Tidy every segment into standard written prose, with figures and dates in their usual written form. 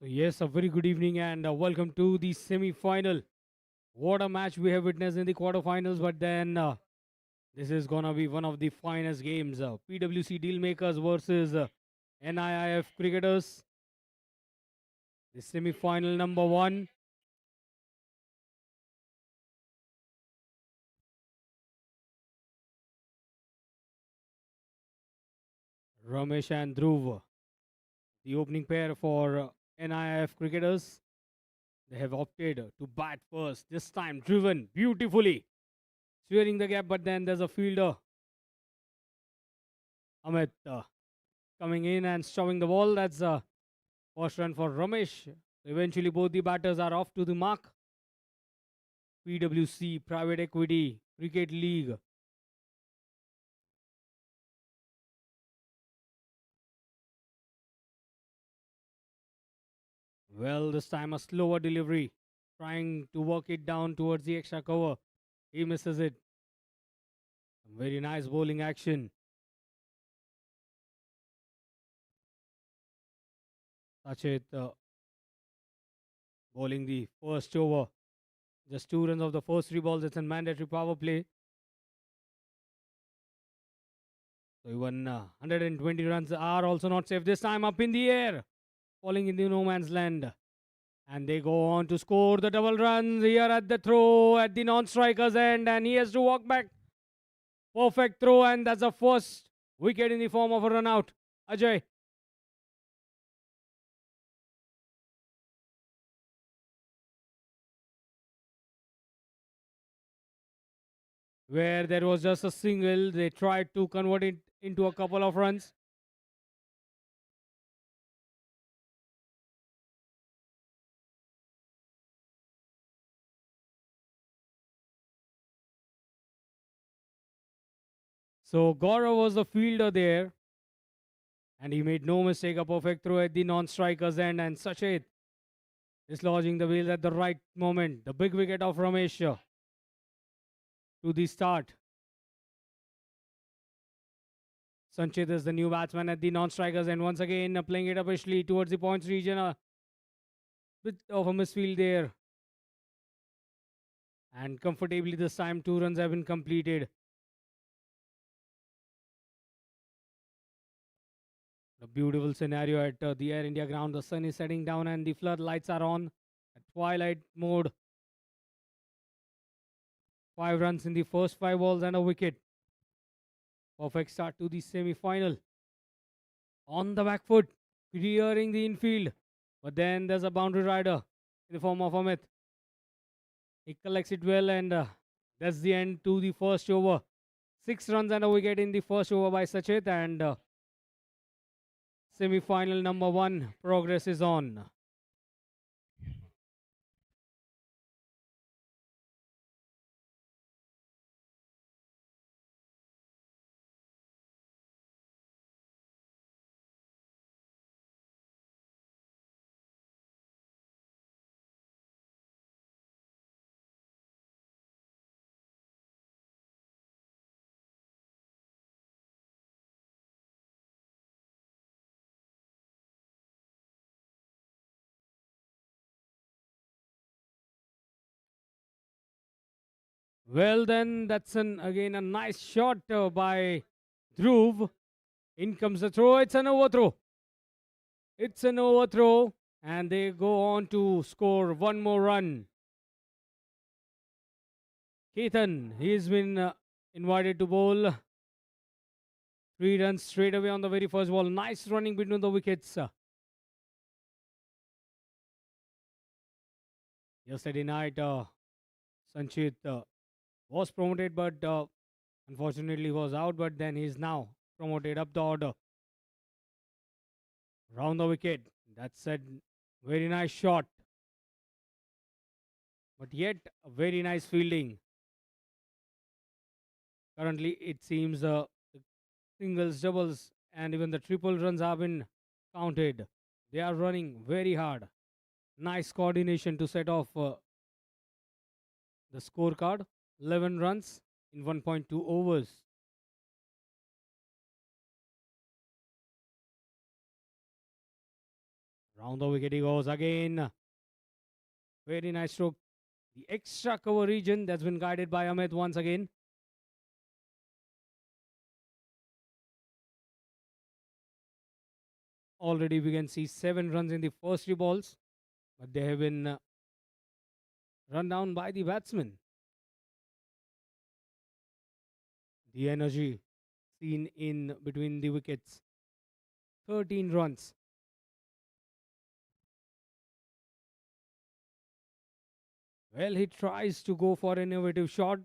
Yes, a very good evening and welcome to the semi final. What a match we have witnessed in the quarterfinals, but then this is gonna be one of the finest games. PwC Dealmakers versus NIIF Cricketers, the semi final number one. Ramesh and Dhruv, the opening pair for NIIF Cricketers. They have opted to bat first, this time driven beautifully, steering the gap, but then there's a fielder, Amit, coming in and shoving the ball. That's first run for Ramesh. Eventually, both the batters are off to the mark. PwC, Private Equity, Cricket League. Well, this time a slower delivery, trying to work it down towards the extra cover. He misses it. Very nice bowling action. Sachet bowling the first over. Just 2 runs of the first 3 balls. It's a mandatory power play. So even 120 runs are also not safe. This time up in the air, falling in the no man's land. And they go on to score the double runs here at the throw at the non-striker's end, and he has to walk back. Perfect throw, and that's a first wicket in the form of a run out. Ajay, where there was just a single, they tried to convert it into a couple of runs. So Gaurav was the fielder there, and he made no mistake. A perfect throw at the non-striker's end, and Sachet dislodging the wheels at the right moment. The big wicket of Ramesh to the start. Sanchit is the new batsman at the non-strikers, and once again playing it upishly towards the points region. A bit of a misfield there, and comfortably this time 2 runs have been completed. A beautiful scenario at the Air India ground. The sun is setting down and the floodlights are on at twilight mode. 5 runs in the first 5 balls and a wicket. Perfect start to the semi-final. On the back foot, clearing the infield. But then there's a boundary rider in the form of Amit. He collects it well, and that's the end to the first over. 6 runs and a wicket in the first over by Sachet, and semi-final number one progress is on. Well, then that's again a nice shot by Dhruv. In comes the throw. It's an overthrow. It's an overthrow, and they go on to score one more run. Ketan, he's been invited to bowl. 3 runs straight away on the very first ball. Nice running between the wickets. Yesterday night, Sanchit was promoted, but unfortunately was out. But then he's now promoted up the order. Round the wicket. That's a very nice shot. But yet, a very nice fielding. Currently, it seems the singles, doubles, and even the triple runs have been counted. They are running very hard. Nice coordination to set off the scorecard. 11 runs in 1.2 overs. Round the wicket he goes again. Very nice stroke. The extra cover region that's been guided by Amit once again. Already we can see 7 runs in the first 3 balls, but they have been run down by the batsman. The energy seen in between the wickets. 13 runs. Well, he tries to go for an innovative shot.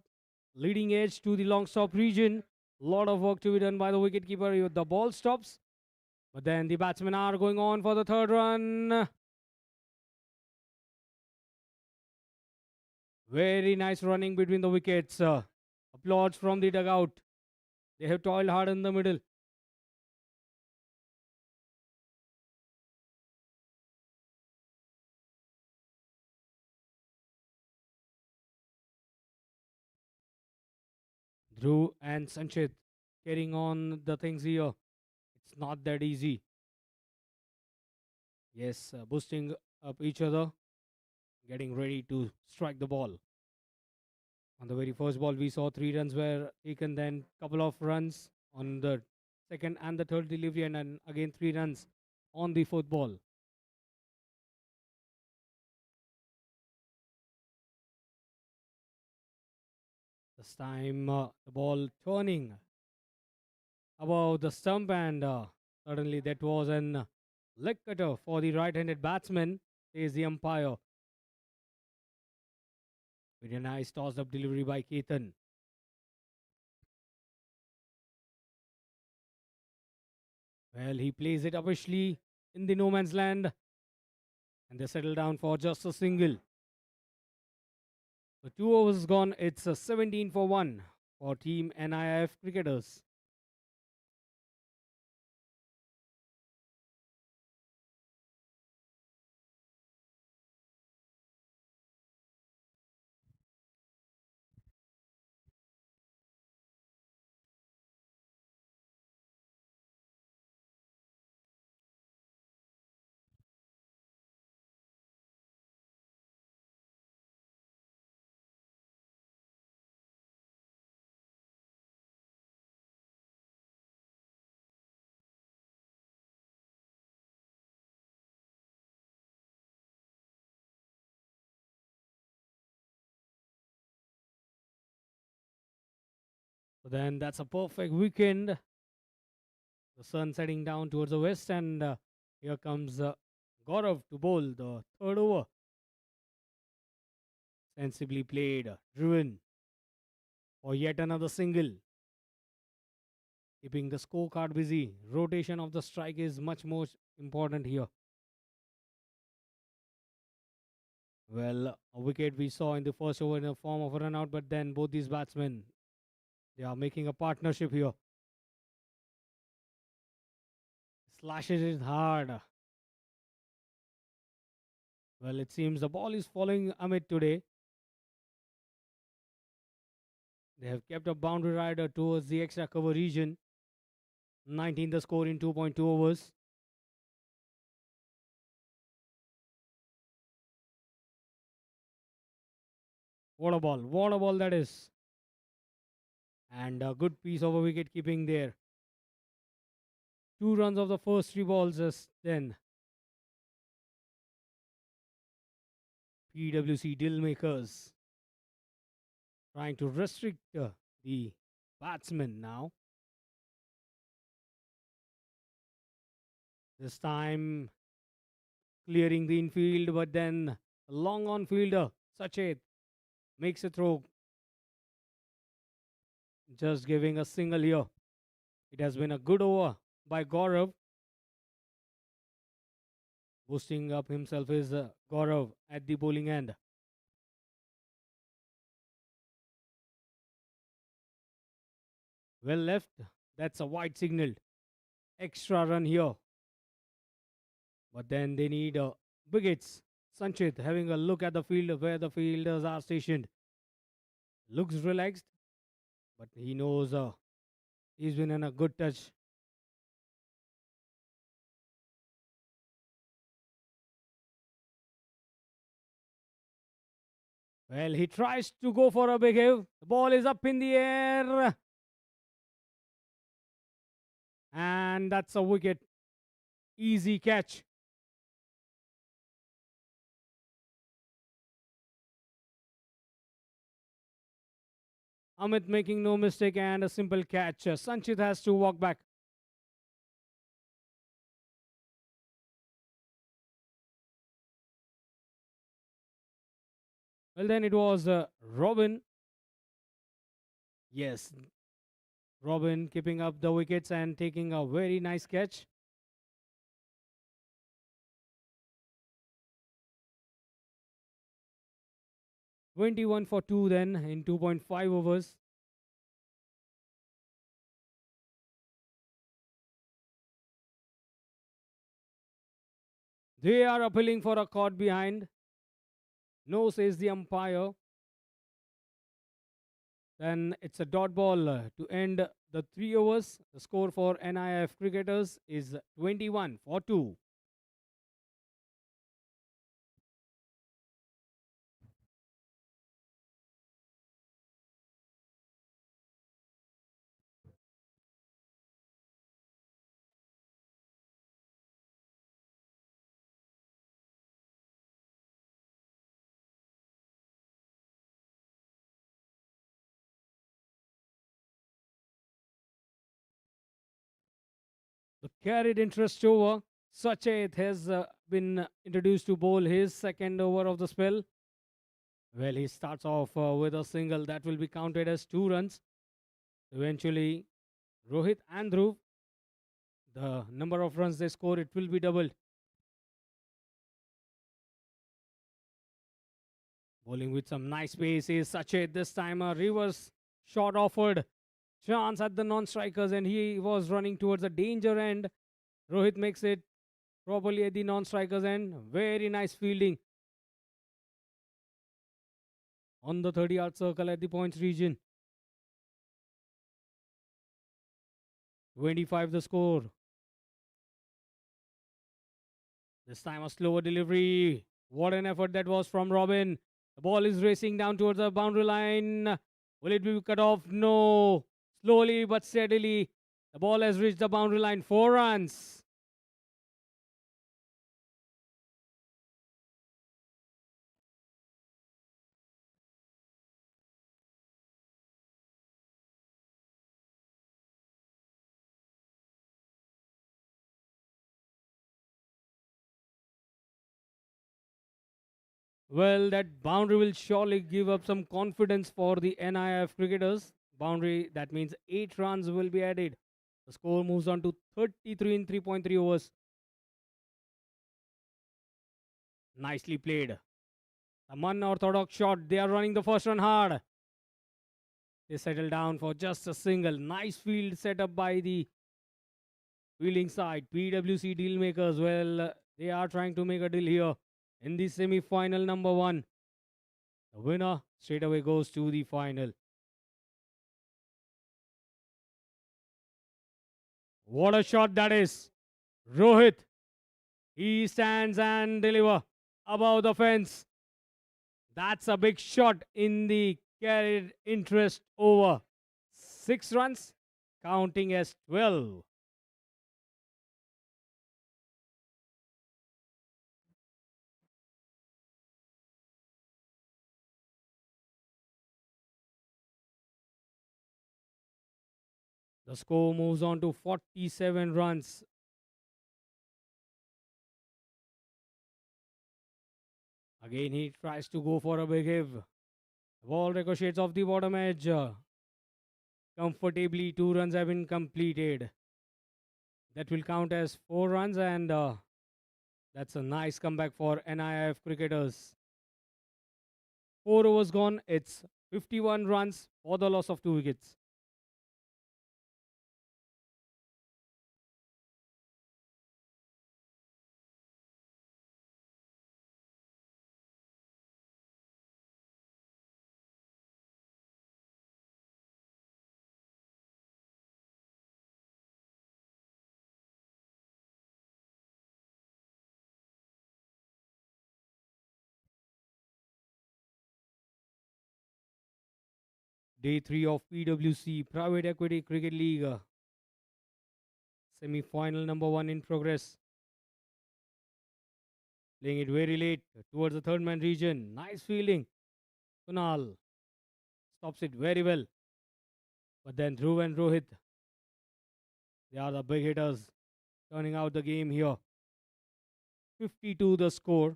Leading edge to the long stop region. Lot of work to be done by the wicketkeeper. The ball stops. But then the batsmen are going on for the third run. Very nice running between the wickets. Applause from the dugout. They have toiled hard in the middle. Dhruv and Sanchit carrying on the things here. It's not that easy. Yes, boosting up each other, getting ready to strike the ball. On the very first ball, we saw 3 runs were taken, then couple of runs on the second and the third delivery, and then again 3 runs on the fourth ball. This time, the ball turning above the stump, and suddenly that was an leg cutter for the right-handed batsman, says the umpire. With a nice toss-up delivery by Ketan. Well, he plays it officially in the no man's land, and they settle down for just a single. So 2 overs gone. It's a 17 for 1 for Team NIF cricketers. So then that's a perfect weekend. The sun setting down towards the west, and here comes Gaurav to bowl the third over. Sensibly played, driven for yet another single. Keeping the scorecard busy. Rotation of the strike is much more important here. Well, a wicket we saw in the first over in the form of a run out, but then both these batsmen, they are making a partnership here. Slashes it hard. Well, it seems the ball is following Amit today. They have kept a boundary rider towards the extra cover region. 19 the score in 2.2 overs. What a ball that is. And a good piece of a wicket keeping there. 2 runs of the first 3 balls, then PwC deal makers trying to restrict the batsman now. This time clearing the infield, but then a long on fielder, Sachet, makes a throw. Just giving a single here. It has been a good over by Gaurav. Boosting up himself is Gaurav at the bowling end. Well left. That's a wide signal. Extra run here. But then they need wickets. Sanchit having a look at the field where the fielders are stationed. Looks relaxed, but he knows he's been in a good touch. Well, he tries to go for a big hit. The ball is up in the air. And that's a wicket. Easy catch. Amit making no mistake and a simple catch. Sanchit has to walk back. Well, then it was Robin. Yes, Robin keeping up the wickets and taking a very nice catch. 21 for 2 then in 2.5 overs. They are appealing for a caught behind. No, says the umpire. Then it's a dot ball to end the 3 overs. The score for NIF cricketers is 21 for 2. The carried interest over. Sachet has been introduced to bowl his second over of the spell. Well, he starts off with a single that will be counted as 2 runs. Eventually, Rohit and Dhruv, the number of runs they score, it will be doubled. Bowling with some nice pace is Sachet. This time a reverse shot offered. Chance at the non-strikers and he was running towards the danger end. Rohit makes it properly at the non-strikers end. Very nice fielding on the 30-yard circle at the points region. 25 the score. This time a slower delivery. What an effort that was from Robin. The ball is racing down towards the boundary line. Will it be cut off? No. Slowly but steadily, the ball has reached the boundary line. 4 runs. Well, that boundary will surely give up some confidence for the NIF cricketers. Boundary, that means 8 runs will be added. The score moves on to 33 in 3.3 overs. Nicely played. A unorthodox shot. They are running the first run hard. They settle down for just a single. Nice field set up by the fielding side. PwC deal makers. Well, they are trying to make a deal here in the semi-final number 1. The winner straight away goes to the final. What a shot that is. Rohit. He stands and deliver above the fence. That's a big shot in the carried interest over. 6 runs, counting as 12. The score moves on to 47 runs. Again, he tries to go for a big hit. The ball ricochets off the bottom edge. Comfortably, 2 runs have been completed. That will count as 4 runs, and that's a nice comeback for NIF cricketers. 4 overs gone. It's 51 runs for the loss of 2 wickets. Day 3 of PwC Private Equity Cricket League semi-final number 1 in progress. Playing it very late towards the third man region. Nice fielding. Kunal stops it very well. But then Dhruv and Rohit, they are the big hitters turning out the game here. 52 the score.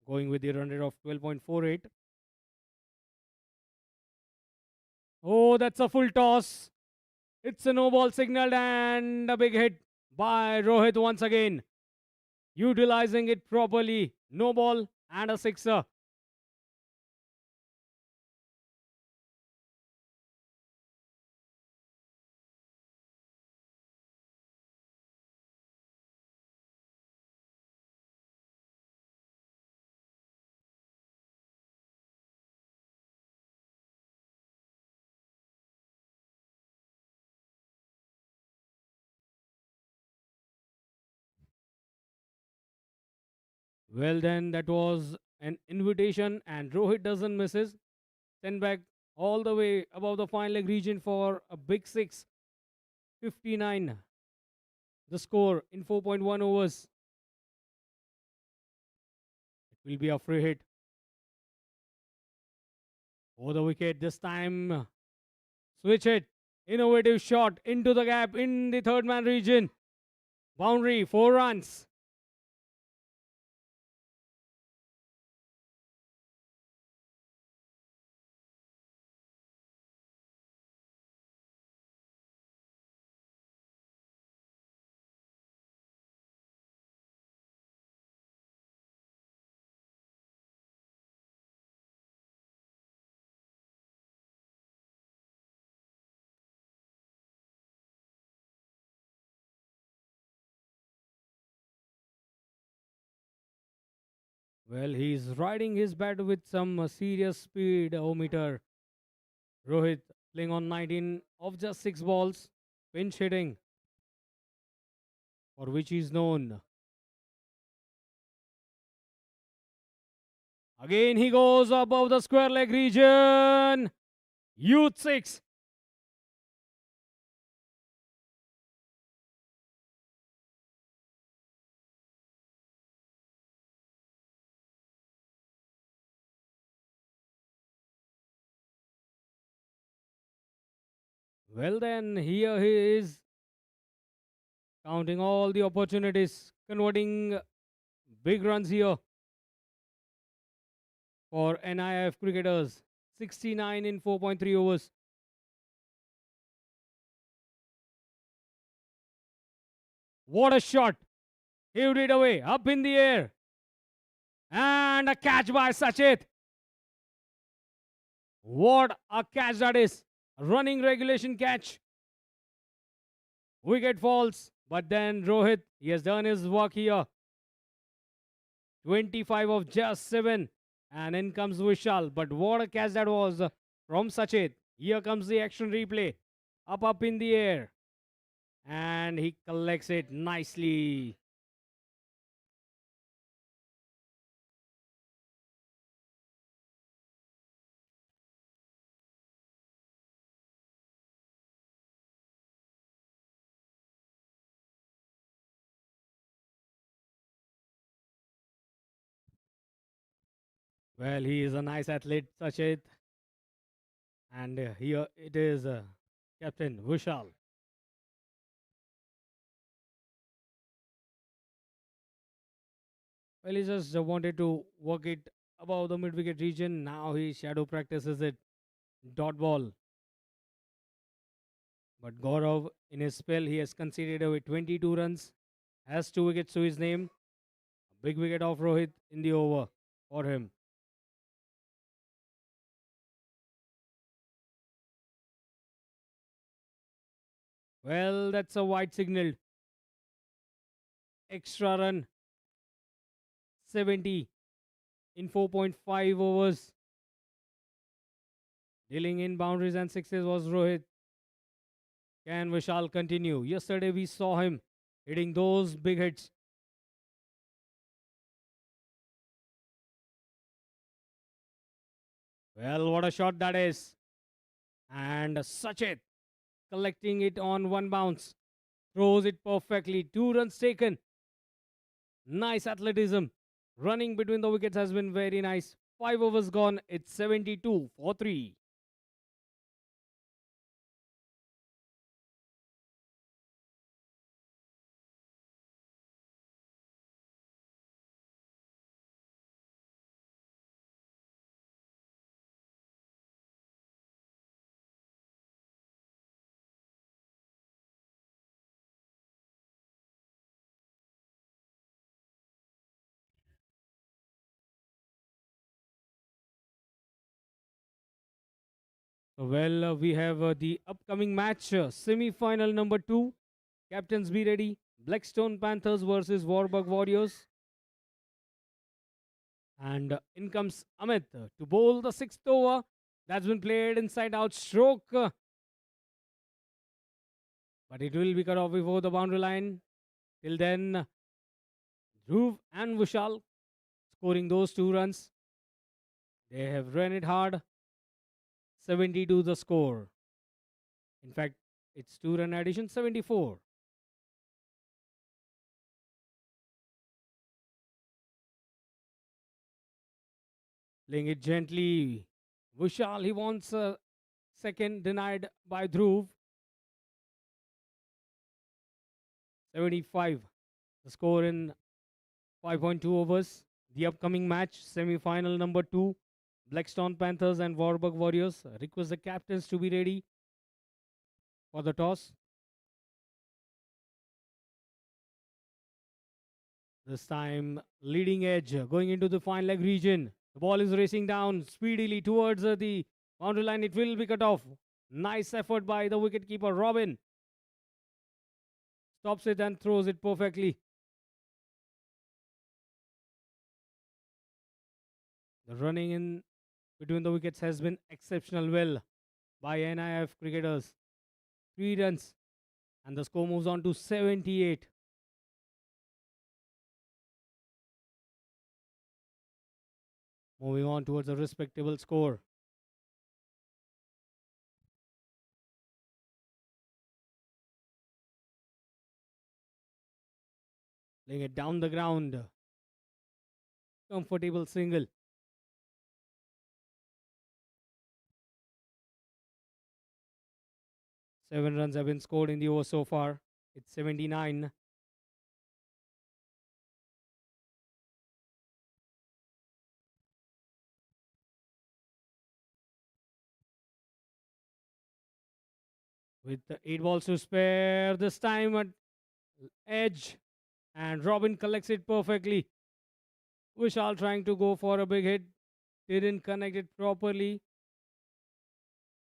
Going with the run rate of 12.48. Oh, that's a full toss. It's a no ball signaled and a big hit by Rohit once again. Utilizing it properly. No ball and a sixer. Well, then that was an invitation, and Rohit doesn't misses. Send back all the way above the final leg region for a big six. 59 the score in 4.1 overs. It will be a free hit over the wicket this time. Switch it. Innovative shot into the gap in the third man region. Boundary, 4 runs. Well, he's riding his bat with some serious speed meter. Rohit playing on 19 of just 6 balls. Pinch hitting, for which he's known. Again, he goes above the square leg region. Youth 6. Well, then, here he is counting all the opportunities, converting big runs here for NIF cricketers. 69 in 4.3 overs. What a shot! Hewed it away, up in the air. And a catch by Sachit. What a catch that is. A running regulation catch. Wicket falls. But then Rohit, he has done his work here. 25 of just 7. And in comes Vishal. But what a catch that was from Sachit. Here comes the action replay. Up in the air. And he collects it nicely. Well, he is a nice athlete, Sachit. And here it is Captain Vishal. Well, he just wanted to work it above the mid wicket region. Now he shadow practices it. Dot ball. But Gaurav, in his spell, he has conceded away 22 runs, has 2 wickets to his name. A big wicket off Rohit in the over for him. Well, that's a wide signal. Extra run. 70 in 4.5 overs. Dealing in boundaries and sixes was Rohit. Can Vishal continue? Yesterday we saw him hitting those big hits. Well, what a shot that is. And Sachet collecting it on one bounce. Throws it perfectly. 2 runs taken. Nice athleticism. Running between the wickets has been very nice. 5 overs gone. It's 72 for 3. Well, we have the upcoming match, semi final number 2. Captains be ready. Blackstone Panthers versus Warburg Warriors. And in comes Amit to bowl the 6th over. That's been played inside out stroke, but it will be cut off before the boundary line. Till then, Dhruv and Vishal scoring those 2 runs. They have run it hard. 72 the score. In fact, it's 2 run addition, 74. Playing it gently. Vishal, he wants a second, denied by Dhruv. 75. The score in 5.2 overs. The upcoming match, semi-final number 2. Blackstone Panthers and Warburg Warriors. Request the captains to be ready for the toss. This time, leading edge going into the fine leg region. The ball is racing down speedily towards the boundary line. It will be cut off. Nice effort by the wicketkeeper Robin. Stops it and throws it perfectly. The running in between the wickets has been exceptional well by NIF cricketers. 3 runs and the score moves on to 78. Moving on towards a respectable score. Laying it down the ground. Comfortable single. 7 runs have been scored in the over so far. It's 79. With the 8 balls to spare, this time at edge, and Robin collects it perfectly. Vishal trying to go for a big hit, didn't connect it properly.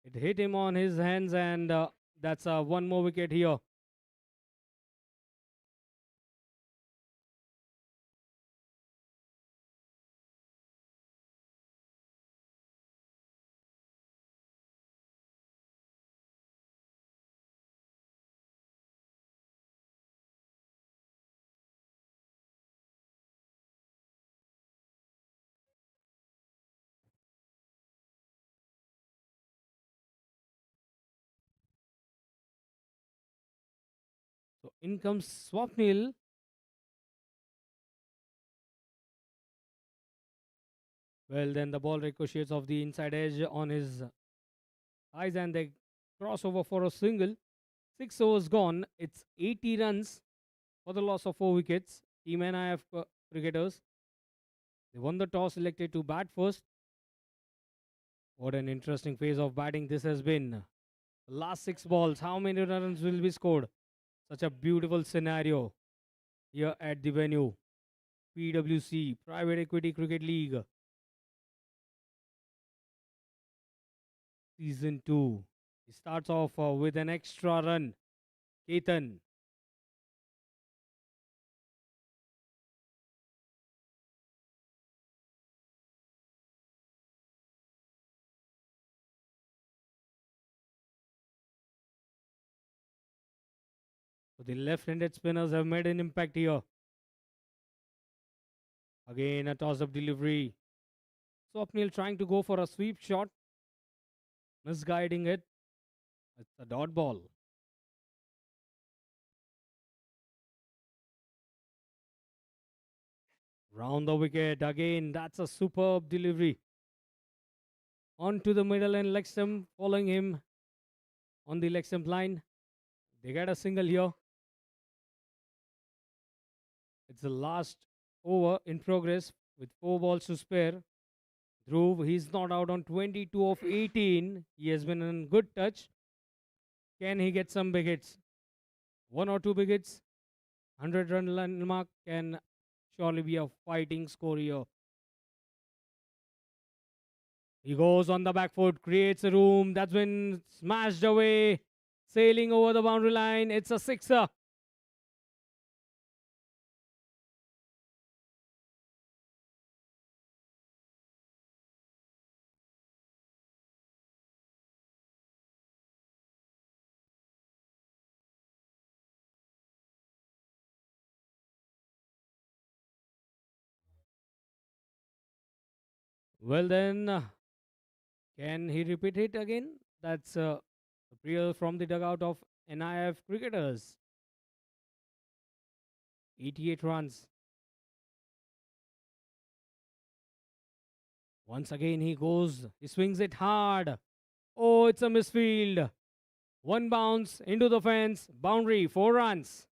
It hit him on his hands, and that's one more wicket here. So in comes Swapnil. Well, then the ball ricochets off the inside edge on his eyes, and they cross over for a single. 6 overs gone. It's 80 runs for the loss of 4 wickets. Team NIF cricketers. They won the toss, elected to bat first. What an interesting phase of batting this has been. Last 6 balls, how many runs will be scored? Such a beautiful scenario here at the venue. PwC, Private Equity Cricket League, Season 2. He starts off with an extra run. Ketan. So the left-handed spinners have made an impact here. Again, a toss-up delivery. Swapnil trying to go for a sweep shot, misguiding it. It's a dot ball. Round the wicket again. That's a superb delivery. Onto the middle and leg stump, following him on the leg stump line. They get a single here. It's the last over in progress with 4 balls to spare. Dhruv, he's not out on 22 of 18. He has been in good touch. Can he get some big hits? One or two big hits? 100-run landmark can surely be a fighting score here. He goes on the back foot, creates a room. That's been smashed away. Sailing over the boundary line. It's a sixer. Well, then, can he repeat it again? That's a prayer from the dugout of NIF cricketers. 88 runs. Once again, he goes, he swings it hard. Oh, it's a misfield. One bounce into the fence, boundary, 4 runs.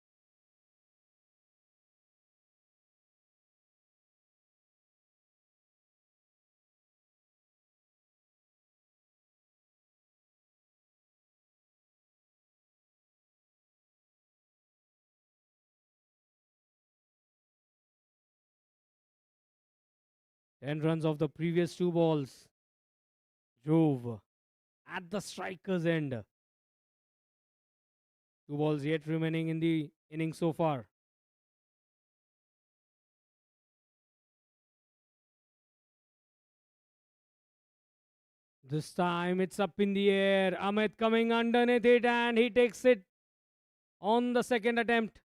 Ten runs of the previous 2 balls drove at the striker's end. 2 balls yet remaining in the inning so far. This time it's up in the air. Amit coming underneath it and he takes it on the second attempt.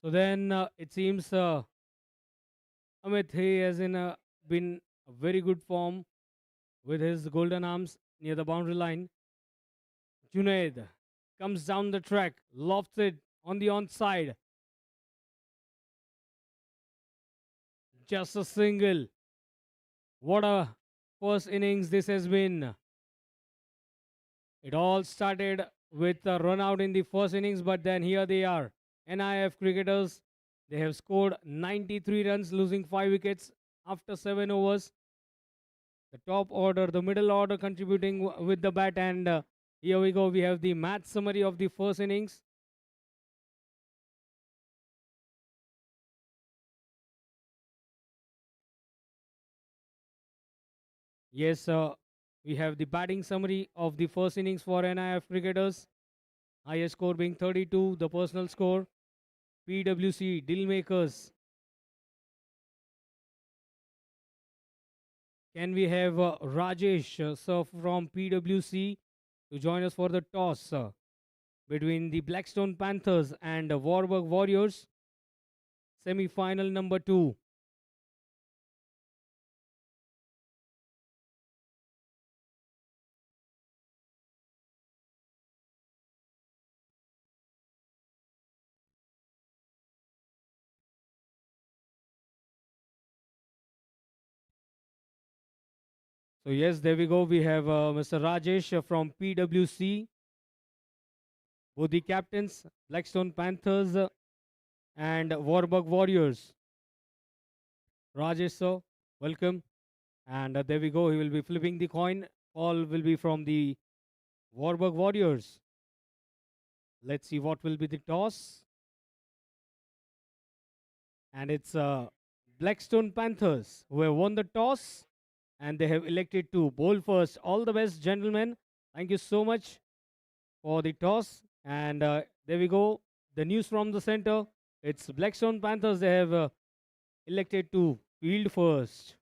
So then it seems Amit he has been a very good form with his golden arms near the boundary line. Junaid comes down the track, lofts it on the onside. Just a single. What a first innings this has been. It all started with a run out in the first innings, but then here they are. NIF cricketers, they have scored 93 runs, losing 5 wickets after 7 overs. The top order, the middle order contributing with the bat, and here we go. We have the match summary of the first innings. Yes, we have the batting summary of the first innings for NIF cricketers. Highest score being 32, the personal score. PwC, deal makers. Can we have Rajesh, sir, from PwC to join us for the toss between the Blackstone Panthers and Warburg Warriors? Semi final number 2. So, yes, there we go. We have Mr. Rajesh from PwC, both the captains, Blackstone Panthers and Warburg Warriors. Rajesh, sir, welcome. And there we go. He will be flipping the coin. All will be from the Warburg Warriors. Let's see what will be the toss. and it's Blackstone Panthers who have won the toss and they have elected to bowl first. All the best, gentlemen. Thank you so much for the toss. And there we go. The news from the center. It's Blackstone Panthers. They have elected to field first.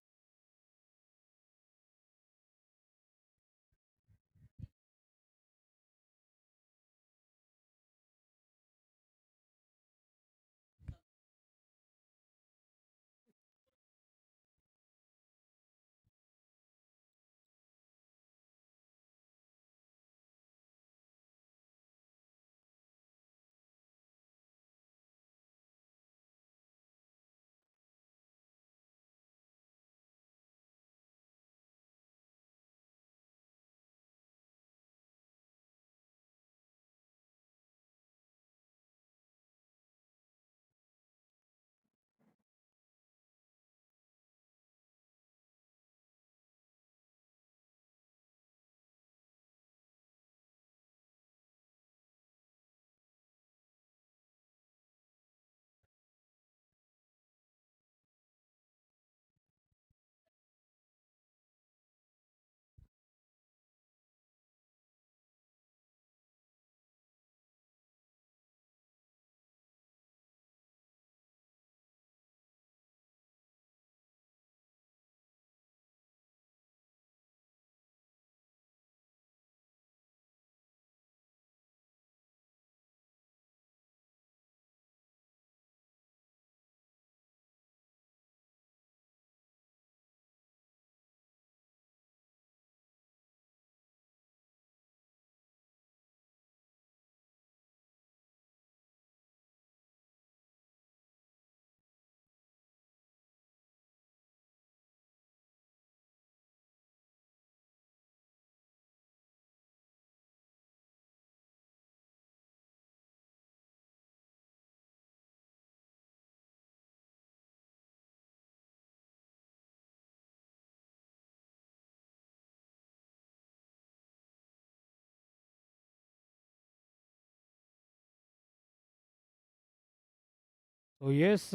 So, yes,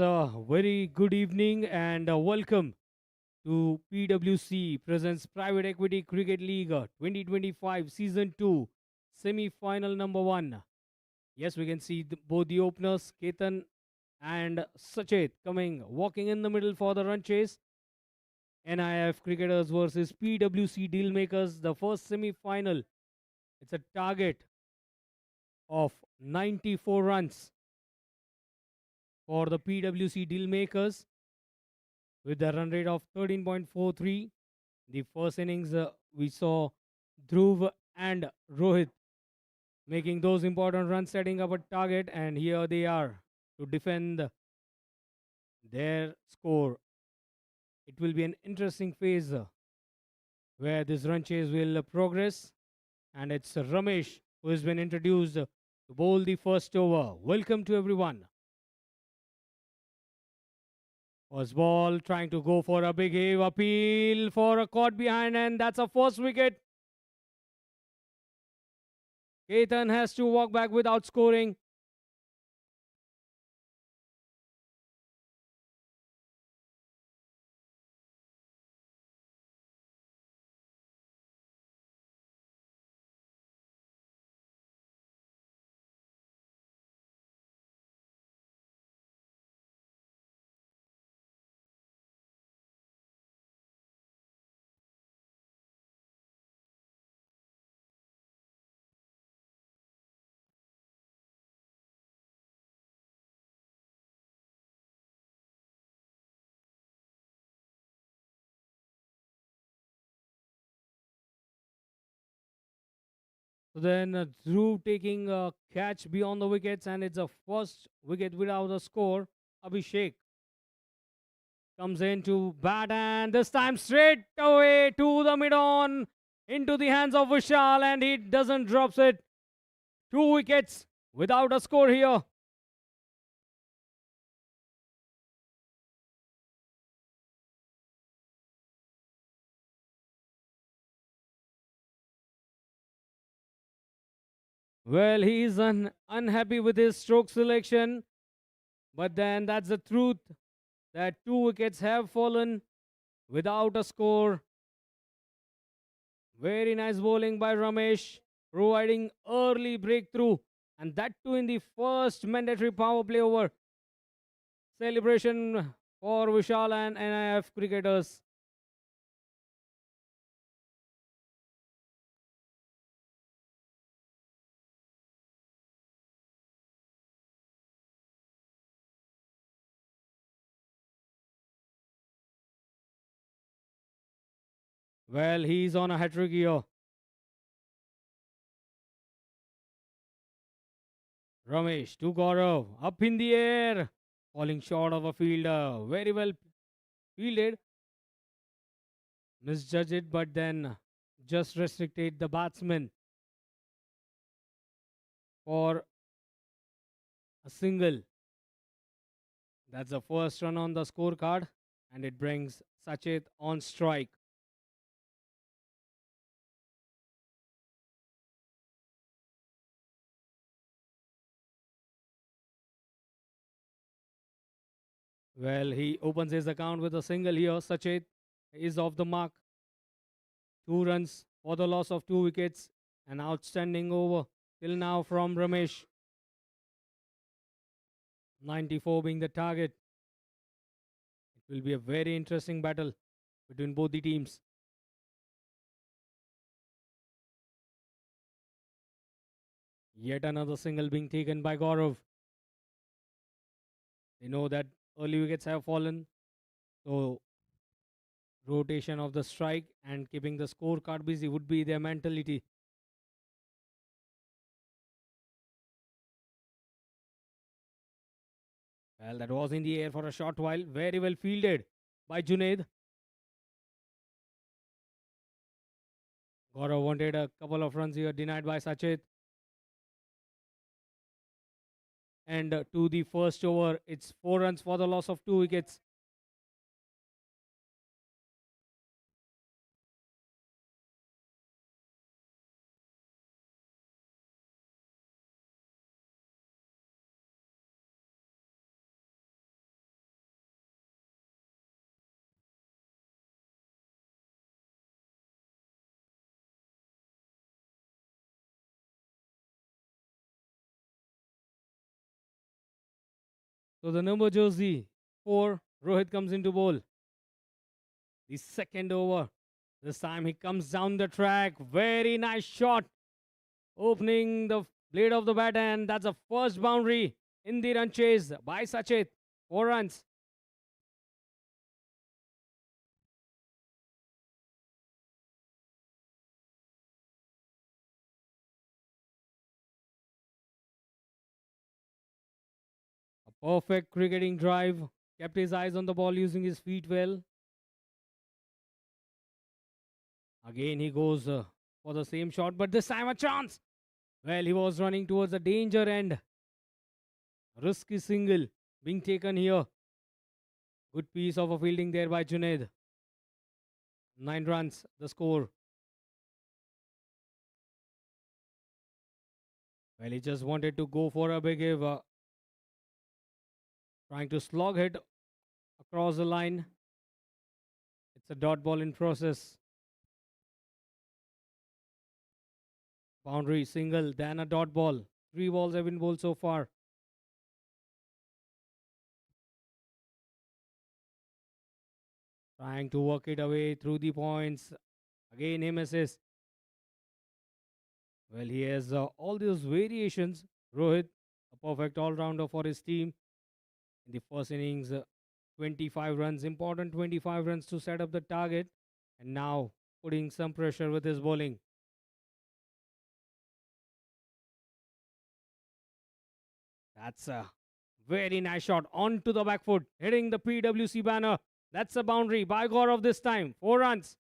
very good evening and welcome to PwC presents Private Equity Cricket League 2025 Season 2 semi final number 1. Yes, we can see both the openers, Ketan and Sachet, coming walking in the middle for the run chase. NIF cricketers versus PwC dealmakers, the first semi final. It's a target of 94 runs for the PwC dealmakers with a run rate of 13.43. The first innings, we saw Dhruv and Rohit making those important runs, setting up a target, and here they are to defend their score. It will be an interesting phase where this run chase will progress, and it's Ramesh who has been introduced to bowl the first over. Welcome to everyone. First ball trying to go for a big hit, appeal for a caught behind, and that's a first wicket. Ketan has to walk back without scoring. So then Dhruv taking a catch beyond the wickets, and it's a first wicket without a score. Abhishek comes in to bat, and this time straight away to the mid on into the hands of Vishal, and he doesn't drops it. 2 wickets without a score here. Well, he is unhappy with his stroke selection, but then that's the truth. that two wickets have fallen without a score. Very nice bowling by Ramesh, providing early breakthrough, and that too in the first mandatory power play over. Celebration for Vishal and NIF cricketers. Well, he's on a hat trick here. Ramesh to Gaurav, up in the air, falling short of a fielder. Very well fielded. Misjudged it, but then just restricted the batsman for a single. That's the first run on the scorecard, and it brings Sachit on strike. Well, he opens his account with a single here. Sachit is off the mark. 2 runs for the loss of 2 wickets. An outstanding over till now from Ramesh. 94 being the target. It will be a very interesting battle between both the teams. Yet another single being taken by Gaurav. They know that early wickets have fallen. So, rotation of the strike and keeping the scorecard busy would be their mentality. Well, that was in the air for a short while. Very well fielded by Junaid. Gaurav wanted a couple of runs here, denied by Sachit. And to the first over, it's 4 runs for the loss of 2 wickets. So the number jersey 4, Rohit comes into bowl. The second over. This time he comes down the track. Very nice shot. Opening the blade of the bat, and that's a first boundary in the run chase by Sachit. 4 runs. A perfect cricketing drive. Kept his eyes on the ball using his feet well. Again, he goes for the same shot, but this time a chance. Well, he was running towards the danger end. Risky single being taken here. Good piece of a fielding there by Junaid. 9 runs, the score. Well, he just wanted to go for a big hit, trying to slog it across the line. It's a dot ball in process. Boundary, single, then a dot ball. 3 balls have been bowled so far. Trying to work it away through the points. Again, he misses. Well, he has all those variations. Rohit, a perfect all rounder for his team. In the first innings, 25 runs, important 25 runs to set up the target. And now putting some pressure with his bowling. That's a very nice shot onto the back foot, hitting the PwC banner. That's a boundary by Gaurav this time. 4 runs.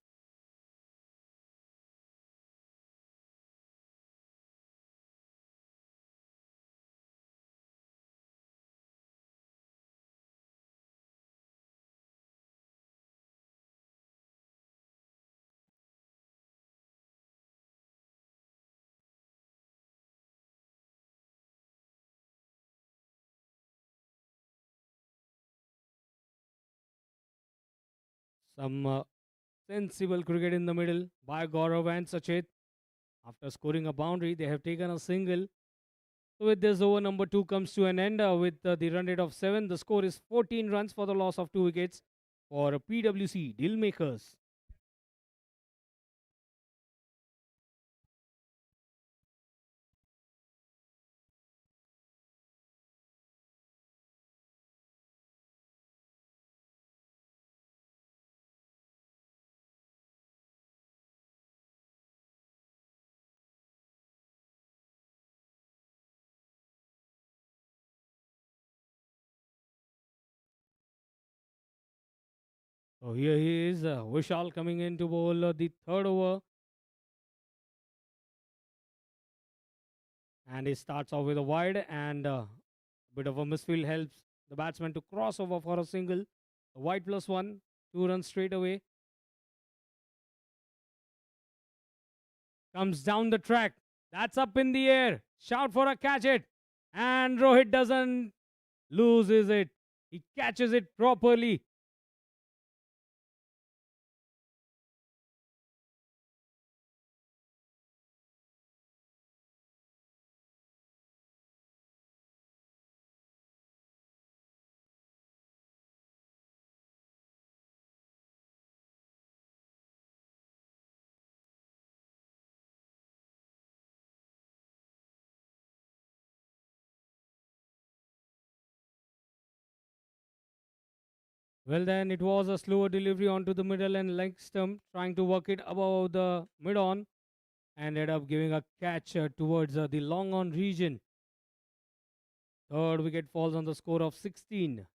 Some sensible cricket in the middle by Gaurav and Sachit. After scoring a boundary, they have taken a single. So with this, over number 2 comes to an end with the run rate of 7. The score is 14 runs for the loss of 2 wickets for PwC deal makers. So here he is, Vishal coming in to bowl the third over. And he starts off with a wide and a bit of a misfield helps the batsman to cross over for a single. A wide +1, 2 runs straight away. Comes down the track. That's up in the air. Shout for a catch it. And Rohit doesn't loses it. He catches it properly. Well, then it was a slower delivery onto the middle and leg stump, trying to work it above the mid on, and ended up giving a catch towards the long on region. Third wicket falls on the score of 16.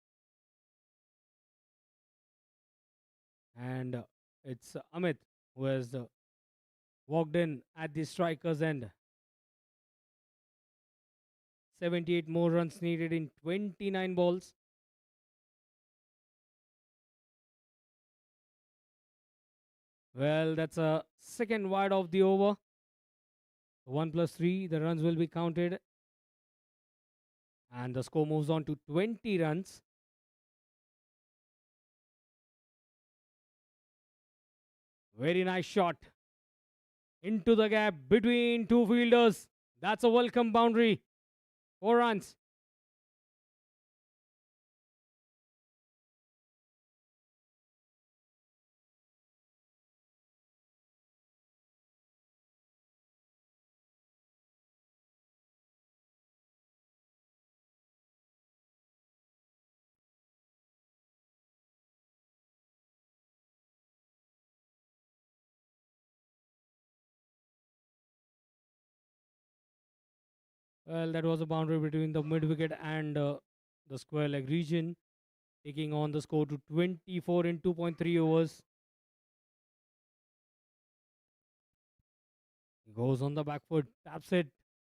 And it's Amit who has walked in at the striker's end. 78 more runs needed in 29 balls. Well, that's a second wide of the over. 1+3, the runs will be counted. And the score moves on to 20 runs. Very nice shot. Into the gap between two fielders. That's a welcome boundary. 4 runs. Well, that was a boundary between the mid wicket and the square leg region, taking on the score to 24 in 2.3 overs. He goes on the back foot, taps it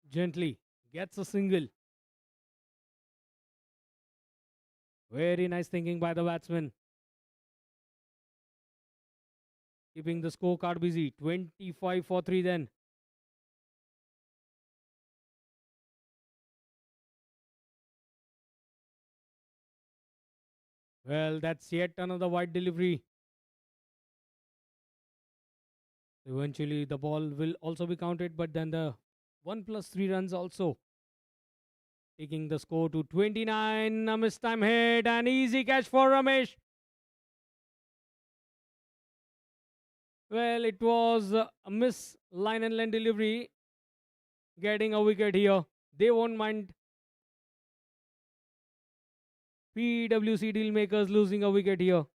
gently, gets a single. Very nice thinking by the batsman. Keeping the scorecard busy. 25 for 3 then. Well, that's yet another wide delivery. Eventually, the ball will also be counted, but then the 1+3 runs also. Taking the score to 29. A miss time hit. An easy catch for Ramesh. Well, it was a miss line and line delivery. Getting a wicket here. They won't mind PwC deal makers losing a wicket here.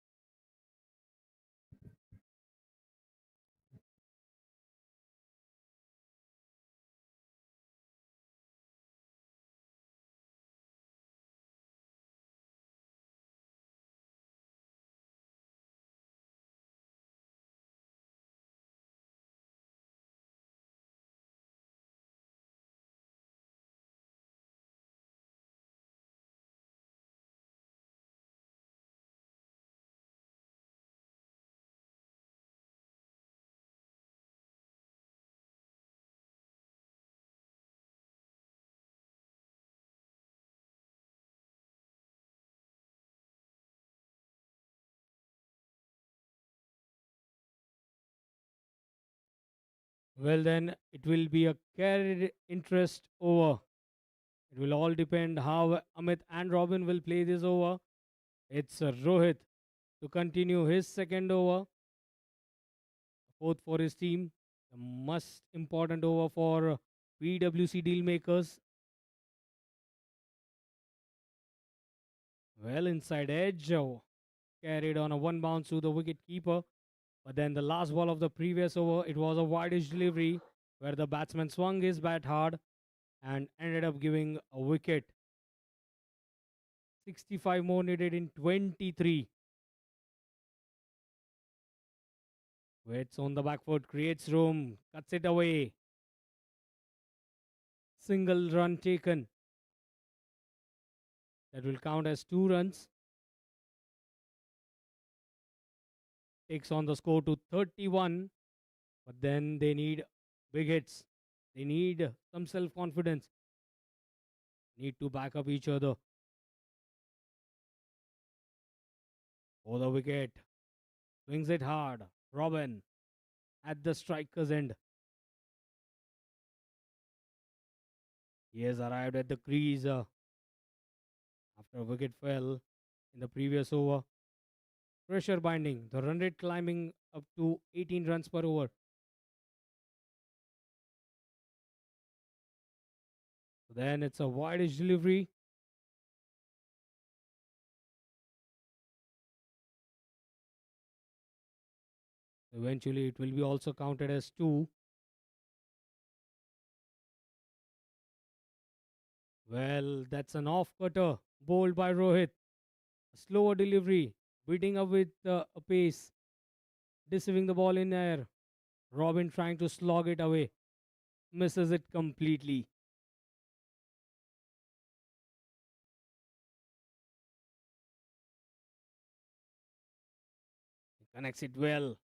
Well, then it will be a carried interest over. It will all depend how Amit and Robin will play this over. It's Rohit to continue his second over, fourth for his team. The most important over for PwC deal makers. Well, inside edge, carried on a one bounce to the wicket keeper. But then the last ball of the previous over, it was a wide-edge delivery where the batsman swung his bat hard and ended up giving a wicket. 65 more needed in 23. Waits on the back foot, creates room, cuts it away. Single run taken. That will count as 2 runs. Takes on the score to 31. But then they need big hits. They need some self confidence. Need to back up each other. For the wicket. Swings it hard. Robin at the striker's end. He has arrived at the crease after a wicket fell in the previous over. Pressure binding. The run rate climbing up to 18 runs per over. Then it's a wide-ish delivery. Eventually, it will be also counted as 2. Well, that's an off cutter bowled by Rohit. A slower delivery, beating up with a pace, deceiving the ball in air. Robin trying to slog it away, misses it completely. He connects it well,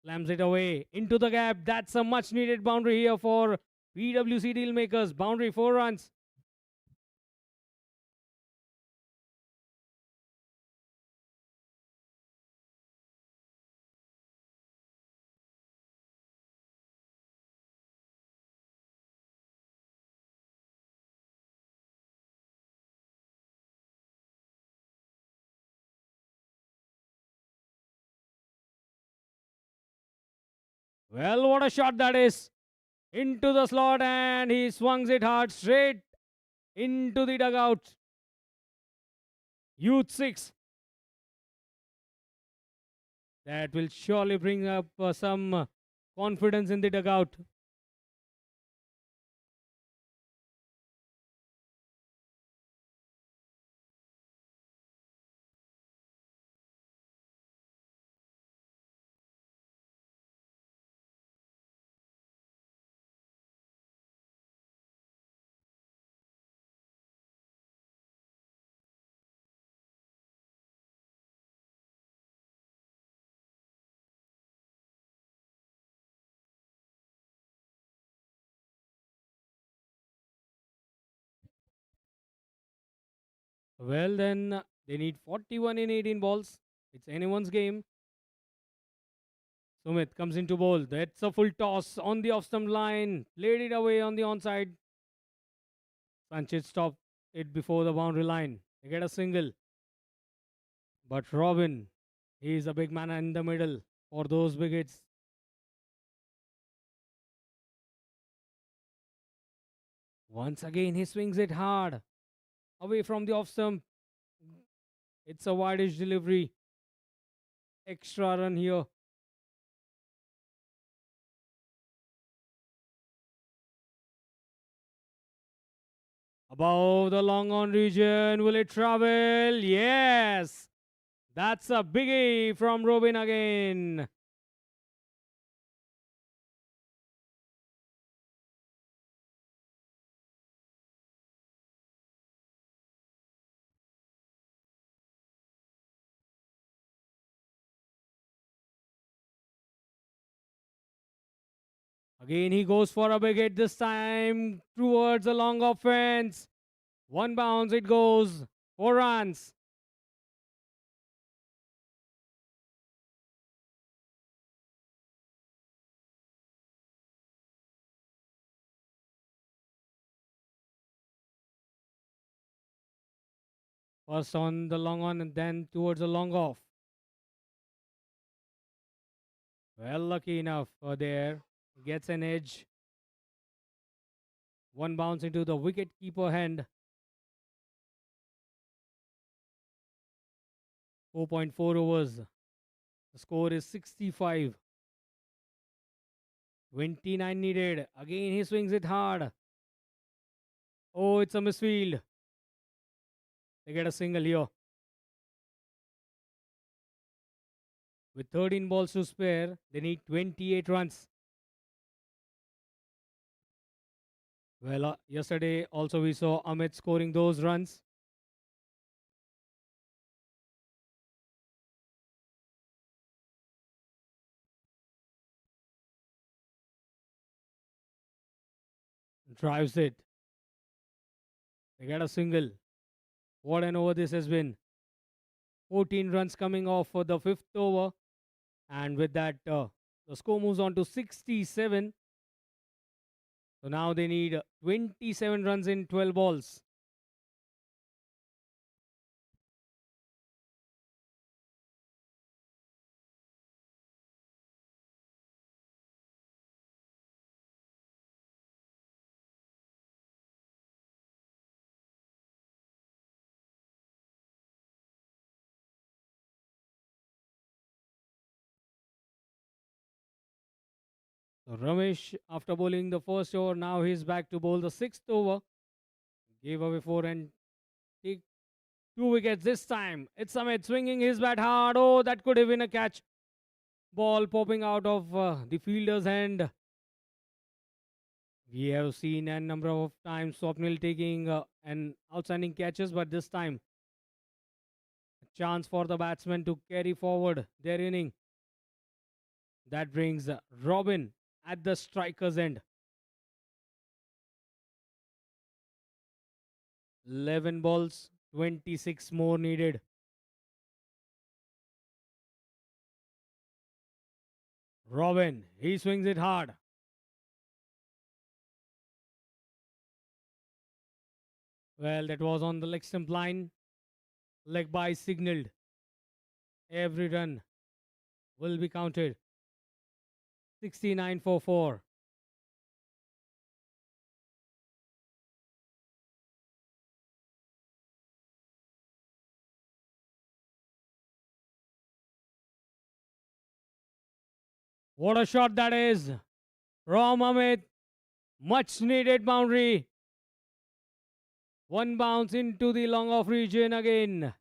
slams it away into the gap. That's a much needed boundary here for PwC deal makers. Boundary 4 runs. Well, what a shot that is! Into the slot, and he swings it hard straight into the dugout. Youth 6. That will surely bring up some confidence in the dugout. Well, then they need 41 in 18 balls. It's anyone's game. Sumit comes into bowl. That's a full toss on the off stump line. Played it away on the onside. Sanchez stopped it before the boundary line. They get a single. But Robin, he is a big man in the middle for those wickets. Once again, he swings it hard away from the off stump. It's a wide-ish delivery. Extra run here. Above the long on region, will it travel? Yes! That's a biggie from Robin again. Again, he goes for a big hit this time towards a long offense. One bounce, it goes. 4 runs. First on the long on and then towards the long off. Well, lucky enough there. Gets an edge. One bounce into the wicket keeper hand. 4.4 overs. The score is 65. 29 needed. Again, he swings it hard. Oh, it's a misfield. They get a single here. With 13 balls to spare, they need 28 runs. Well, yesterday also we saw Amit scoring those runs. Drives it. They get a single. What an over this has been. 14 runs coming off for the fifth over. And with that, the score moves on to 67. So now they need 27 runs in 12 balls. So Ramesh, after bowling the first over, now he's back to bowl the sixth over. Gave away four and take two wickets this time. It's Amit swinging his bat hard. Oh, that could have been a catch. Ball popping out of the fielder's hand. We have seen a number of times Swapnil taking an outstanding catches, but this time a chance for the batsman to carry forward their inning. That brings Robin at the striker's end. 11 balls, 26 more needed. Robin, he swings it hard. Well, that was on the leg stump line. Leg by signaled. Every run will be counted. 69 for 4. What a shot that is from Amit. Much needed boundary. One bounce into the long off region again.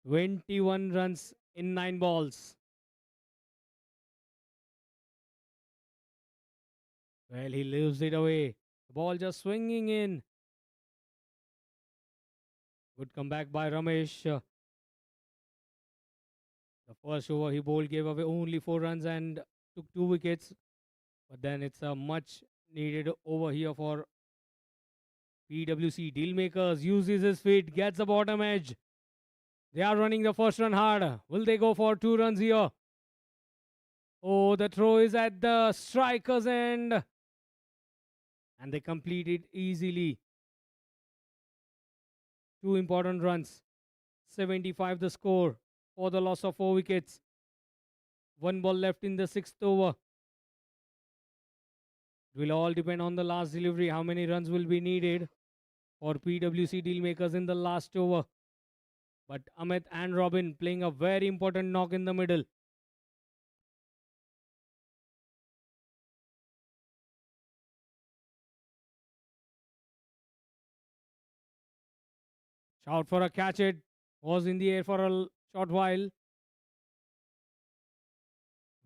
"21 runs in 9 balls. Well, he leaves it away. The ball just swinging in. Good comeback by Ramesh. The first over he bowled gave away only 4 runs and took 2 wickets. But then it's a much needed over here for PwC. Dealmakers uses his feet, gets the bottom edge. They are running the first run hard. Will they go for 2 runs here? Oh, the throw is at the striker's end. And they complete it easily. 2 important runs. 75 the score for the loss of 4 wickets. 1 ball left in the 6th over. It will all depend on the last delivery. How many runs will be needed for PwC Dealmakers in the last over. But Amit and Robin playing a very important knock in the middle. Shout for a catch. It was in the air for a short while.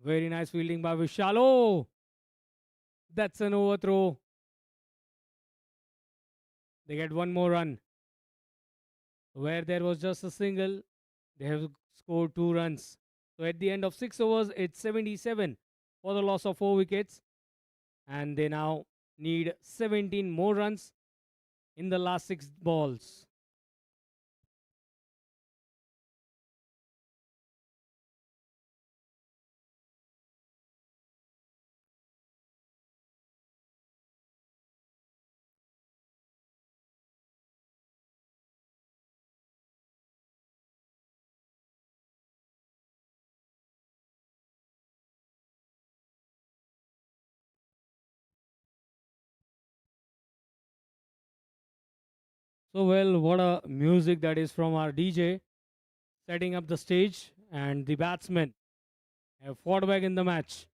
Very nice fielding by Vishal. Oh, that's an overthrow. They get 1 more run. Where there was just a single, they have scored 2 runs. So at the end of 6 overs, it's 77 for the loss of 4 wickets. And they now need 17 more runs in the last 6 balls. So, well, what a music that is from our DJ, setting up the stage, and the batsmen have fought back in the match.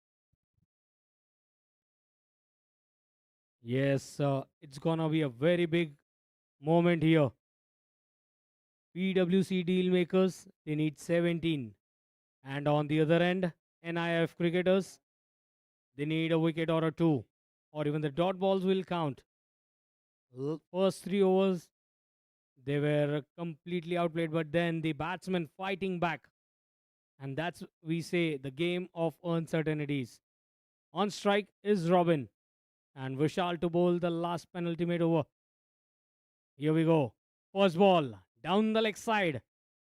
Yes, it's gonna be a very big moment here. PwC deal makers, they need 17. And on the other end, NIF cricketers, they need a wicket or a two. Or even the dot balls will count. First 3 overs, they were completely outplayed, but then the batsmen fighting back. And that's, we say, the game of uncertainties. On strike is Robin. And Vishal to bowl the last penultimate over. Here we go. First ball, down the leg side.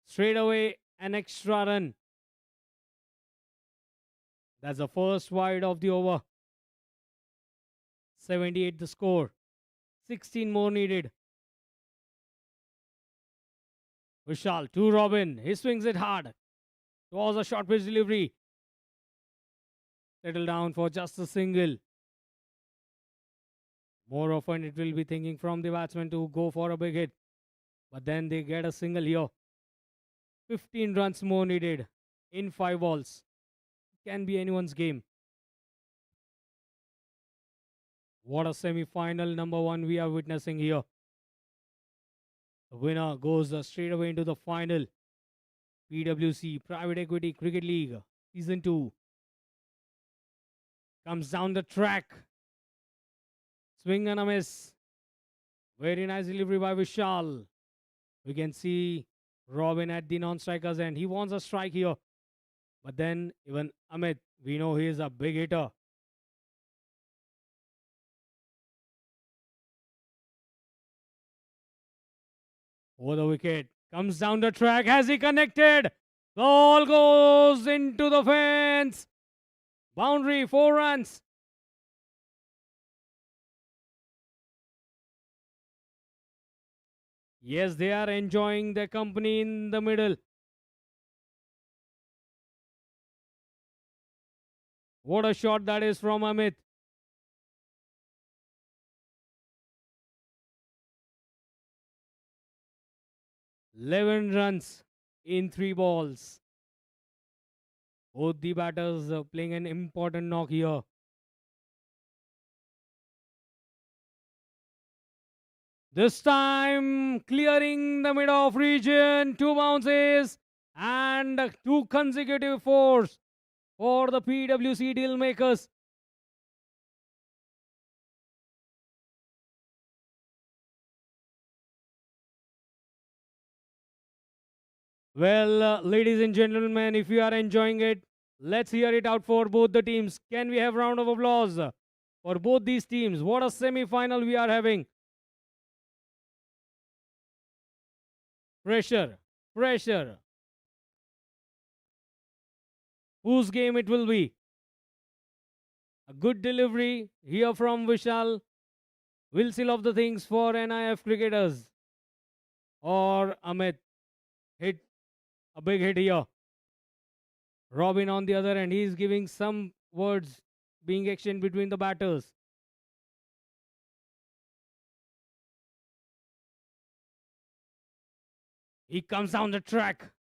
Straight away, an extra run. That's the first wide of the over. 78 the score. 16 more needed. Vishal to Robin. He swings it hard. It was a short pitch delivery. Settle down for just a single. More often it will be thinking from the batsman to go for a big hit. But then they get a single here. 15 runs more needed in 5 balls. Can be anyone's game. What a semi-final number one we are witnessing here. The winner goes straight away into the final. PwC Private Equity Cricket League Season 2 comes down the track. Swing and a miss. Very nice delivery by Vishal. We can see Robin at the non-strikers end. He wants a strike here. But then even Amit, we know he is a big hitter. Over the wicket. Comes down the track. Has he connected? The ball goes into the fence. Boundary, 4 runs. Yes, they are enjoying their company in the middle. What a shot that is from Amit. "11 runs in 3 balls. Both the batters playing an important knock here. This time clearing the mid-off region. 2 bounces and 2 consecutive 4s for the PwC deal makers. Well, ladies and gentlemen, if you are enjoying it, let's hear it out for both the teams. Can we have a round of applause for both these teams? What a semi-final we are having. Pressure, pressure. Whose game it will be? A good delivery here from Vishal will seal off the things for NIF cricketers. Or Amit hit a big hit here. Robin on the other end, he is giving some words being exchanged between the batters. He comes down the track.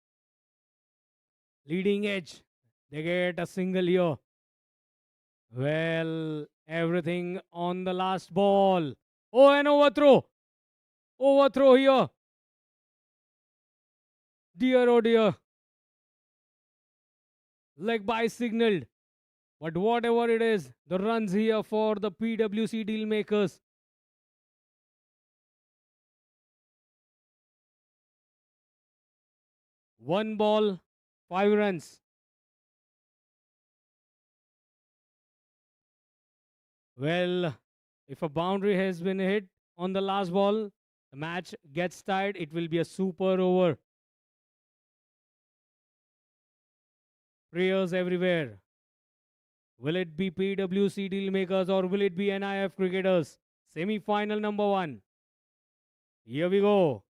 Leading edge. They get a single here. Well, everything on the last ball. Oh, an overthrow. Overthrow here. Dear, oh dear. Leg by signaled. But whatever it is, the runs here for the PwC deal makers. One ball, 5 runs. Well, if a boundary has been hit, on the last ball, the match gets tied. It will be a super over. Prayers everywhere. Will it be PwC dealmakers or will it be NIF cricketers? Semi-final number 1. Here we go.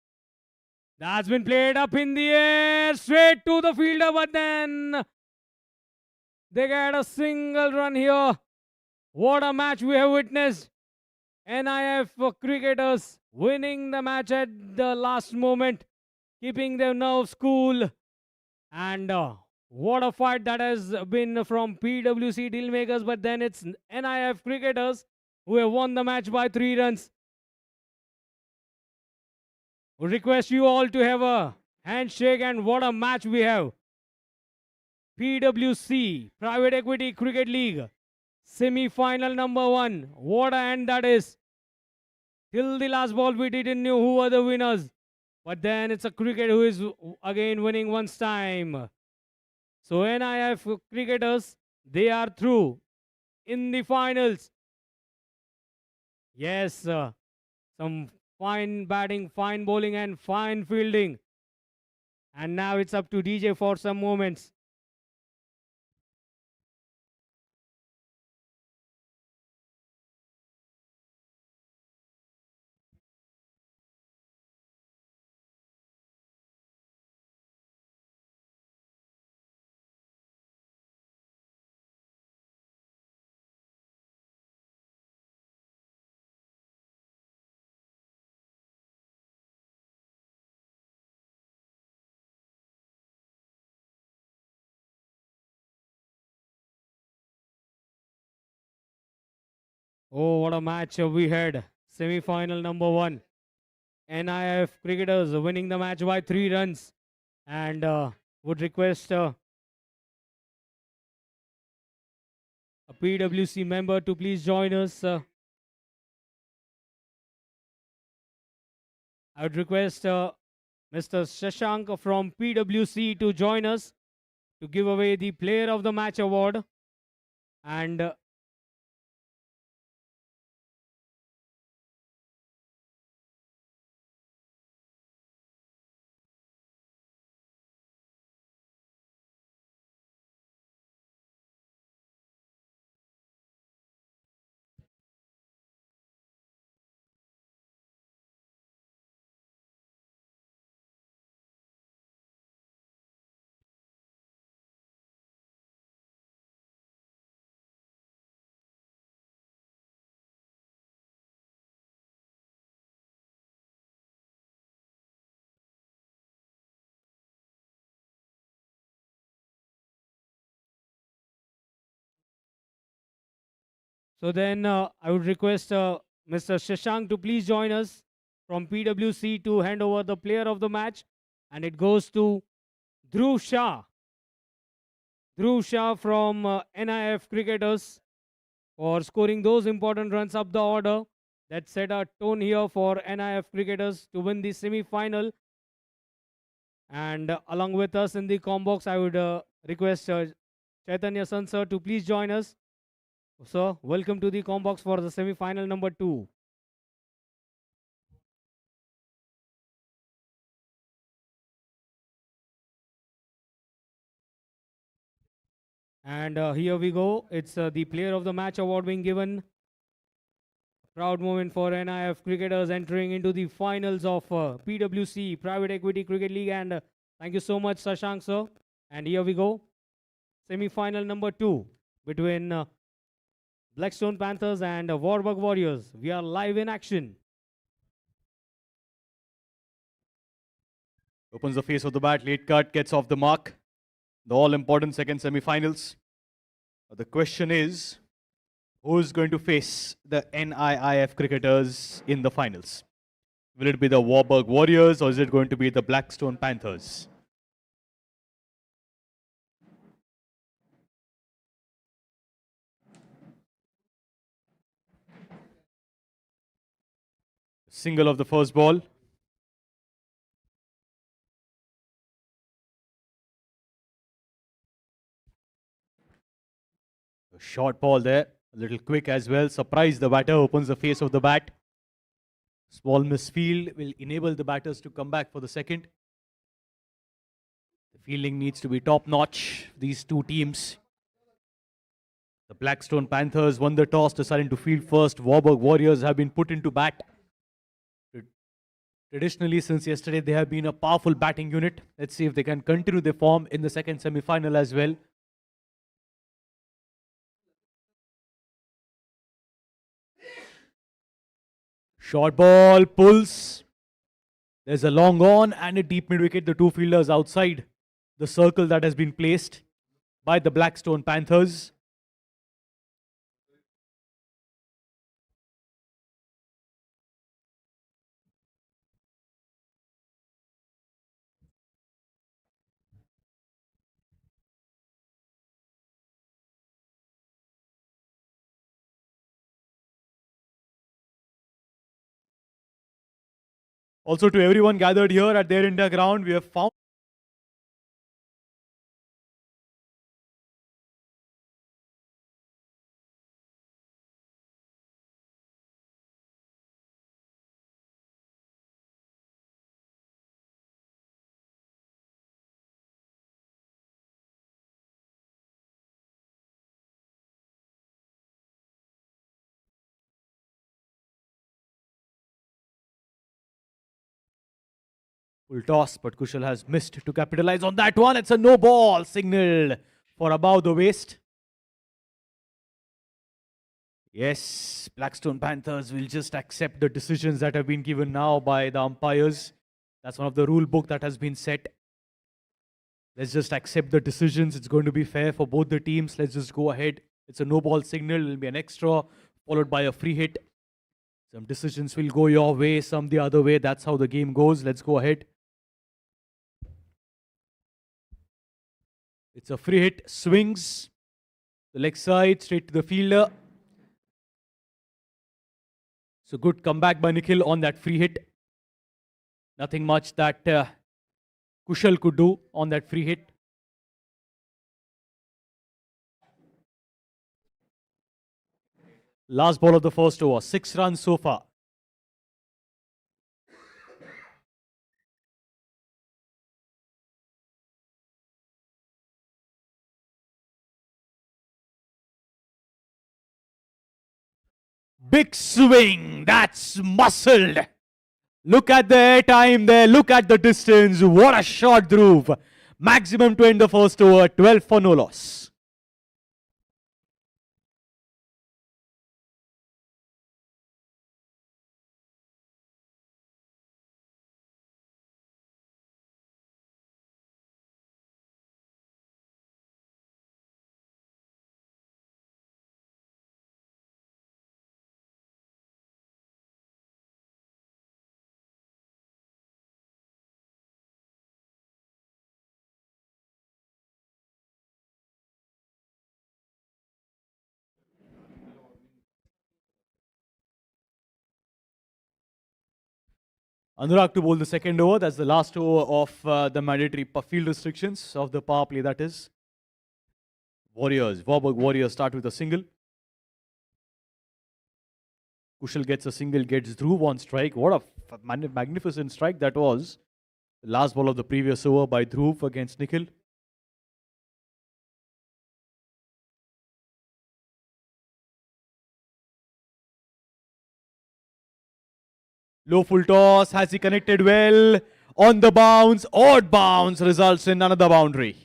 That's been played up in the air, straight to the fielder, but then they get a single run here. What a match we have witnessed. NIF cricketers winning the match at the last moment, keeping their nerves cool. And what a fight that has been from PwC dealmakers, but then it's NIF cricketers who have won the match by 3 runs. We request you all to have a handshake, and what a match we have. PwC, Private Equity Cricket League, semi-final number 1. What a end that is. Till the last ball, we didn't know who were the winners. But then it's a cricket who is again winning once time. So NIF cricketers, they are through in the finals. Yes, some fine batting, fine bowling and fine fielding. And now it's up to DJ for some moments. Oh, what a match we had. Semi-final number 1. NIF cricketers winning the match by 3 runs. And would request a PwC member to please join us. I would request Mr. Shashank from PwC to join us to give away the Player of the Match award. And so then I would request Mr. Shashank to please join us from PwC to hand over the Player of the Match. And it goes to Dhruv Shah. Dhruv Shah from NIF cricketers for scoring those important runs up the order that set a tone here for NIF cricketers to win the semi-final. And along with us in the box, I would request Chaitanya San sir to please join us. Sir, welcome to the box for the semi-final number 2. And here we go. It's the Player of the Match award being given. Proud moment for NIF cricketers entering into the finals of PwC, Private Equity Cricket League. And thank you so much, Sashank, sir. And here we go. Semi-final number 2 between Blackstone Panthers and Warburg Warriors. We are live in action. Opens the face of the bat, late cut, gets off the mark. The all-important second semi-finals. The question is, who is going to face the NIIF cricketers in the finals? Will it be the Warburg Warriors or is it going to be the Blackstone Panthers? Single of the first ball. A short ball there, a little quick as well. Surprised the batter, opens the face of the bat. Small misfield will enable the batters to come back for the second. The fielding needs to be top notch. These two teams. The Blackstone Panthers won the toss, deciding to field first. Warburg Warriors have been put into bat. Traditionally, since yesterday, they have been a powerful batting unit. Let's see if they can continue their form in the second semi-final as well. Short ball pulls. There's a long on and a deep mid wicket. The two fielders outside the circle that has been placed by the Blackstone Panthers. Also, to everyone gathered here at their India ground, we have found full toss, but Kushal has missed to capitalize on that one. It's a no ball signaled for above the waist. Yes, Blackstone Panthers will just accept the decisions that have been given now by the umpires. That's one of the rule book that has been set. Let's just accept the decisions. It's going to be fair for both the teams. Let's just go ahead. It's a no ball signal. It'll be an extra, followed by a free hit. Some decisions will go your way, some the other way. That's how the game goes. Let's go ahead. It's a free hit. Swings. The leg side, straight to the fielder. So good comeback by Nikhil on that free hit. Nothing much that Kushal could do on that free hit. Last ball of the first over. 6 runs so far. Big swing. That's muscled. Look at the air time there. Look at the distance. What a shot, Dhruv. Maximum to end the first over. 12 for no loss. Anurag to bowl the second over. That's the last over of the mandatory field restrictions of the power play, that is. Warburg Warriors start with a single. Kushal gets a single, gets Dhruv on strike. What a magnificent strike that was. The last ball of the previous over by Dhruv against Nikhil. Low full toss. Has he connected well? On the bounce. Odd bounce results in another boundary.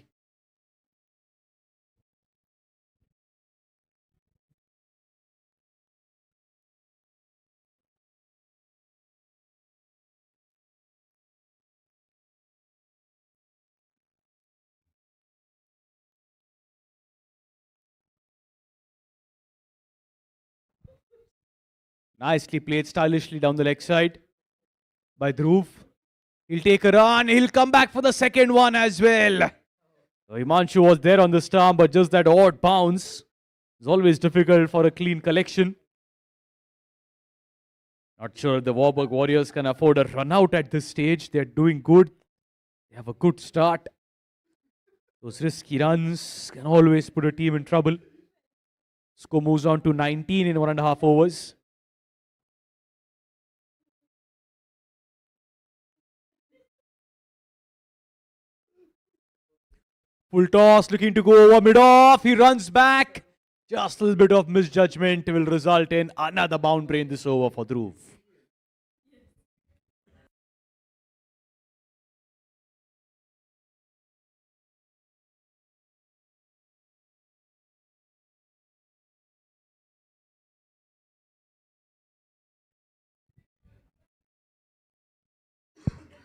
Nicely played stylishly down the leg side by Dhruv. He'll take a run. He'll come back for the second one as well. So Himanshu was there on the stump, but just that odd bounce is always difficult for a clean collection. Not sure the Warburg Warriors can afford a run out at this stage. They're doing good. They have a good start. Those risky runs can always put a team in trouble. Score moves on to 19 in 1.5 overs. Full toss, looking to go over mid-off. He runs back. Just a little bit of misjudgment will result in another boundary in this over for Dhruv.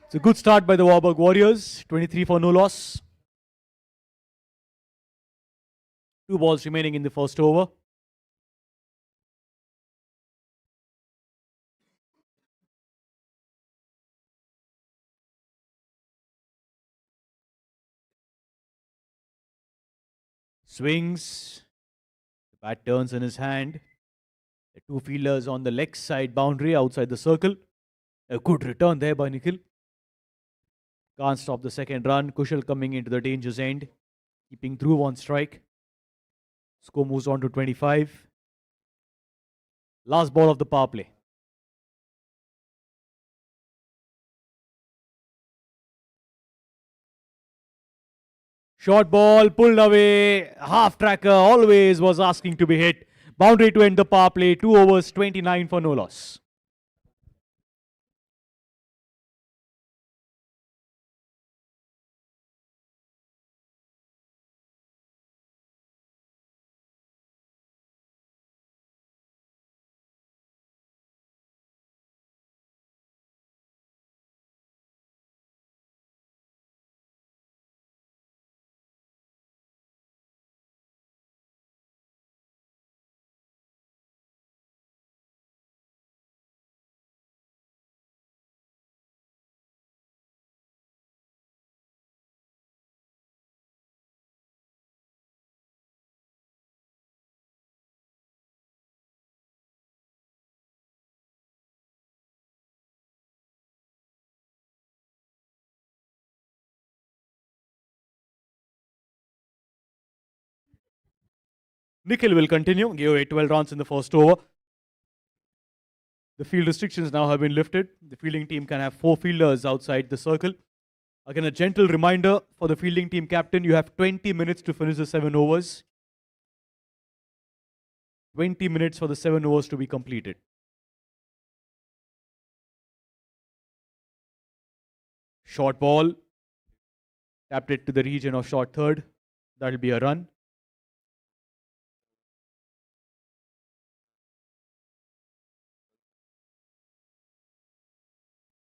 It's a good start by the Warburg Warriors. 23 for no loss. 2 balls remaining in the first over. Swings. The bat turns in his hand. The 2 fielders on the leg side boundary outside the circle. A good return there by Nikhil. Can't stop the second run. Kushal coming into the danger's end. Keeping Dhruv on strike. Score moves on to 25. Last ball of the power play. Short ball pulled away. Half tracker always was asking to be hit. Boundary to end the power play. 2 overs, 29 for no loss. Nikhil will continue. Gave away 12 runs in the first over. The field restrictions now have been lifted. The fielding team can have 4 fielders outside the circle. Again, a gentle reminder for the fielding team captain, you have 20 minutes to finish the 7 overs. 20 minutes for the 7 overs to be completed. Short ball. Tapped it to the region of short third. That'll be a run.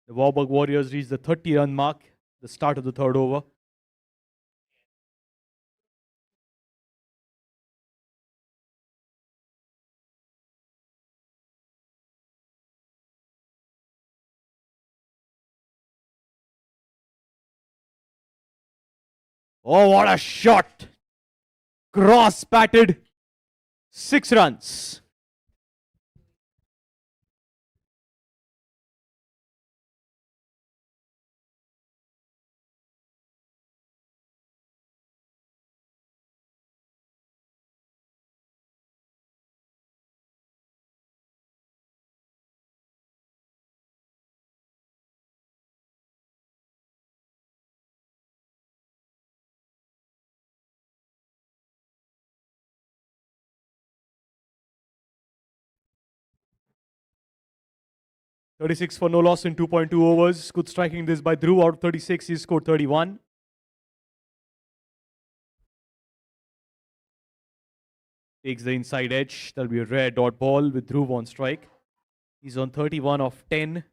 The Warburg Warriors reach the 30-run mark, the start of the third over. Oh, what a shot! Cross batted. 6 runs. .36 for no loss in 2.2 overs. Good striking this by Dhruv. Out of 36, he scored 31. Takes the inside edge. That'll be a rare dot ball with Dhruv on strike. He's on 31 of 10.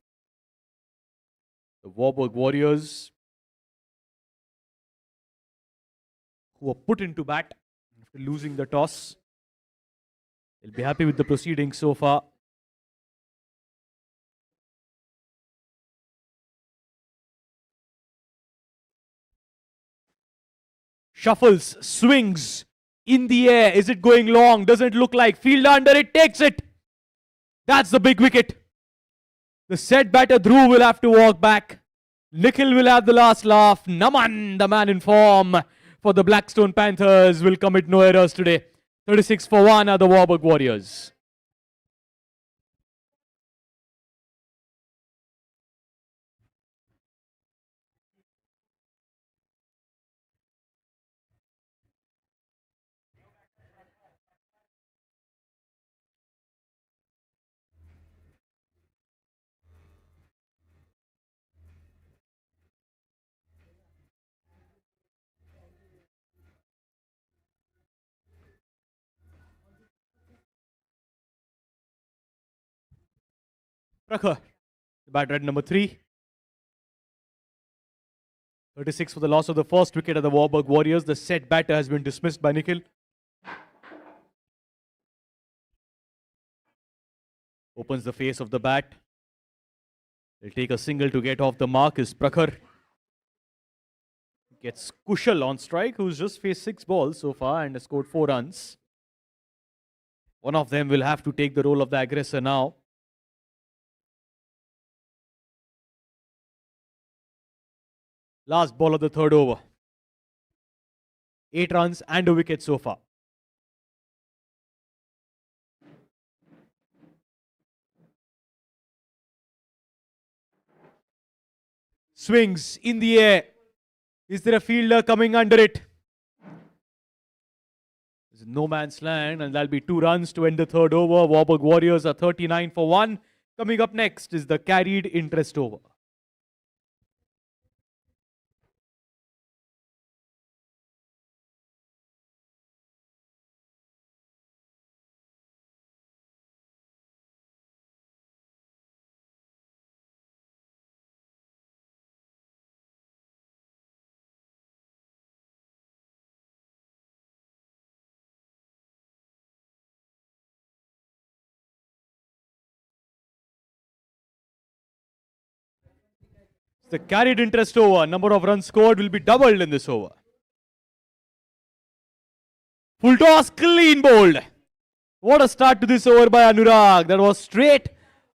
The Warburg Warriors, who were put into bat after losing the toss, they'll be happy with the proceedings so far. Shuffles, swings, in the air. Is it going long? Doesn't look like. Fielder under it, takes it. That's the big wicket. The set batter Dhruv will have to walk back. Nikhil will have the last laugh. Naman, the man in form for the Blackstone Panthers, will commit no errors today. 36 for 1 are the Warburg Warriors. Prakhar, bat red number 3. 36 for the loss of the first wicket of the Warburg Warriors. The set batter has been dismissed by Nikhil. Opens the face of the bat. He'll take a single to get off the mark is Prakhar. Gets Kushal on strike, who's just faced 6 balls so far and has scored 4 runs. One of them will have to take the role of the aggressor now. Last ball of the third over. 8 runs and a wicket so far. Swings in the air. Is there a fielder coming under it? There's no man's land, and that'll be 2 runs to end the third over. Warburg Warriors are 39 for 1. Coming up next is the carried interest over. The carried interest over. Number of runs scored will be doubled in this over. Full toss, clean bowled. What a start to this over by Anurag. That was straight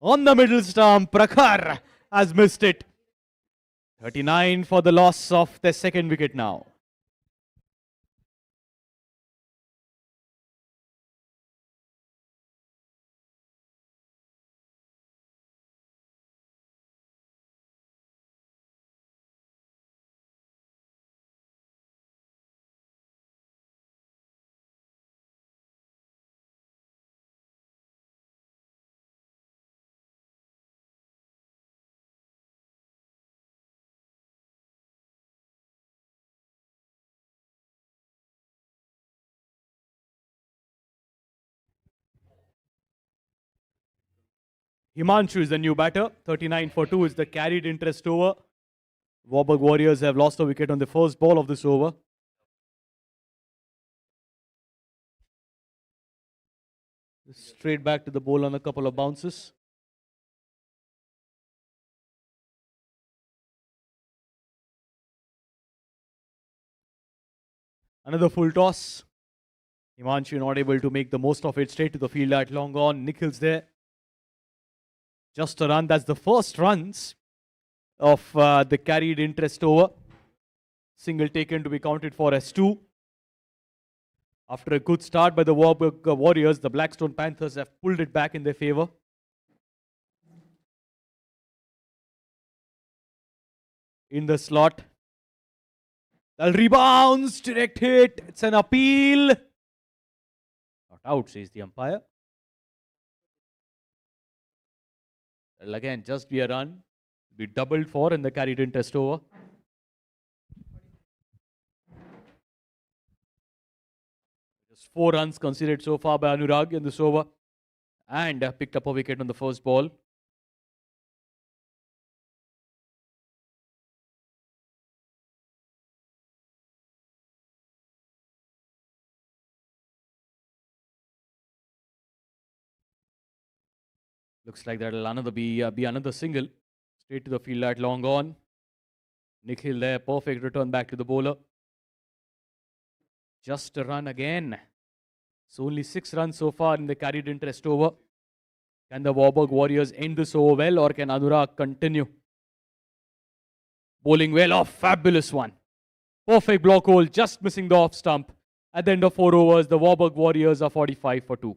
on the middle stump. Prakhar has missed it. 39 for the loss of the second wicket now. Himanshu is the new batter. 39 for 2 is the carried interest over. Warburg Warriors have lost a wicket on the first ball of this over. Straight back to the bowl on a couple of bounces. Another full toss. Himanshu not able to make the most of it. Straight to the field at long on. Nikhil's there. Just a run. That's the first runs of the carried interest over. Single taken to be counted for as 2. After a good start by the Warburg Warriors, the Blackstone Panthers have pulled it back in their favour. In the slot. They'll rebounds. Direct hit. It's an appeal. Not out, says the umpire. It'll again just be a run. Be doubled for in the carried interest over. Just 4 runs considered so far by Anurag in this over. And picked up a wicket on the first ball. Looks like that'll be another single. Straight to the field at long on. Nikhil there, perfect return back to the bowler. Just a run again. So only 6 runs so far in the carried interest over. Can the Warburg Warriors end this over well, or can Anurag continue? Bowling well off, fabulous one. Perfect block hole, just missing the off stump. At the end of 4 overs, the Warburg Warriors are 45 for 2.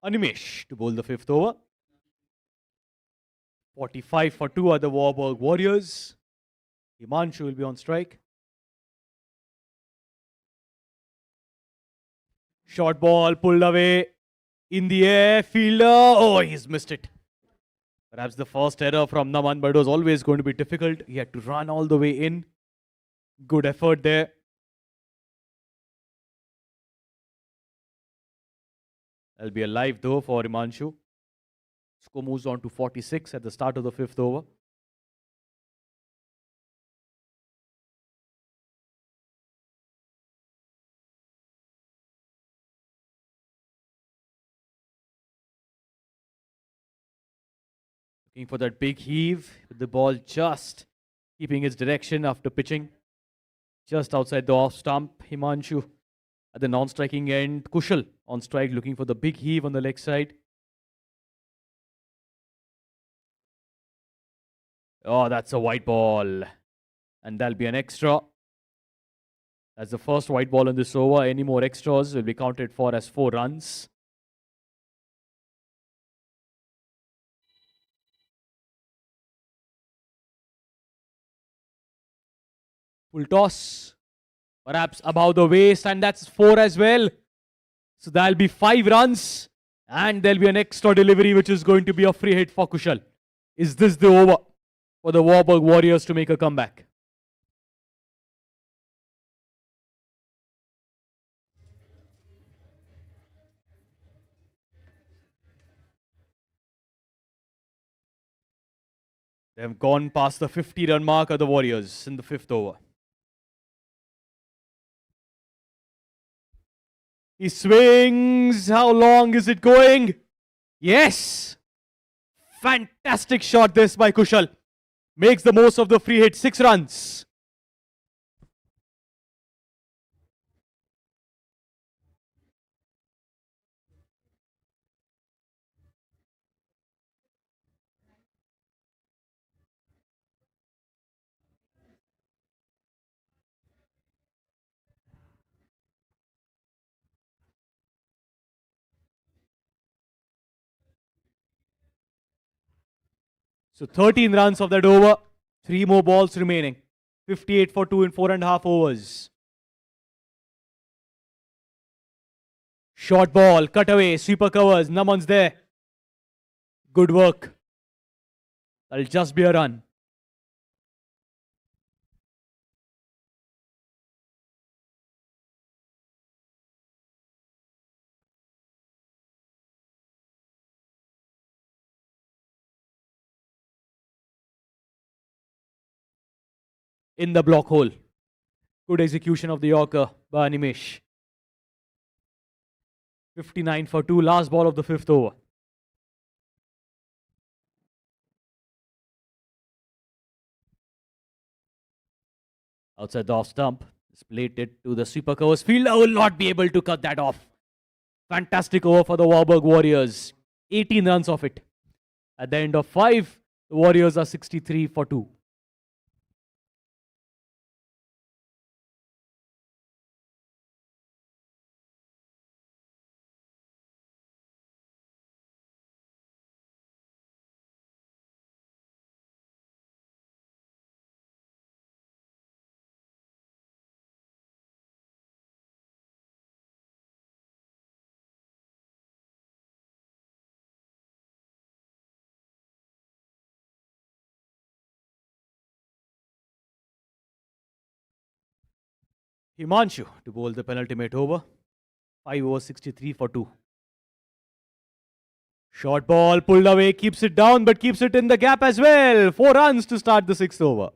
Animesh to bowl the fifth over. 45 for 2 are the Warburg Warriors. Himanshu will be on strike. Short ball pulled away in the air. Fielder. Oh, he's missed it. Perhaps the first error from Naman, but it was always going to be difficult. He had to run all the way in. Good effort there. That'll be a live though for Himanshu. Score moves on to 46 at the start of the fifth over. Looking for that big heave with the ball just keeping its direction after pitching. Just outside the off stump, Himanshu at the non-striking end. Kushal on strike looking for the big heave on the leg side. Oh, that's a white ball. And that'll be an extra. That's the first white ball in this over. Any more extras will be counted for as 4 runs. Full toss. Perhaps above the waist, and that's 4 as well. So that'll be 5 runs. And there'll be an extra delivery, which is going to be a free hit for Kushal. Is this the over for the Warburg Warriors to make a comeback? They have gone past the 50-run mark of the Warriors in the fifth over. He swings. How long is it going? Yes. Fantastic shot this by Kushal. Makes the most of the free hit. 6 runs. So 13 runs of that over. 3 more balls remaining. 58 for 2 in 4.5 overs. Short ball, cut away, sweeper covers. Naman's there. Good work. That'll just be a run. In the block hole. Good execution of the Yorker by Animesh. 59 for 2, last ball of the fifth over. Outside the off stump. Split it to the sweeper covers. Fielder will not be able to cut that off. Fantastic over for the Warburg Warriors. 18 runs of it. At the end of 5, the Warriors are 63 for 2. Himanshu to bowl the penultimate over. 5 overs, 63 for 2. Short ball pulled away, keeps it down, but keeps it in the gap as well. 4 runs to start the 6th over.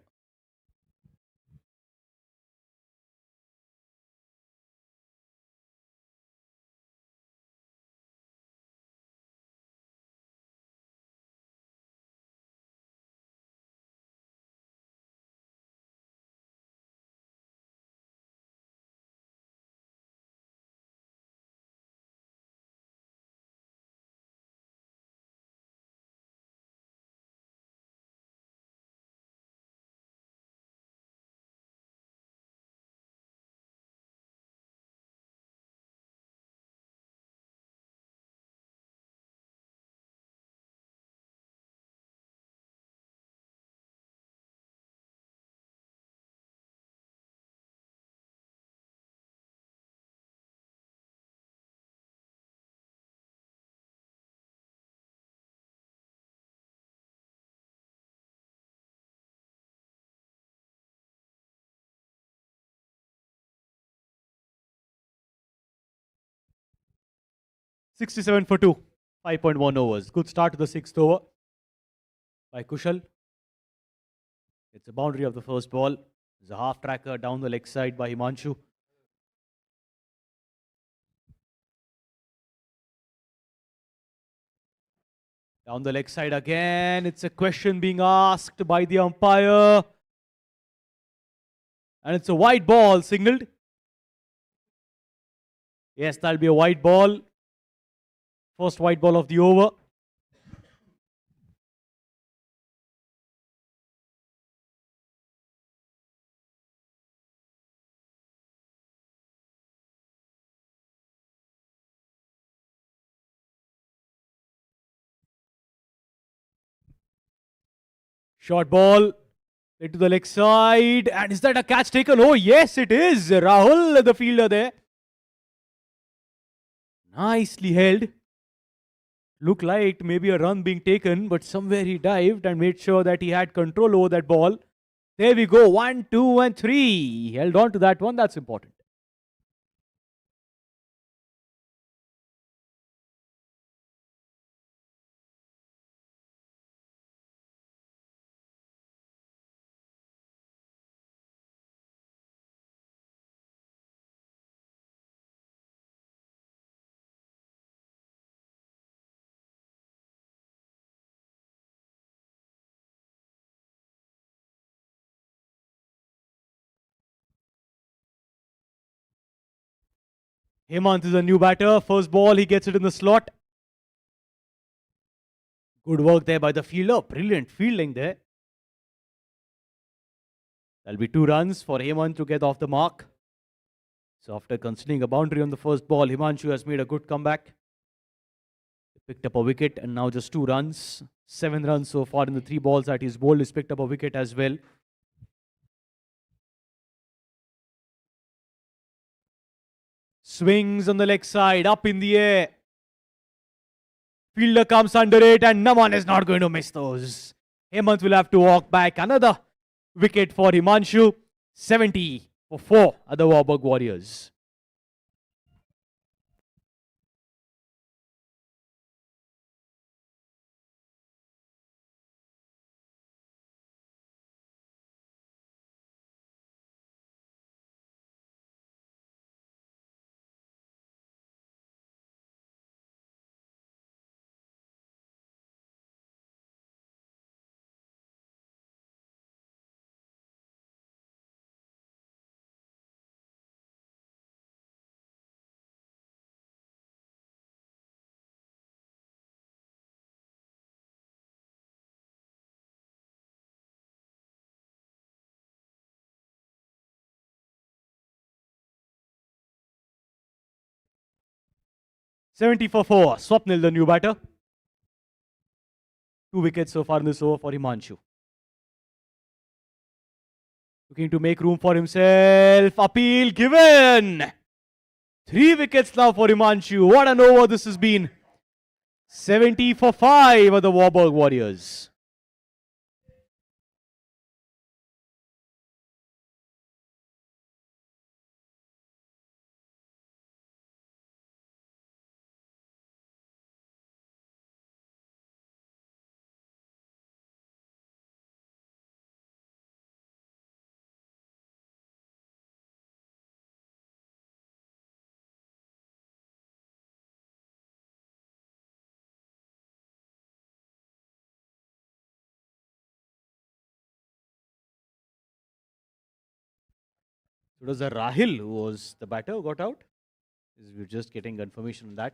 67 for 2. 5.1 overs. Good start to the sixth over by Kushal. It's a boundary of the first ball. There's a half tracker down the leg side by Himanshu. Down the leg side again. It's a question being asked by the umpire. And it's a white ball signaled. Yes, that'll be a white ball. First white ball of the over. Short ball into the leg side. And is that a catch taken? Oh, yes, it is. Rahul, the fielder there. Nicely held. Looked like maybe a run being taken, but somewhere he dived and made sure that he had control over that ball. There we go. 1, 2, and 3. He held on to that one. That's important. Hemant is a new batter. First ball, he gets it in the slot. Good work there by the fielder. Brilliant fielding there. There'll be 2 runs for Hemant to get off the mark. So after conceding a boundary on the first ball, Himanshu has made a good comeback. He picked up a wicket and now just 2 runs. 7 runs so far in the 3 balls that he's bowled. He's picked up a wicket as well. Swings on the leg side, up in the air. Fielder comes under it and Naman is not going to miss those. Hemant will have to walk back. Another wicket for Himanshu. 70 for 4 at the Warburg Warriors. $70 for 4. Swapnil, the new batter. 2 wickets so far in this over for Himanshu. Looking to make room for himself. Appeal given. 3 wickets now for Himanshu. What an over this has been. 70 for 5 at the Warburg Warriors. It was a Rahil who was the batter who got out. We're just getting confirmation on that.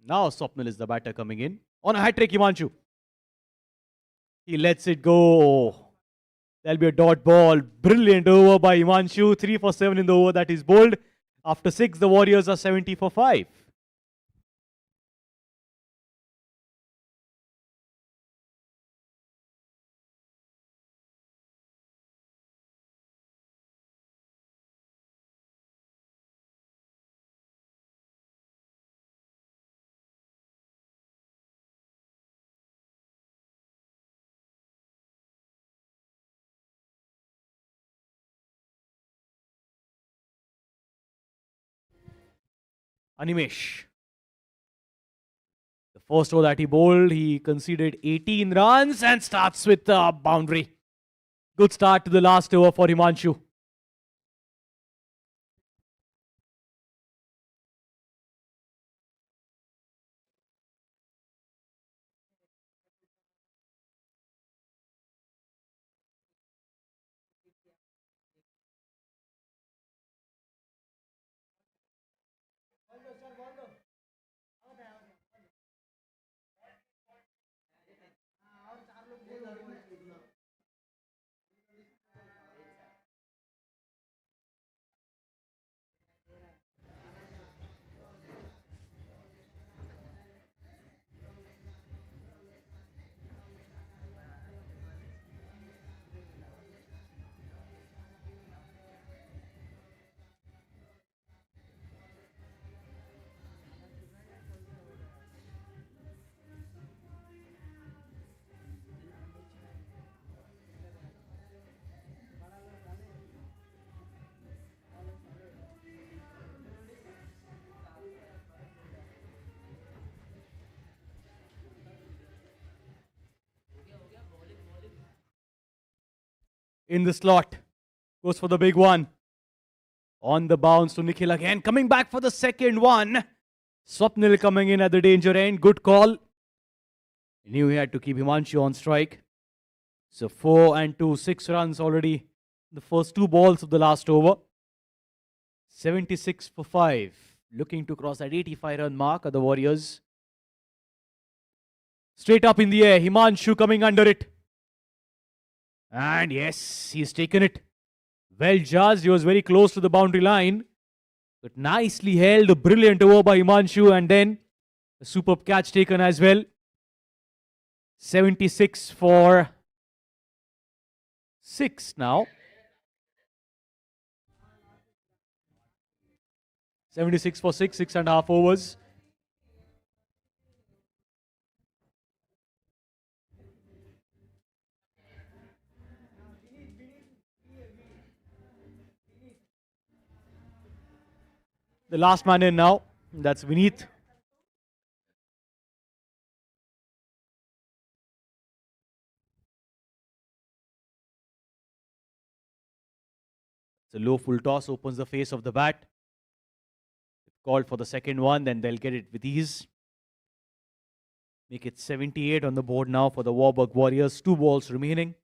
Now Swapnil is the batter coming in. On a hat trick, Himanshu. He lets it go. There'll be a dot ball. Brilliant over by Himanshu. 3 for 7 in the over that is bowled. After 6, the Warriors are 70 for 5. Animesh. The first over that he bowled, he conceded 18 runs and starts with a boundary. Good start to the last over for Himanshu. In the slot, goes for the big one. On the bounce to Nikhil again, coming back for the second one. Swapnil coming in at the danger end. Good call. He knew he had to keep Himanshu on strike. So 4 and 2, 6 runs already. The first 2 balls of the last over. 76 for 5. Looking to cross that 85 run mark are the Warriors. Straight up in the air. Himanshu coming under it. And yes, he's taken it. Well judged. He was very close to the boundary line. But nicely held. A brilliant over by Himanshu. And then a superb catch taken as well. 76 for 6 now. 76 for 6, 6.5 overs. The last man in now. That's Vineet. The low full toss opens the face of the bat. Called for the second one, then they'll get it with ease. Make it 78 on the board now for the Warburg Warriors. 2 balls remaining.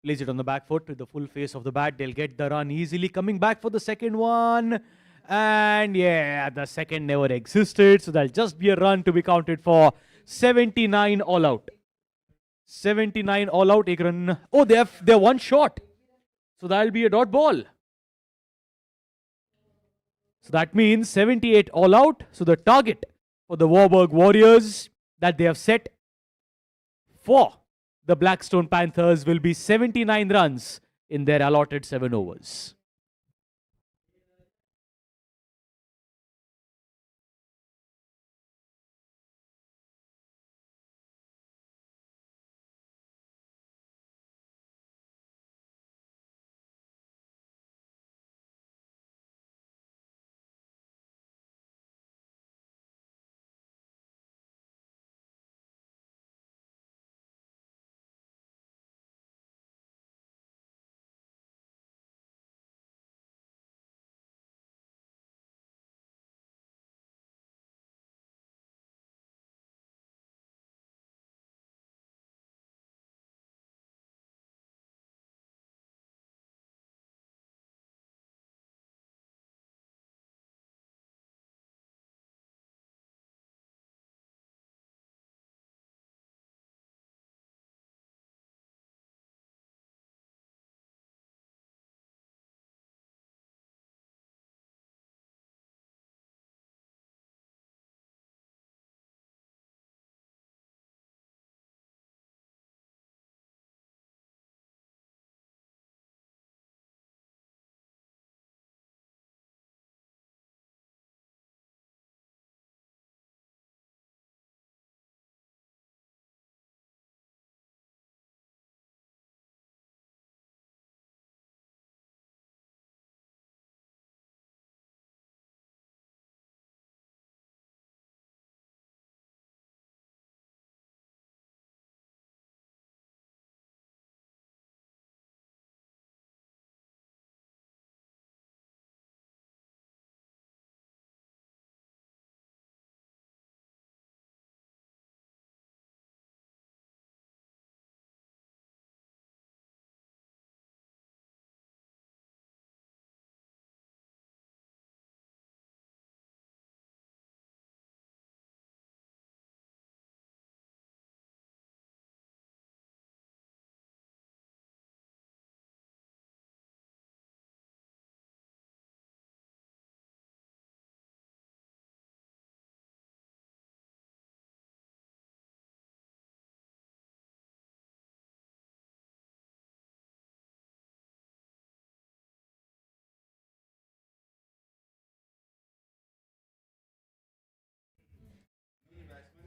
Plays it on the back foot with the full face of the bat. They'll get the run easily. Coming back for the second one. And yeah, the second never existed. So that'll just be a run to be counted for 79 all out. 79 all out. Ek run. Oh, they're one shot. So that'll be a dot ball. So that means 78 all out. So the target for the Warburg Warriors that they have set for the Blackstone Panthers will be 79 runs in their allotted 7 overs.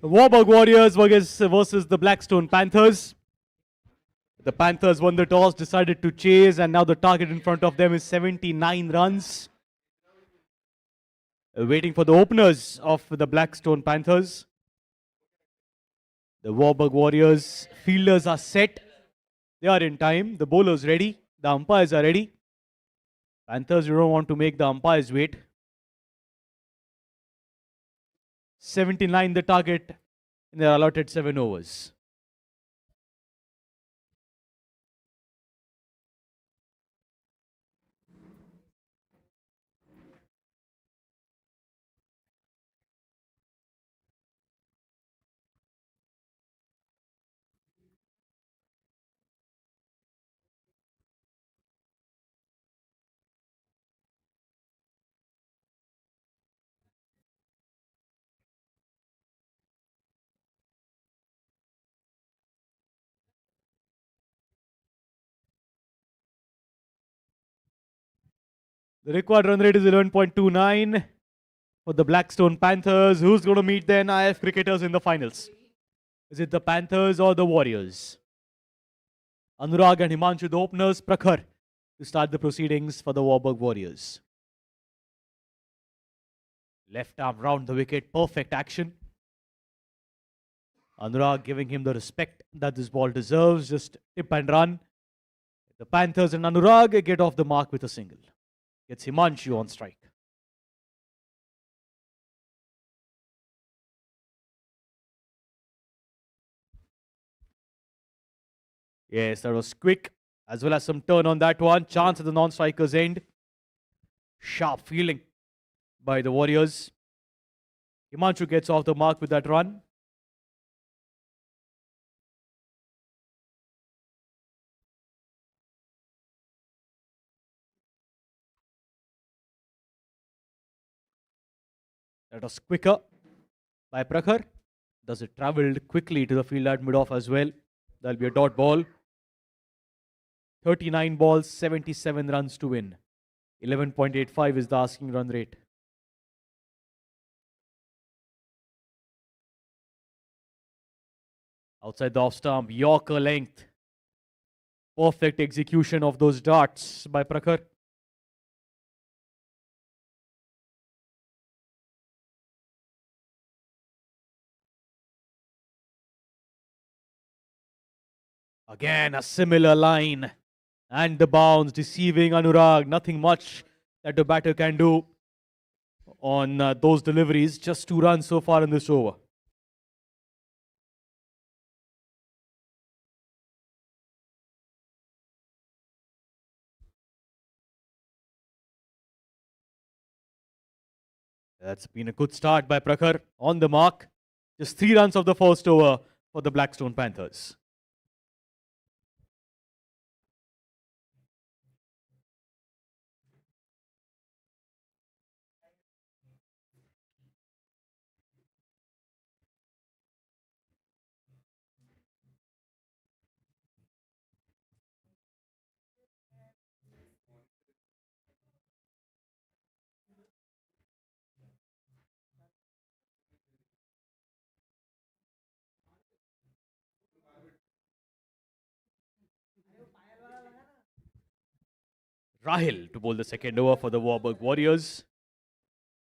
The Warburg Warriors versus the Blackstone Panthers. The Panthers won the toss, decided to chase, and now the target in front of them is 79 runs. Waiting for the openers of the Blackstone Panthers. The Warburg Warriors fielders are set. They are in time. The bowlers ready. The umpires are ready. Panthers, you don't want to make the umpires wait. 79 the target in their allotted 7 overs. The required run rate is 11.29 for the Blackstone Panthers. Who's going to meet the NIF cricketers in the finals? Is it the Panthers or the Warriors? Anurag and Himanshu, the openers. Prakhar to start the proceedings for the Warburg Warriors. Left arm round the wicket. Perfect action. Anurag giving him the respect that this ball deserves. Just tip and run. The Panthers and Anurag get off the mark with a single. Gets Himanshu on strike. Yes, that was quick, as well as some turn on that one. Chance at the non-striker's end. Sharp fielding by the Warriors. Himanshu gets off the mark with that run. That was quicker by Prakhar. Does it traveled quickly to the field at mid-off as well. That'll be a dot ball. 39 balls, 77 runs to win. 11.85 is the asking run rate. Outside the off stump, Yorker length. Perfect execution of those darts by Prakhar. Again, a similar line. And the bounce, deceiving Anurag. Nothing much that the batter can do on those deliveries. Just 2 runs so far in this over. That's been a good start by Prakhar on the mark. Just 3 runs of the first over for the Blackstone Panthers. Rahil to bowl the second over for the Warburg Warriors.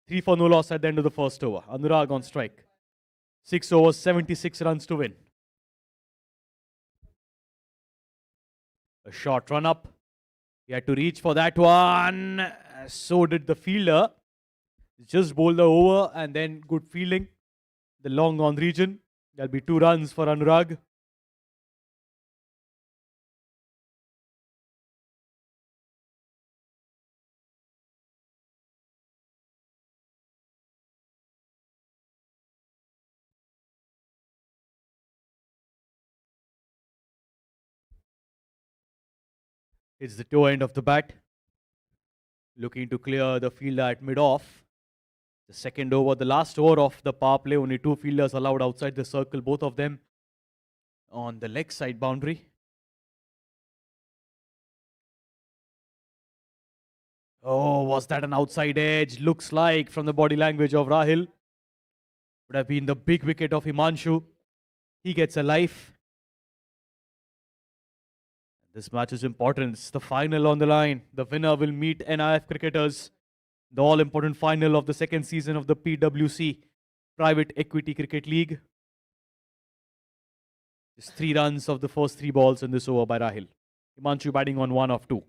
3 for no loss at the end of the first over. Anurag on strike. 6 overs, 76 runs to win. A short run up. He had to reach for that one. So did the fielder. Just bowled the over and then good fielding. The long on region. There'll be 2 runs for Anurag. It's the toe end of the bat. Looking to clear the fielder at mid-off. The second over, the last over of the power play. Only 2 fielders allowed outside the circle. Both of them on the leg side boundary. Oh, was that an outside edge? Looks like from the body language of Rahil. Would have been the big wicket of Himanshu. He gets a life. This match is important. It's the final on the line. The winner will meet NIF cricketers. The all-important final of the second season of the PwC Private Equity Cricket League. Just 3 runs of the first 3 balls in this over by Rahil. Himanshu batting on 1 of 2.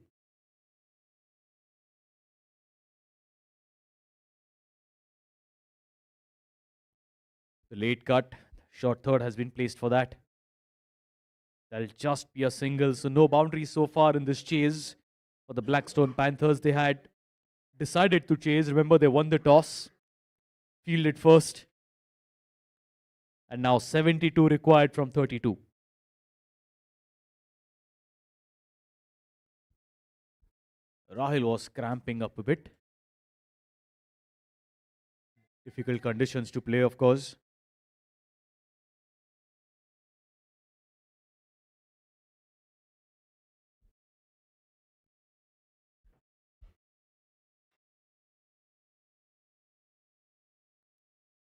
The late cut, short third has been placed for that. That'll just be a single, so no boundaries so far in this chase. For the Blackstone Panthers, they had decided to chase. Remember, they won the toss, fielded first. And now 72 required from 32. Rahil was cramping up a bit. Difficult conditions to play, of course.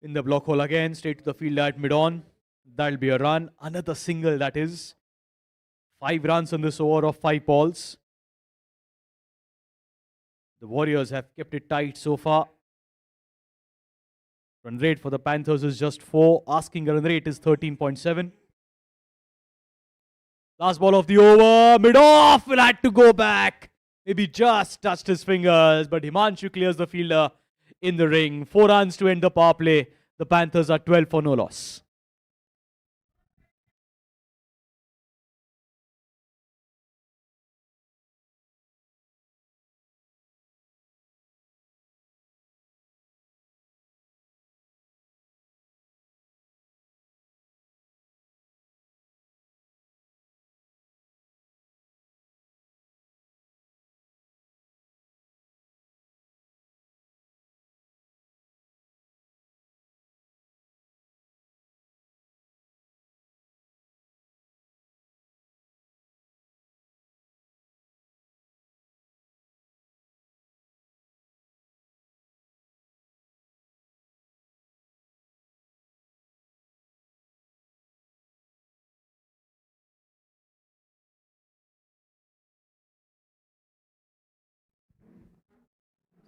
In the block hole again, straight to the field at mid-on. That'll be a run. Another single, that is. 5 runs on this over of 5 balls. The Warriors have kept it tight so far. Run rate for the Panthers is just 4. Asking run rate is 13.7. Last ball of the over. Mid-off will have to go back. Maybe just touched his fingers, but Himanshu clears the fielder in the ring. 4 runs to end the power play. The Panthers are 12 for no loss.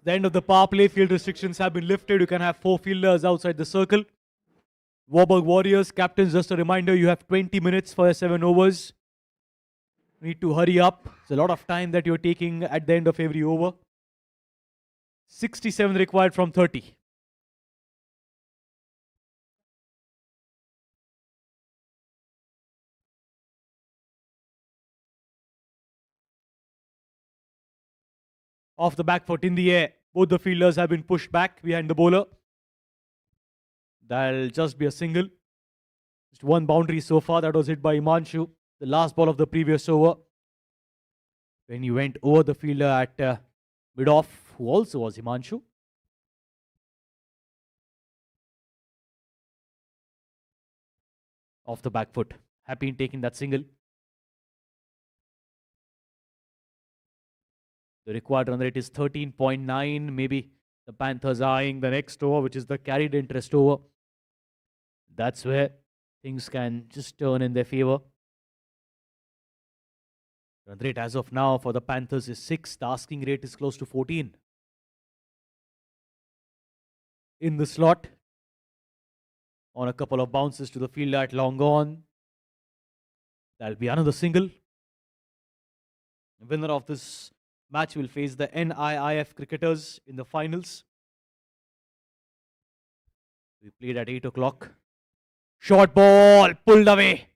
The end of the power play, field restrictions have been lifted. You can have 4 fielders outside the circle. Warburg Warriors, captains, just a reminder, you have 20 minutes for your 7 overs. You need to hurry up. It's a lot of time that you're taking at the end of every over. 67 required from 30. Off the back foot in the air. Both the fielders have been pushed back behind the bowler. That'll just be a single. Just 1 boundary so far. That was hit by Himanshu. The last ball of the previous over. When he went over the fielder at mid-off, who also was Himanshu. Off the back foot. Happy in taking that single. The required run rate is 13.9. Maybe the Panthers are eyeing the next over, which is the carried interest over. That's where things can just turn in their favor. Run rate as of now for the Panthers is 6. The asking rate is close to 14. In the slot. On a couple of bounces to the fielder at long on. That'll be another single. The winner of this match will face the NIIF cricketers in the finals. We played at 8 o'clock. Short ball, pulled away.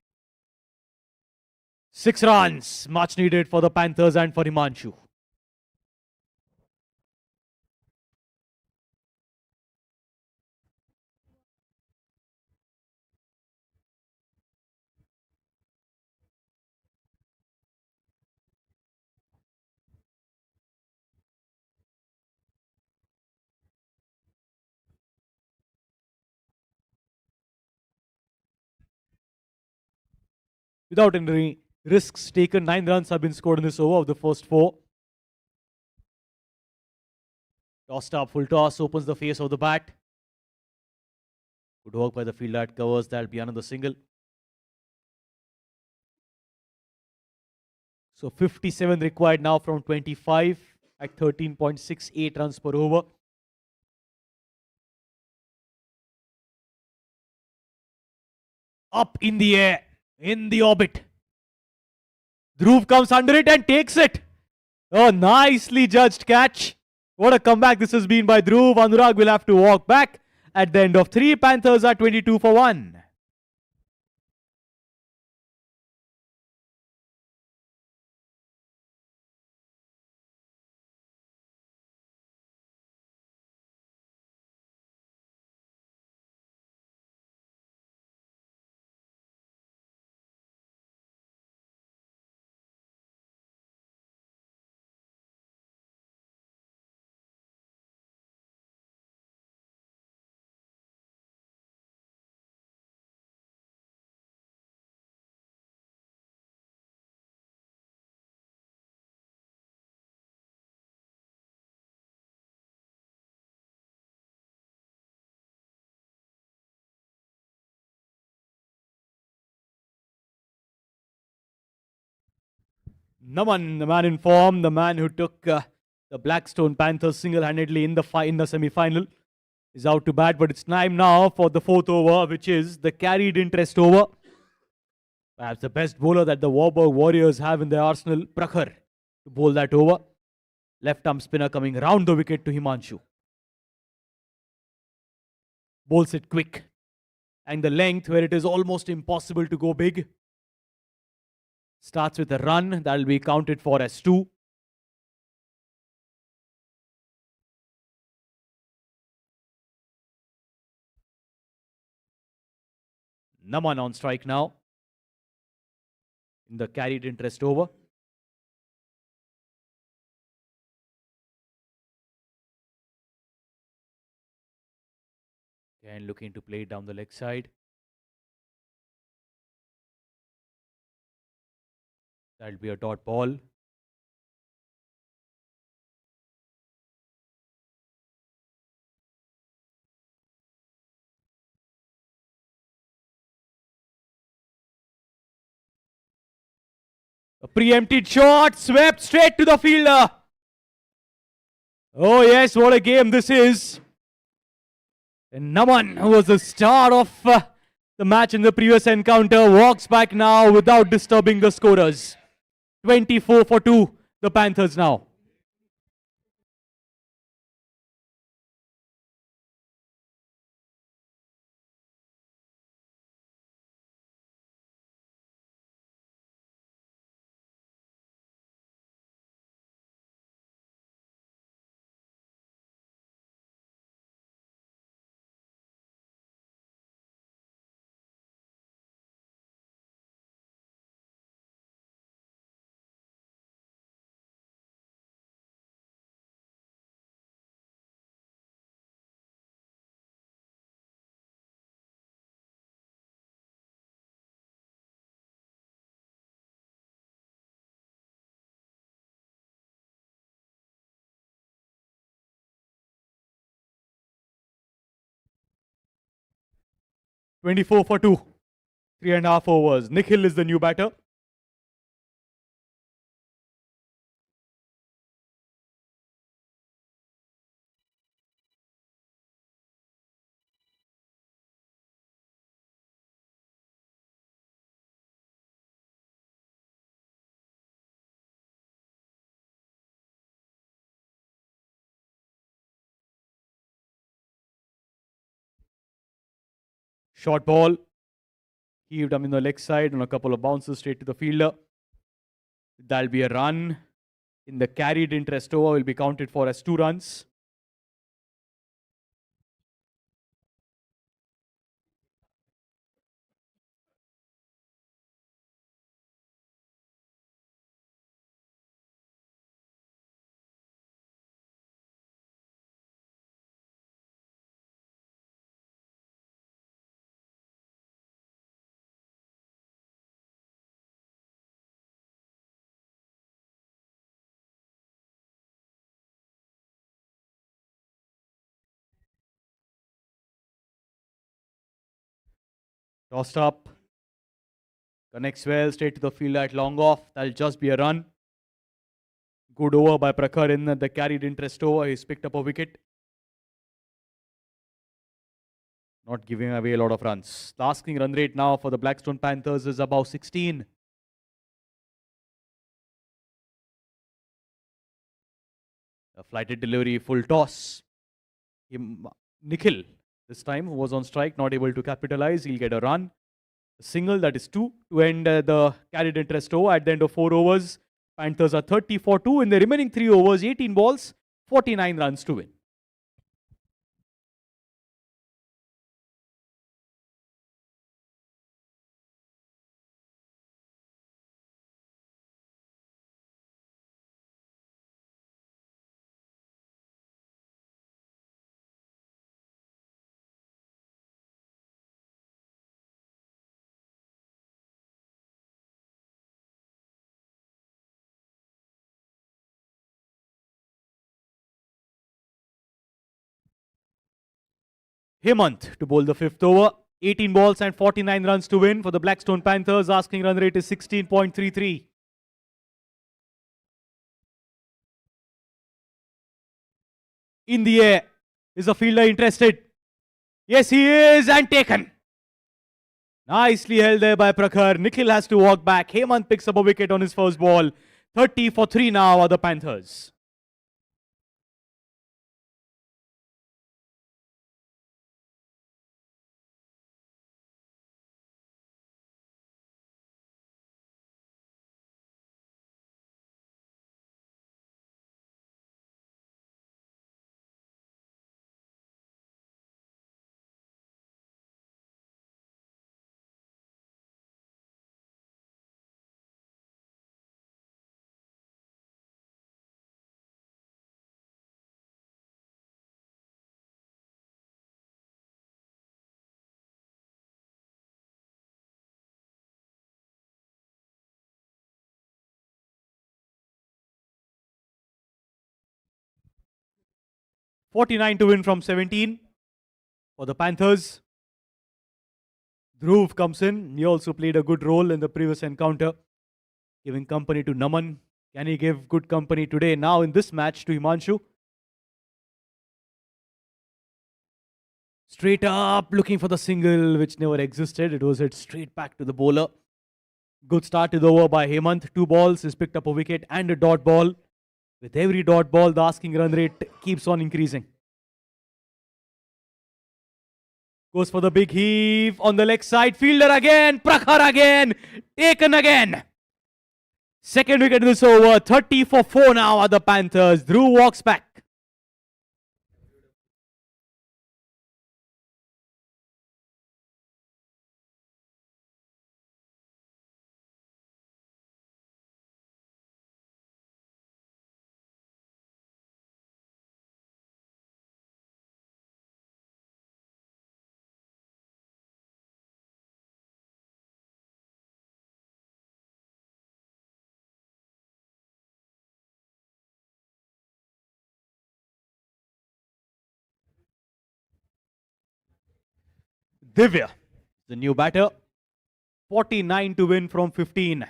6 runs, much needed for the Panthers and for Himanshu. Without any risks taken, 9 runs have been scored in this over of the first 4. Tossed up, full toss, opens the face of the bat. Good work by the fielder at covers. That'll be another single. So 57 required now from 25 at 13.68 runs per over. Up in the air, in the orbit. Dhruv comes under it and takes it. Oh, nicely judged catch. What a comeback this has been by Dhruv. Anurag will have to walk back at the end of 3. Panthers are 22 for 1. Naman, the man in form, the man who took the Blackstone Panthers single-handedly in the semi-final, is out to bat. But it's time now for the 4th over, which is the carried interest over. Perhaps the best bowler that the Warburg Warriors have in their arsenal, Prakhar, to bowl that over. Left arm spinner coming round the wicket to Himanshu. Bowls it quick. And the length where it is almost impossible to go big. Starts with a run. That will be counted for as 2. Naman on strike now. In the carried interest over. And looking to play it down the leg side. That'll be a dot ball. A preempted shot, swept straight to the fielder. Oh yes, what a game this is. And Naman, who was the star of the match in the previous encounter, walks back now without disturbing the scorers. 24 for 2, the Panthers now. Twenty-four for 2. 3.5 overs. Nikhil is the new batter. Short ball. Heaved him in the leg side on a couple of bounces straight to the fielder. That'll be a run. In the carried interest over will be counted for as 2 runs. Tossed up. Connects well, straight to the field at long off. That'll just be a run. Good over by Prakhar in the carried interest over. He's picked up a wicket. Not giving away a lot of runs. The asking run rate now for the Blackstone Panthers is above 16. A flighted delivery, full toss. Nikhil, this time, who was on strike, not able to capitalize. He'll get a run. A single, that is 2 to end the carried interest over. At the end of 4 overs, Panthers are 30 for 2 in the remaining 3 overs, 18 balls, 49 runs to win. Hemant to bowl the 5th over. 18 balls and 49 runs to win for the Blackstone Panthers. Asking run rate is 16.33. In the air. Is the fielder interested? Yes, he is, and taken. Nicely held there by Prakhar. Nikhil has to walk back. Hemant picks up a wicket on his first ball. 30 for 3 now are the Panthers. .49 to win from 17 for the Panthers. Dhruv comes in. He also played a good role in the previous encounter, giving company to Naman. Can he give good company today? Now in this match to Himanshu. Straight up, looking for the single, which never existed. It was hit straight back to the bowler. Good start to the over by Hemant. 2 balls. He's picked up a wicket and a dot ball. With every dot ball, the asking run rate keeps on increasing. Goes for the big heave on the leg side. Fielder again. Prakhar again. Taken again. Second wicket in this over. 30 for 4 now are the Panthers. Dhruv walks back. Divya, the new batter. 49 to win from 15.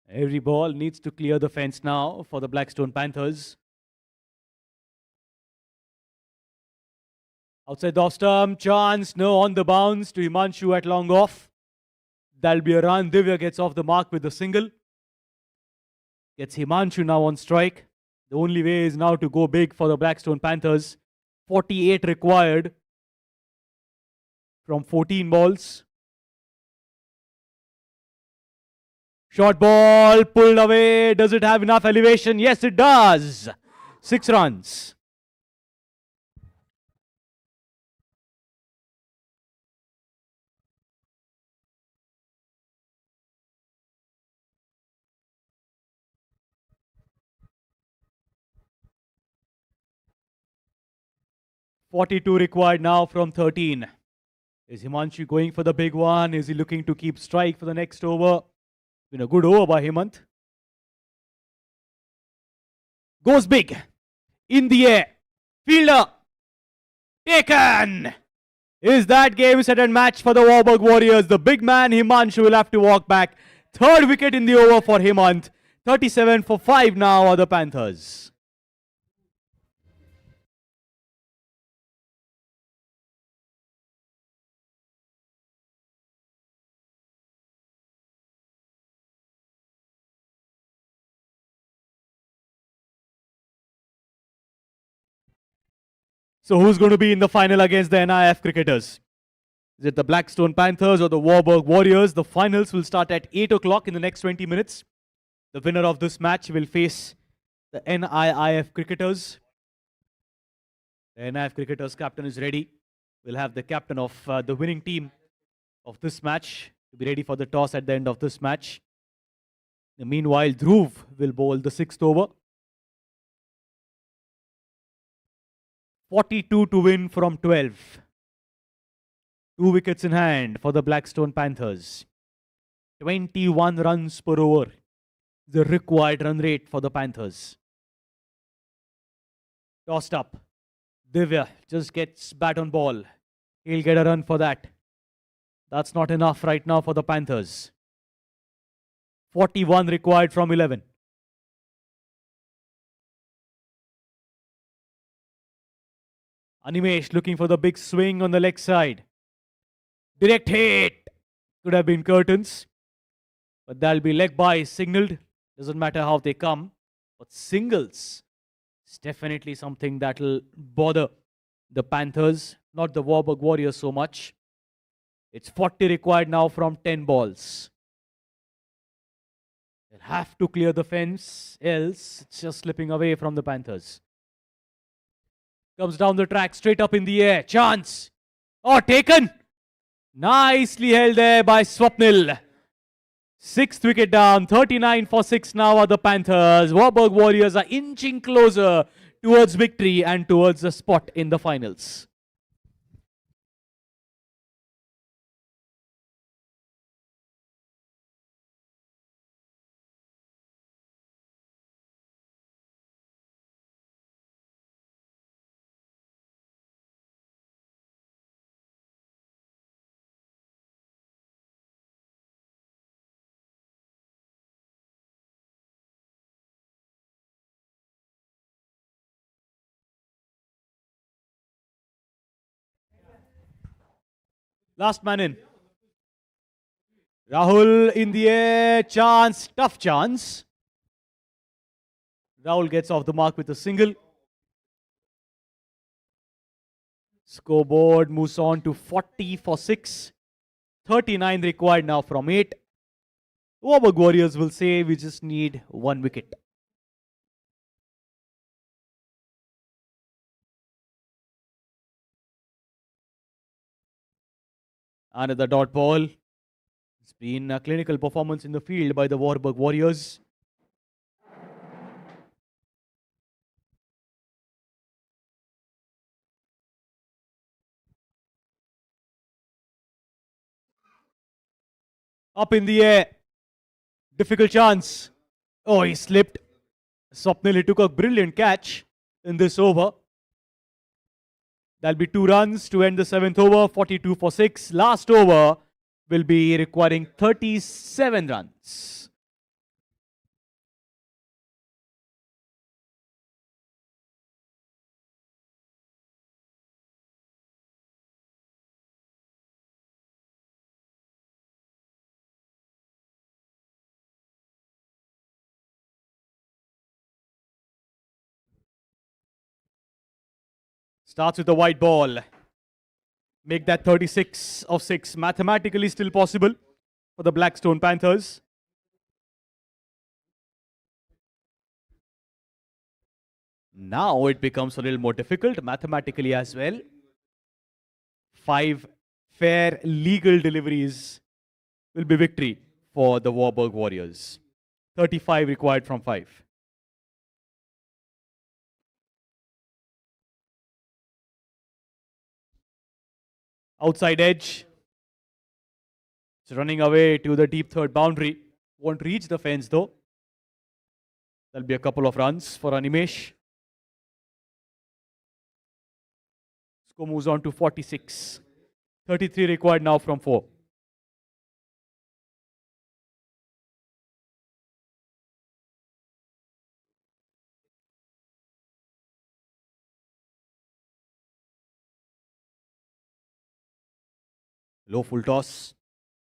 Every ball needs to clear the fence now for the Blackstone Panthers. Outside the off stump, chance, no, on the bounce to Himanshu at long off. That'll be a run. Divya gets off the mark with a single. Gets Himanshu now on strike. The only way is now to go big for the Blackstone Panthers. 48 required from 14 balls. Short ball, pulled away. Does it have enough elevation? Yes, it does. 6 runs. .42 required now from 13. Is Himanshu going for the big one? Is he looking to keep strike for the next over? Been a good over by Hemant. Goes big. In the air. Fielder. Taken. Is that game set and match for the Warburg Warriors? The big man Himanshu will have to walk back. Third wicket in the over for Himant. 37 for 5 now are the Panthers. So who's going to be in the final against the NIF cricketers? Is it the Blackstone Panthers or the Warburg Warriors? The finals will start at 8 o'clock in the next 20 minutes. The winner of this match will face the NIIF cricketers. The NIF cricketers captain is ready. We'll have the captain of the winning team of this match to be ready for the toss at the end of this match. Meanwhile, Dhruv will bowl the 6th over. 42 to win from 12. 2 wickets in hand for the Blackstone Panthers. 21 runs per over. The required run rate for the Panthers. Tossed up. Divya just gets bat on ball. He'll get a run for that. That's not enough right now for the Panthers. 41 required from 11. Animesh looking for the big swing on the leg side. Direct hit. Could have been curtains. But that'll be leg by signaled. Doesn't matter how they come. But singles is definitely something that'll bother the Panthers. Not the Warburg Warriors so much. It's 40 required now from 10 balls. They'll have to clear the fence. Else it's just slipping away from the Panthers. Comes down the track, straight up in the air. Chance. Oh, taken. Nicely held there by Swapnil. 6th wicket down. 39 for 6 now are the Panthers. Warburg Warriors are inching closer towards victory and towards a spot in the finals. Last man in. Rahul in the air. Chance. Tough chance. Rahul gets off the mark with a single. Scoreboard moves on to 40 for 6. 39 required now from 8. Warburg Warriors will say we just need 1 wicket. Another dot ball. It's been a clinical performance in the field by the Warburg Warriors. Up in the air. Difficult chance. Oh, he slipped. Swapnil, he took a brilliant catch in this over. That'll be 2 runs to end the 7th over. 42 for 6. Last over will be requiring 37 runs. Starts with the white ball. Make that 36 of 6. Mathematically still possible for the Blackstone Panthers. Now it becomes a little more difficult mathematically as well. 5 fair legal deliveries will be victory for the Warburg Warriors. 35 required from 5. Outside edge. It's running away to the deep third boundary. Won't reach the fence though. There'll be a couple of runs for Animesh. Score moves on to 46. 33 required now from 4. Low full toss.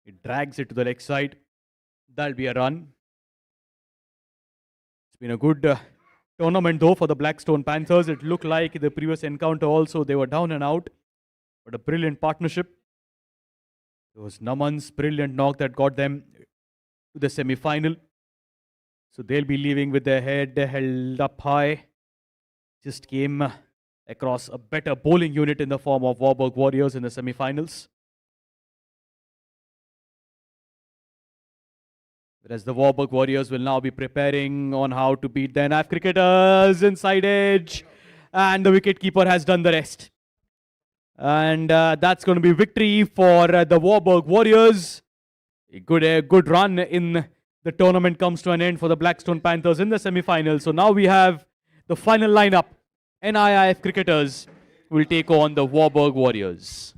It drags it to the leg side. That'll be a run. It's been a good tournament though for the Blackstone Panthers. It looked like the previous encounter also they were down and out. But a brilliant partnership. It was Naman's brilliant knock that got them to the semi-final. So they'll be leaving with their head held up high. Just came across a better bowling unit in the form of Warburg Warriors in the semi-finals. Whereas the Warburg Warriors will now be preparing on how to beat the NF cricketers inside edge. And the wicketkeeper has done the rest. And that's going to be victory for the Warburg Warriors. A good run in the tournament comes to an end for the Blackstone Panthers in the semi-final. So now we have the final lineup. NIIF cricketers will take on the Warburg Warriors.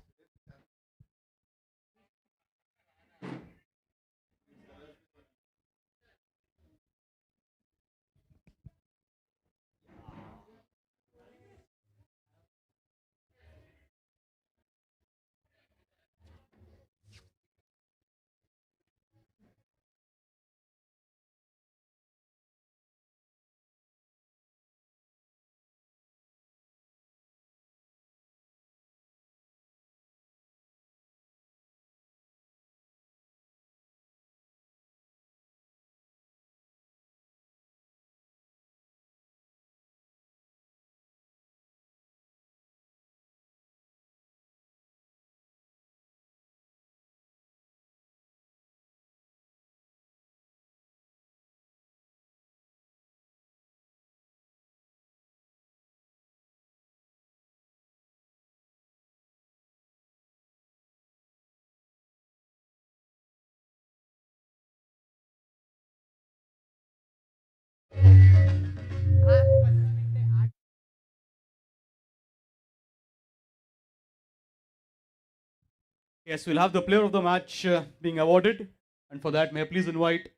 Yes, we'll have the player of the match being awarded. And for that, may I please invite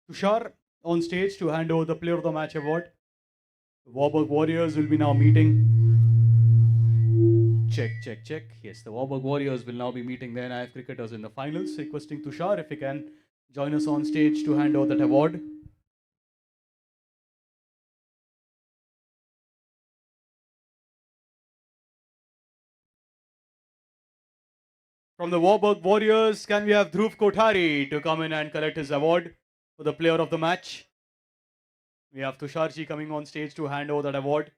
Tushar on stage to hand over the player of the match award. The Warburg Warriors will be now meeting. Check, check, check. Yes, the Warburg Warriors will now be meeting the NIF cricketers in the finals. Requesting Tushar if he can join us on stage to hand over that award. From the Warburg Warriors, can we have Dhruv Kothari to come in and collect his award for the player of the match? We have Tusharji coming on stage to hand over that award.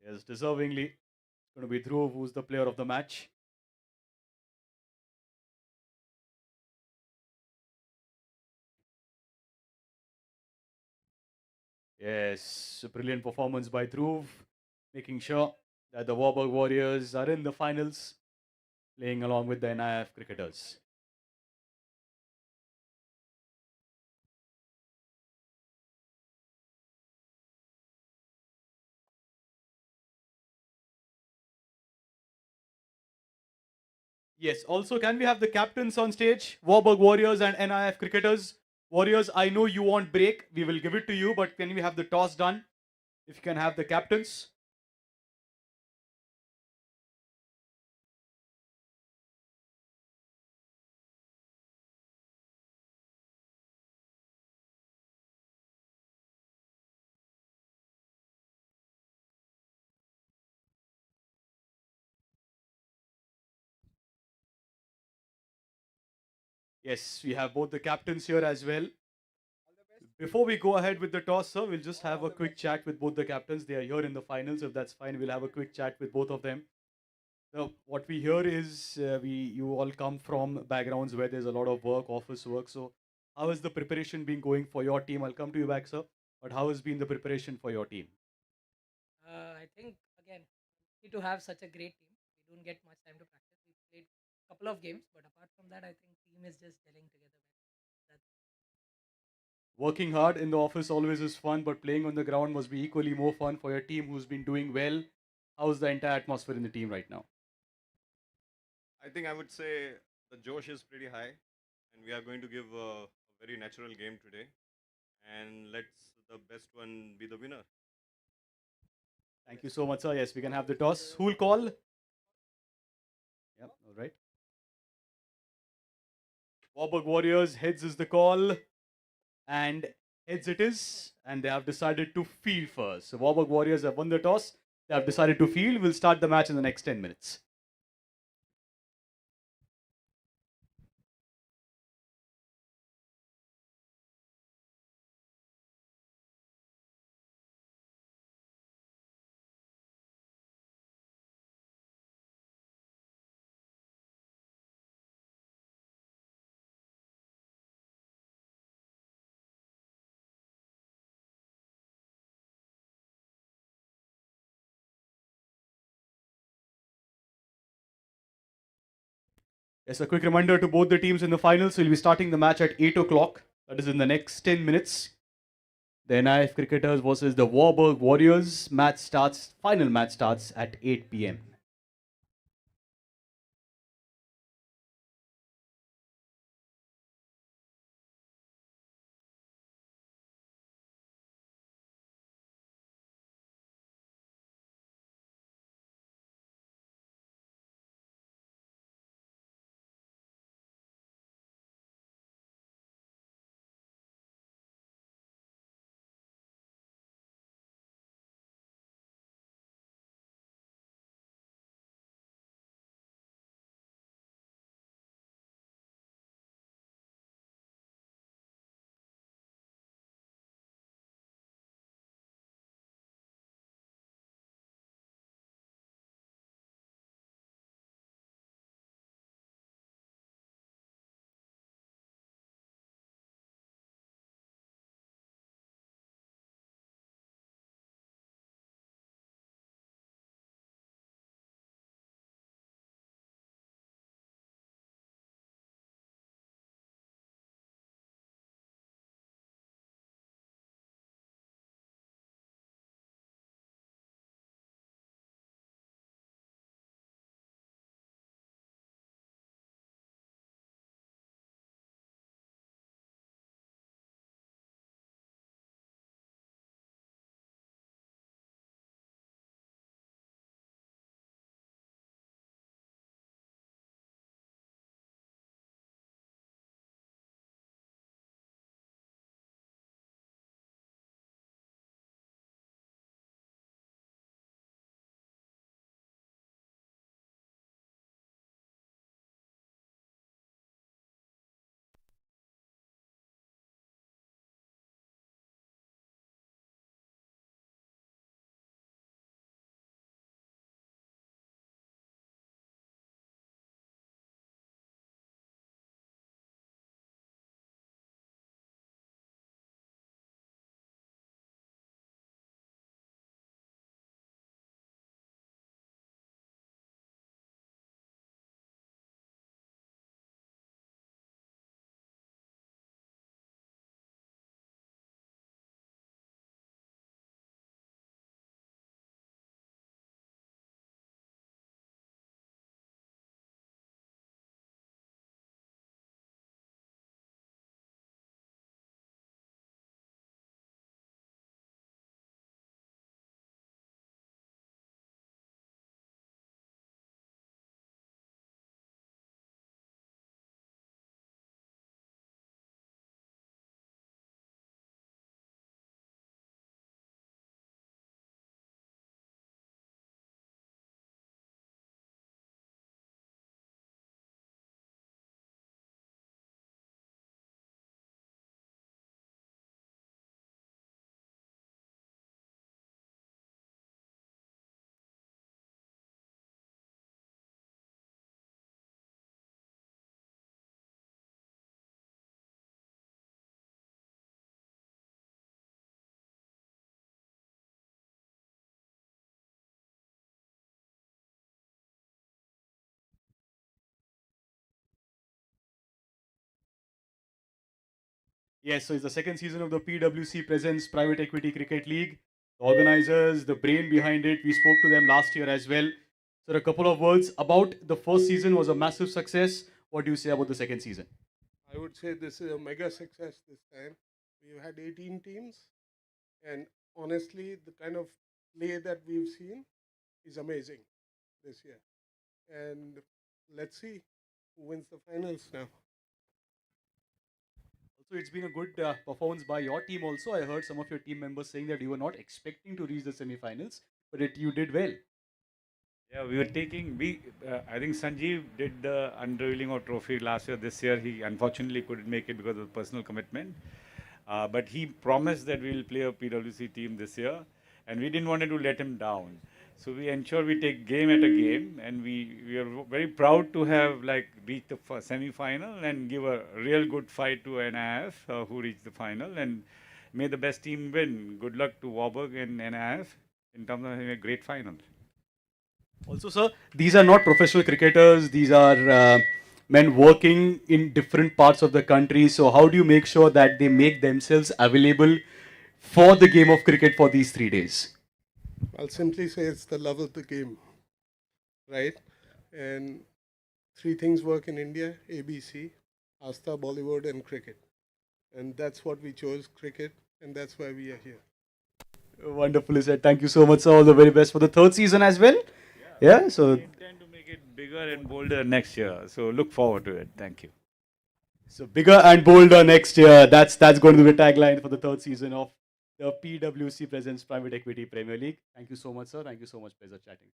Yes, deservingly. It's going to be Dhruv who's the player of the match. Yes, a brilliant performance by Dhruv, making sure that the Warburg Warriors are in the finals, playing along with the NIF cricketers. Yes, also can we have the captains on stage? Warburg Warriors and NIF cricketers. Warriors, I know you want break. We will give it to you, but can we have the toss done? If you can have the captains. Yes, we have both the captains here as well. Before we go ahead with the toss, sir, we'll just have a quick chat with both the captains. They are here in the finals. If that's fine, we'll have a quick chat with both of them. Now, what we hear is you all come from backgrounds where there's a lot of work, office work. So, how has the preparation been going for your team? I'll come to you back, sir. But how has been the preparation for your team? I think again, lucky to have such a great team. We don't get much time to practice. We played a couple of games, but apart from that, I think team is just gelling together. That's Working hard in the office always is fun, but playing on the ground must be equally more fun for your team who's been doing well How's the entire atmosphere in the team right now? I think I would say the Josh is pretty high, and we are going to give a very natural game today. And let's the best one be the winner. Thank you so much, sir. Yes, we can have the toss. Who'll call? Yep, all right. Warburg Warriors, heads is the call. And heads it is. And they have decided to field first. So Warburg Warriors have won the toss. They have decided to field. We'll start the match in the next 10 minutes. Yes, a quick reminder to both the teams in the finals. We'll be starting the match at 8 o'clock. That is in the next 10 minutes. The NIF Cricketers versus the Warburg Warriors. Final match starts at 8 p.m. Yes, so it's the second season of the PwC Presents Private Equity Cricket League. the organizers, the brain behind it. We spoke to them last year as well. So a couple of words about the first season was a massive success. What do you say about the second season? I would say this is a mega success this time. We've had 18 teams, and honestly, the kind of play that we've seen is amazing this year. And let's see who wins the finals now. Also, it's been a good performance by your team. Also, I heard some of your team members saying that you were not expecting to reach the semi-finals, but you did well. Yeah, we were taking. I think Sanjeev did the unveiling of trophy last year. This year, he unfortunately couldn't make it because of personal commitment. But he promised that we'll play a PwC team this year, and we didn't want to let him down. So we ensure we take game at a game, and we are very proud to have like reached the semi-final and give a real good fight to NIF who reached the final, and may the best team win. Good luck to Warburg and NIF in terms of having a great final. Also, sir, these are not professional cricketers. These are men working in different parts of the country. So, how do you make sure that they make themselves available for the game of cricket for these 3 days? I'll simply say it's the love of the game, right? And three things work in India: ABC, Asta, Bollywood, and cricket. And that's what we chose, cricket, and that's why we are here. Wonderfully said. Thank you so much, sir. All the very best for the third season as well. Yeah. So, We intend to make it bigger and bolder next year. So look forward to it. Thank you. bigger and bolder next year. That's going to be the tagline for the third season of the PwC Presents Private Equity Premier League. Thank you so much, sir. Thank you so much. Pleasure chatting to you.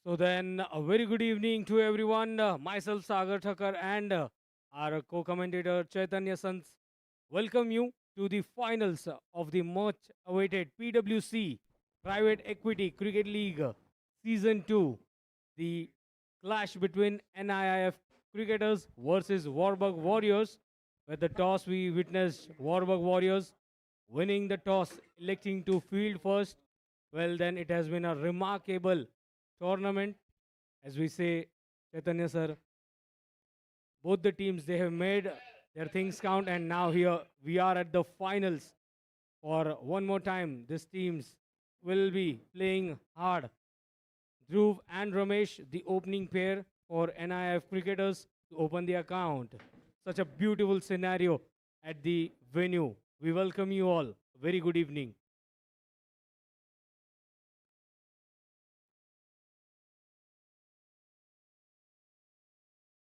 So then, a very good evening to everyone. Myself, Sagar Thakkar, and our co-commentator Chaitanya Sans welcome you to the finals of the much-awaited PwC Private Equity Cricket League Season 2. The clash between NIIF cricketers versus Warburg Warriors. With the toss, we witnessed Warburg Warriors winning the toss, electing to field first. Well, then it has been a remarkable tournament, as we say, Chaitanya sir. Both the teams they have made their things count, and now here we are at the finals. For one more time, these teams will be playing hard. Dhruv and Ramesh, the opening pair for NIF cricketers to open the account. Such a beautiful scenario at the venue. We welcome you all. Very good evening.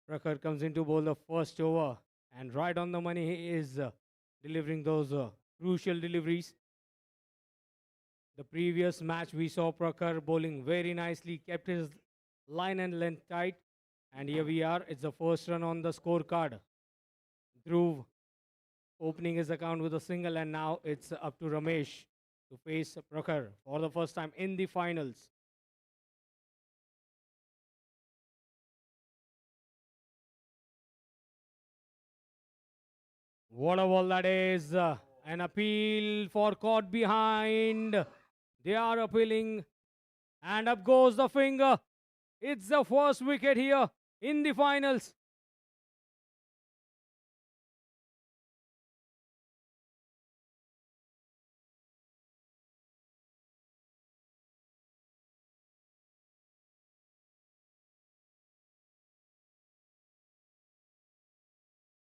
Prakhar comes into bowl the first over, and right on the money he is delivering those crucial deliveries. The previous match we saw Prakhar bowling very nicely, kept his line and length tight, and here we are. It's the first run on the scorecard. Dhruv opening his account with a single, and now it's up to Ramesh to face Prakhar for the first time in the finals. What a ball that is. An appeal for caught behind. They are appealing. And up goes the finger. It's the first wicket here in the finals.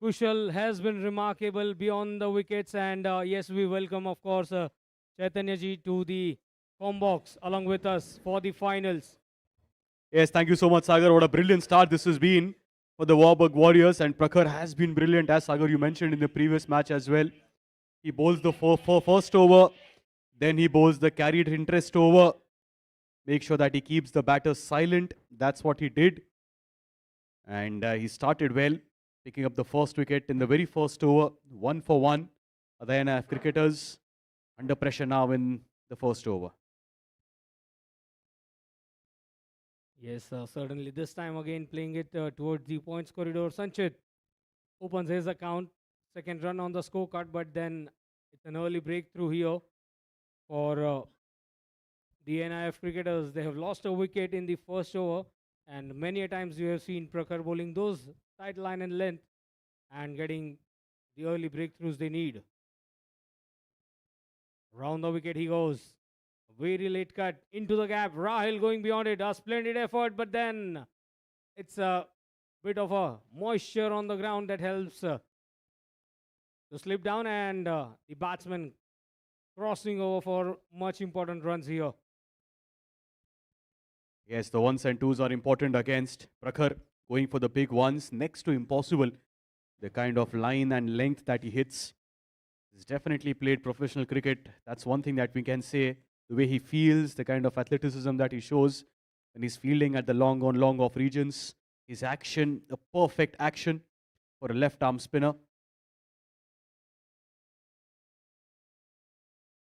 Kushal has been remarkable beyond the wickets. And yes, we welcome, of course, Chaitanya ji to the Combox along with us for the finals. Yes, thank you so much, Sagar. What a brilliant start this has been for the Warburg Warriors. And Prakhar has been brilliant, as Sagar you mentioned in the previous match as well. He bowls the first over, then he bowls the carried interest over. Make sure that he keeps the batter silent. That's what he did. And he started well, picking up the first wicket in the very first over, 1 for 1. The NIF cricketers under pressure now in the first over. Yes, certainly. This time again playing it towards the points corridor. Sanchit opens his account. Second run on the scorecard, but then it's an early breakthrough here for the NIF cricketers. They have lost a wicket in the first over, and many a times we have seen Prakhar bowling those tight line and length and getting the early breakthroughs they need. Round the wicket he goes. Very late cut into the gap. Rahil going beyond it. A splendid effort, but then it's a bit of a moisture on the ground that helps to slip down, and the batsman crossing over for much important runs here. Yes, the ones and twos are important against Prakhar, going for the big ones, next to impossible. The kind of line and length that he hits. He's definitely played professional cricket. That's one thing that we can say. The way he feels, the kind of athleticism that he shows when he's fielding at the long on, long off regions. His action, a perfect action for a left arm spinner.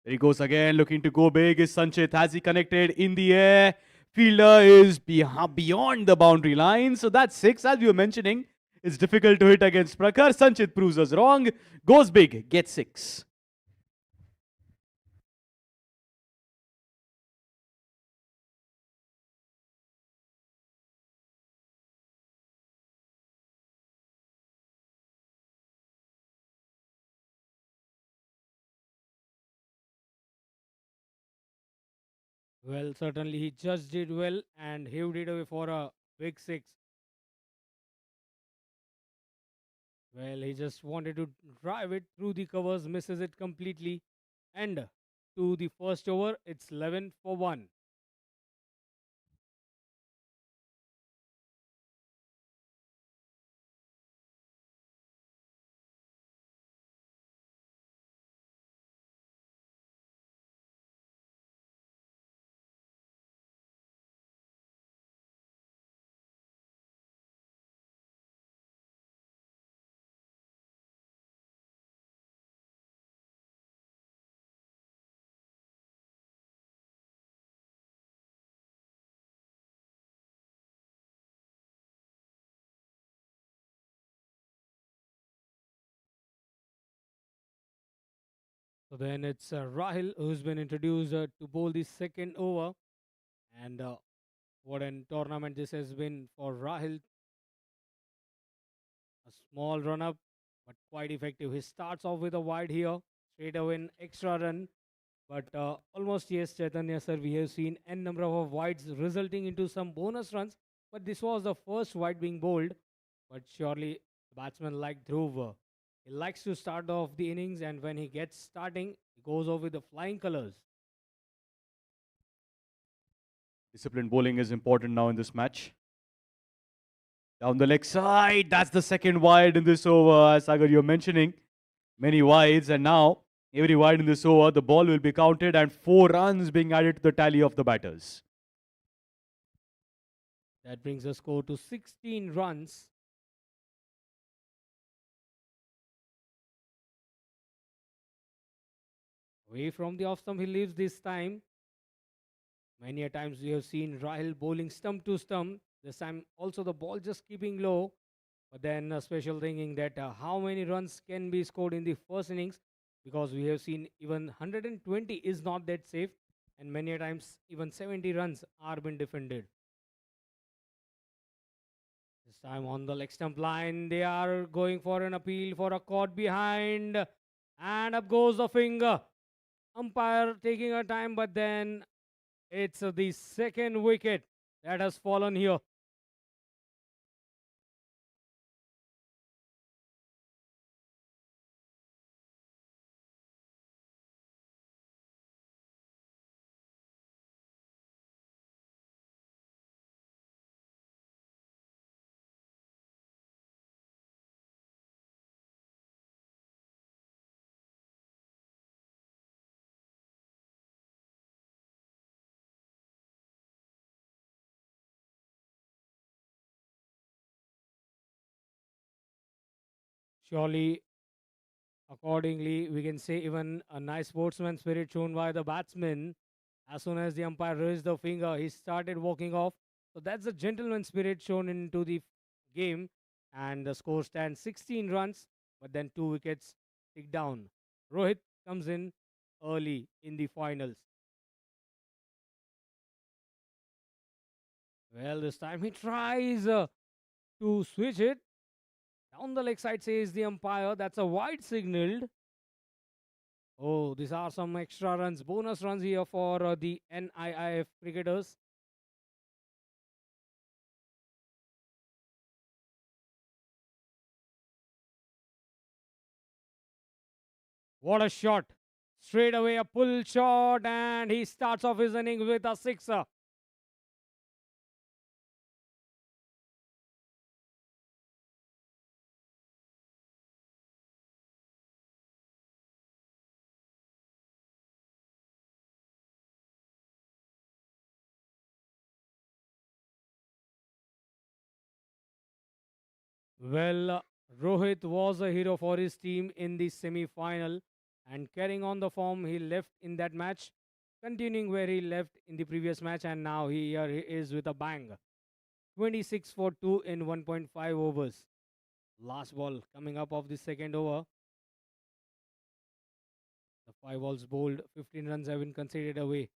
There he goes again, looking to go big. Is Sanchit? Has he connected in the air? Fielder is beyond the boundary line. So that's 6, as we were mentioning. It's difficult to hit against Prakhar. Sanchit proves us wrong. Goes big, gets 6. Well, certainly he just did well and hewed it away for a big 6. Well, he just wanted to drive it through the covers, misses it completely. And to the first over, it's 11 for 1. So then it's Rahil who's been introduced to bowl the second over. And what an tournament this has been for Rahil. A small run up, but quite effective. He starts off with a wide here, straight away an extra run. But almost yes, Chaitanya sir, we have seen n number of wides resulting into some bonus runs. But this was the first wide being bowled. But surely the batsman like Dhruv, he likes to start off the innings, and when he gets starting, he goes off with the flying colors. Disciplined bowling is important now in this match. Down the leg side, that's the second wide in this over. As Sagar, you're mentioning many wides, and now every wide in this over, the ball will be counted, and 4 runs being added to the tally of the batters. That brings the score to 16 runs. Away from the off stump, he leaves this time. Many a times we have seen Rahil bowling stump to stump. This time also the ball just keeping low. But then a special thinking that how many runs can be scored in the first innings, because we have seen even 120 is not that safe, and many a times even 70 runs are being defended. This time on the leg stump line, they are going for an appeal for a caught behind, and up goes the finger. Umpire taking her time, but then it's the second wicket that has fallen here. Surely, accordingly, we can say even a nice sportsman spirit shown by the batsman. As soon as the umpire raised the finger, he started walking off. So that's the gentleman spirit shown into the game. And the score stands 16 runs, but then 2 wickets tick down. Rohit comes in early in the finals. Well, this time he tries to switch it. Down the leg side, says the umpire. That's a wide signaled. Oh, these are some extra runs, bonus runs here for the NIIF cricketers. What a shot! Straight away, a pull shot, and he starts off his innings with a sixer. Well, Rohit was a hero for his team in the semi final, and carrying on the form he left in that match, continuing where he left in the previous match, and now here he is with a bang. 26 for 2 in 1.5 overs. Last ball coming up of the second over. The 5 balls bowled, 15 runs have been conceded away.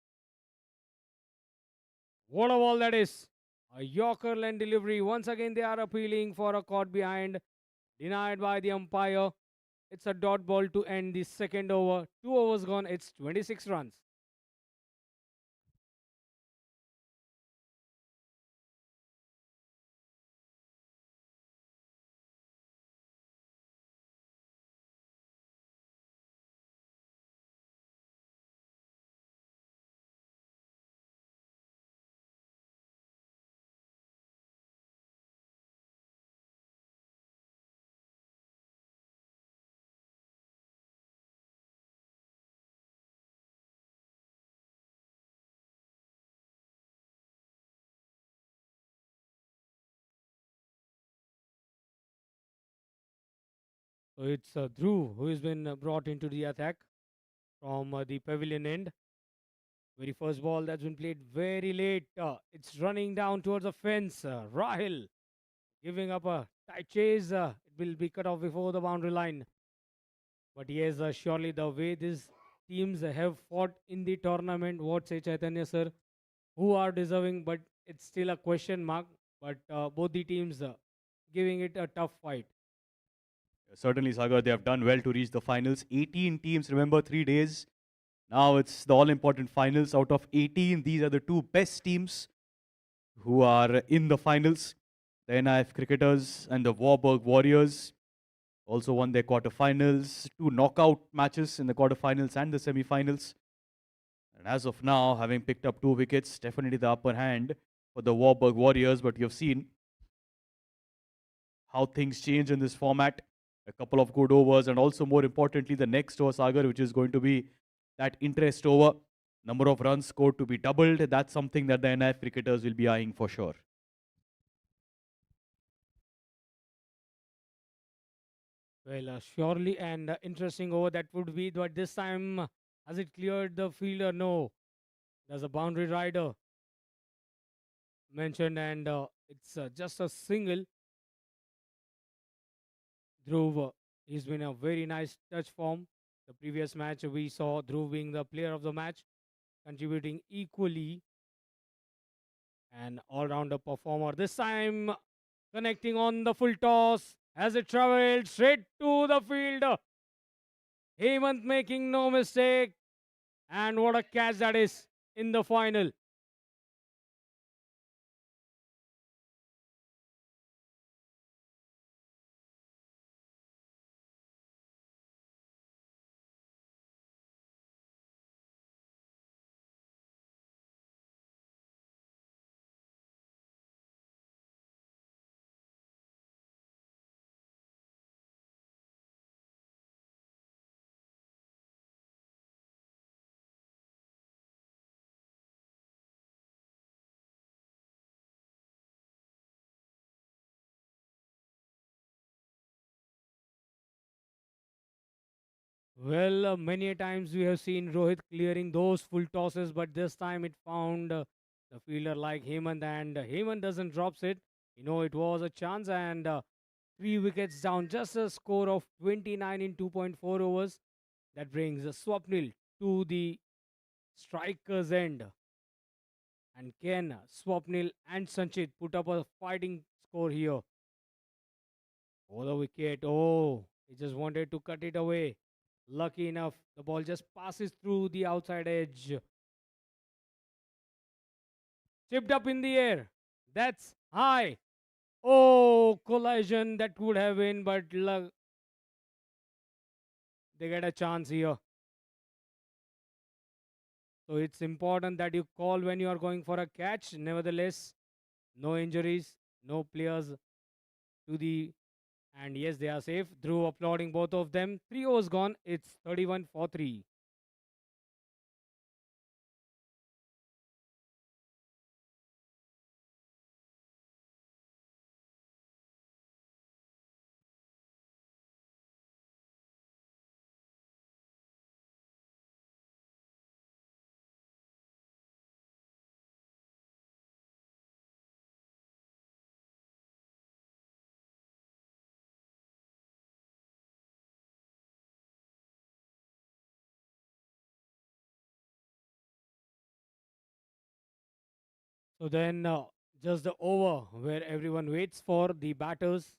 What a ball that is! A Yorker land delivery. Once again, they are appealing for a caught behind, denied by the umpire. It's a dot ball to end the second over. 2 overs gone. It's 26 runs. So it's Dhruv who has been brought into the attack from the pavilion end. Very first ball that's been played very late. It's running down towards the fence. Rahil giving up a tight chase. It will be cut off before the boundary line. But yes, surely the way this teams have fought in the tournament. What say Chaitanya sir? Who are deserving, but it's still a question mark. But both the teams giving it a tough fight. Certainly, Sagar, they have done well to reach the finals. 18 teams, remember, 3 days. Now it's the all important finals. Out of 18, these are the two best teams who are in the finals. The NIF Cricketers and the Warburg Warriors also won their quarterfinals, two knockout matches in the quarterfinals and the semi-finals. And as of now, having picked up 2 wickets, definitely the upper hand for the Warburg Warriors. But you've seen how things change in this format. A couple of good overs, and also more importantly, the next over, Sagar, which is going to be that interest over. Number of runs scored to be doubled. That's something that the NIF cricketers will be eyeing for sure. Well, surely and interesting over that would be, but this time has it cleared the fielder? No, there's a boundary rider mentioned, and it's just a single. Dhruv, he's been a very nice touch form. The previous match we saw Dhruv being the player of the match, contributing equally, an all-rounder performer. This time connecting on the full toss as it traveled straight to the field. Hemant making no mistake. And what a catch that is in the final. Well, many a times we have seen Rohit clearing those full tosses, but this time it found the fielder like Hemant, and Hemant doesn't drops it. You know, it was a chance, and 3 wickets down, just a score of 29 in 2.4 overs. That brings Swapnil to the striker's end. And can Swapnil and Sanchit put up a fighting score here? Oh, the wicket. Oh, he just wanted to cut it away. Lucky enough, the ball just passes through the outside edge. Chipped up in the air. That's high. Oh, collision that would have been, but they get a chance here. So it's important that you call when you are going for a catch. Nevertheless, no injuries, no players to the. And yes, they are safe. Dhruv applauding both of them. 3 overs gone. It's 31 for 3. So then, just the over where everyone waits for the batters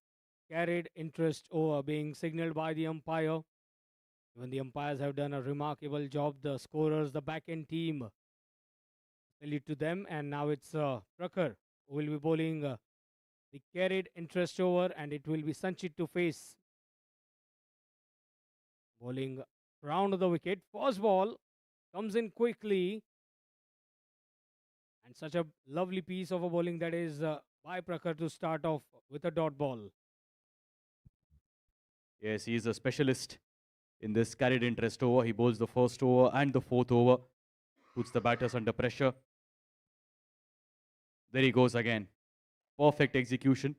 carried interest over being signaled by the umpire. Even the umpires have done a remarkable job. The scorers, the back end team, lead to them, and now it's Prakhar who will be bowling the carried interest over, and it will be Sanchit to face. Bowling round the wicket. First ball comes in quickly, and such a lovely piece of a bowling that is by Prakhar to start off with a dot ball. Yes, he is a specialist in this carried interest over. He bowls the first over and the fourth over, puts the batters under pressure. There he goes again. Perfect execution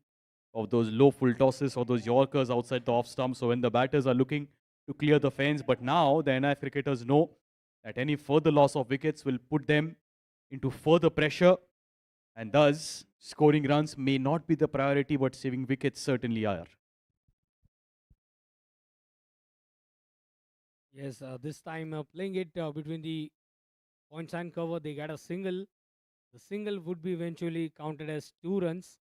of those low full tosses or those Yorkers outside the off stump. So when the batters are looking to clear the fence, but now the NIF cricketers know that any further loss of wickets will put them into further pressure, and thus scoring runs may not be the priority, but saving wickets certainly are. Yes, this time playing it between the points and cover, they get a single. The single would be eventually counted as 2 runs.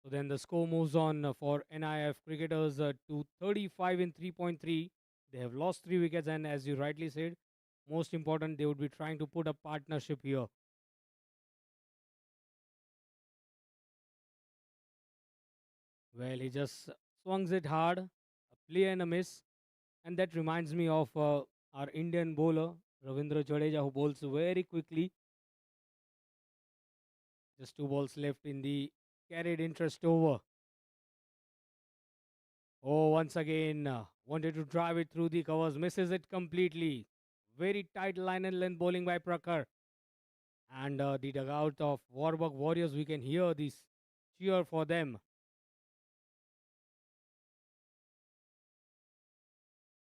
So then the score moves on for NIF cricketers to 35 in 3.3. They have lost 3 wickets, and as you rightly said, most important, they would be trying to put a partnership here. Well, he just swings it hard, a play and a miss. And that reminds me of our Indian bowler, Ravindra Jadeja, who bowls very quickly. Just 2 balls left in the carried interest over. Oh, once again, wanted to drive it through the covers, misses it completely. Very tight line and length bowling by Prakar. And the dugout of Warburg Warriors, we can hear this cheer for them.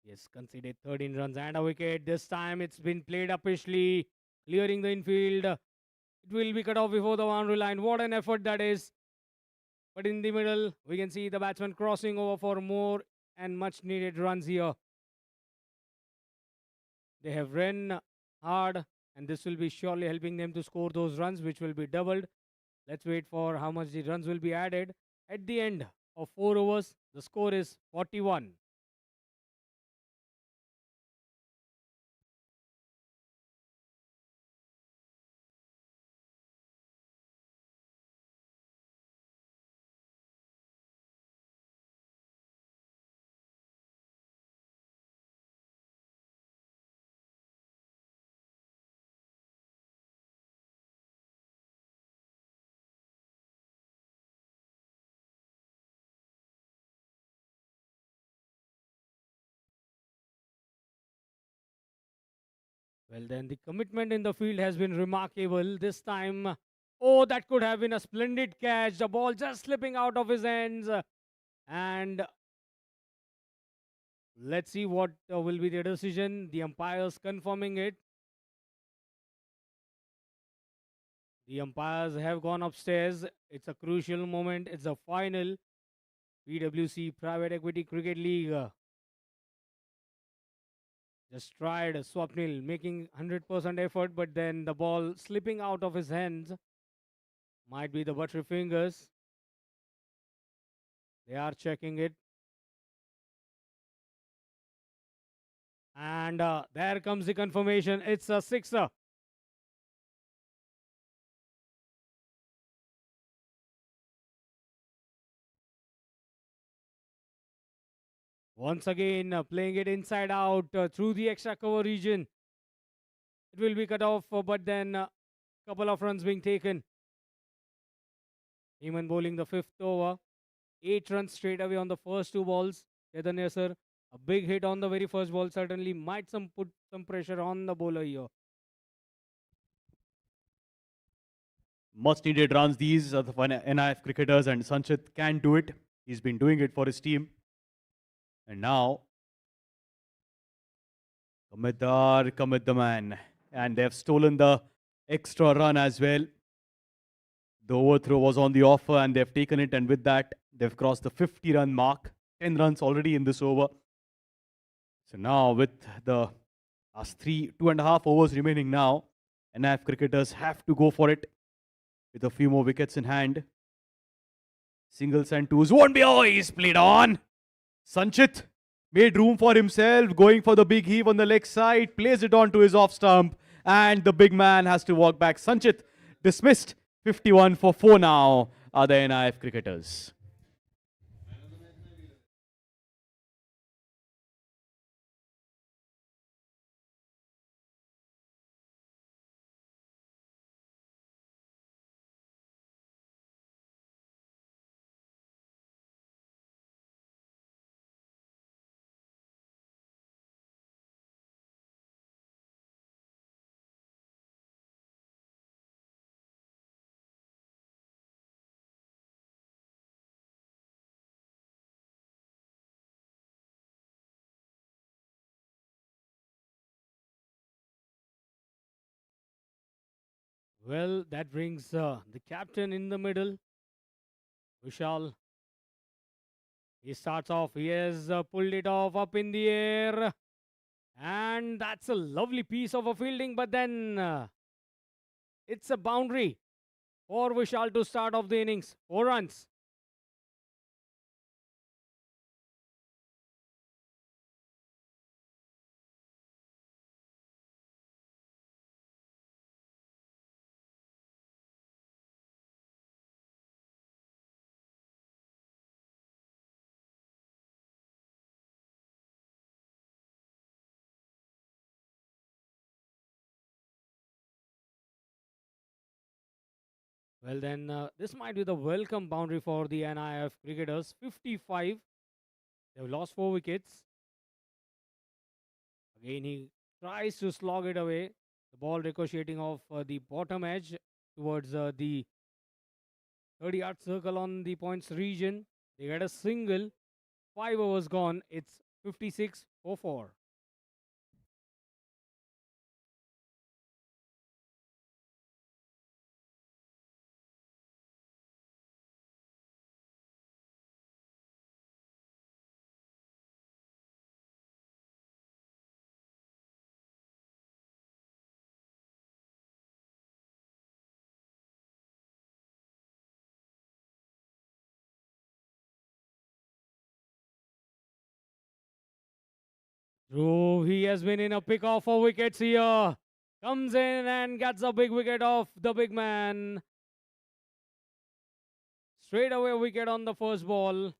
Yes, conceded 13 runs and a wicket. This time it's been played uppishly, clearing the infield. It will be cut off before the boundary line. What an effort that is. But in the middle, we can see the batsman crossing over for more and much needed runs here. They have run hard, and this will be surely helping them to score those runs, which will be doubled. Let's wait for how much the runs will be added. At the end of 4 overs, the score is 41. Well, then the commitment in the field has been remarkable. This time, oh, that could have been a splendid catch. The ball just slipping out of his hands. And let's see what will be the decision. The umpires confirming it. The umpires have gone upstairs. It's a crucial moment. It's a final. PwC Private Equity Cricket League just tried Swapnil making 100% effort, but then the ball slipping out of his hands. Might be the buttery fingers. They are checking it. And there comes the confirmation. It's a sixer. Once again, playing it inside out through the extra cover region. It will be cut off, but then a couple of runs being taken. Heman bowling the fifth over. 8 runs straight away on the first 2 balls. Ketan Yasser, a big hit on the very first ball certainly might put some pressure on the bowler here. Much needed runs. These are the NIF cricketers, and Sanchit can do it. He's been doing it for his team. And now, commit the man. And they've stolen the extra run as well. The overthrow was on the offer, and they've taken it. And with that, they've crossed the 50-run mark. 10 runs already in this over. So now, with the last 2.5 overs remaining now, NIF cricketers have to go for it with a few more wickets in hand. Singles and twos won't be. Oh, he's played on. Sanchit made room for himself, going for the big heave on the leg side, plays it on to his off stump, and the big man has to walk back. Sanchit dismissed. 51 for 4 now are the NIF cricketers. Well, that brings the captain in the middle. Vishal. He starts off. He has pulled it off up in the air. And that's a lovely piece of a fielding, but then it's a boundary for Vishal to start off the innings. 4 runs. Well, then this might be the welcome boundary for the NIF cricketers. 55. They've lost 4 wickets. Again, he tries to slog it away. The ball ricocheting off the bottom edge towards the 30-yard circle on the points region. They get a single. 5 overs gone. It's 56 for 4. Dhruv, he has been in a pick off for wickets here. Comes in and gets a big wicket off the big man. Straight away wicket on the first ball.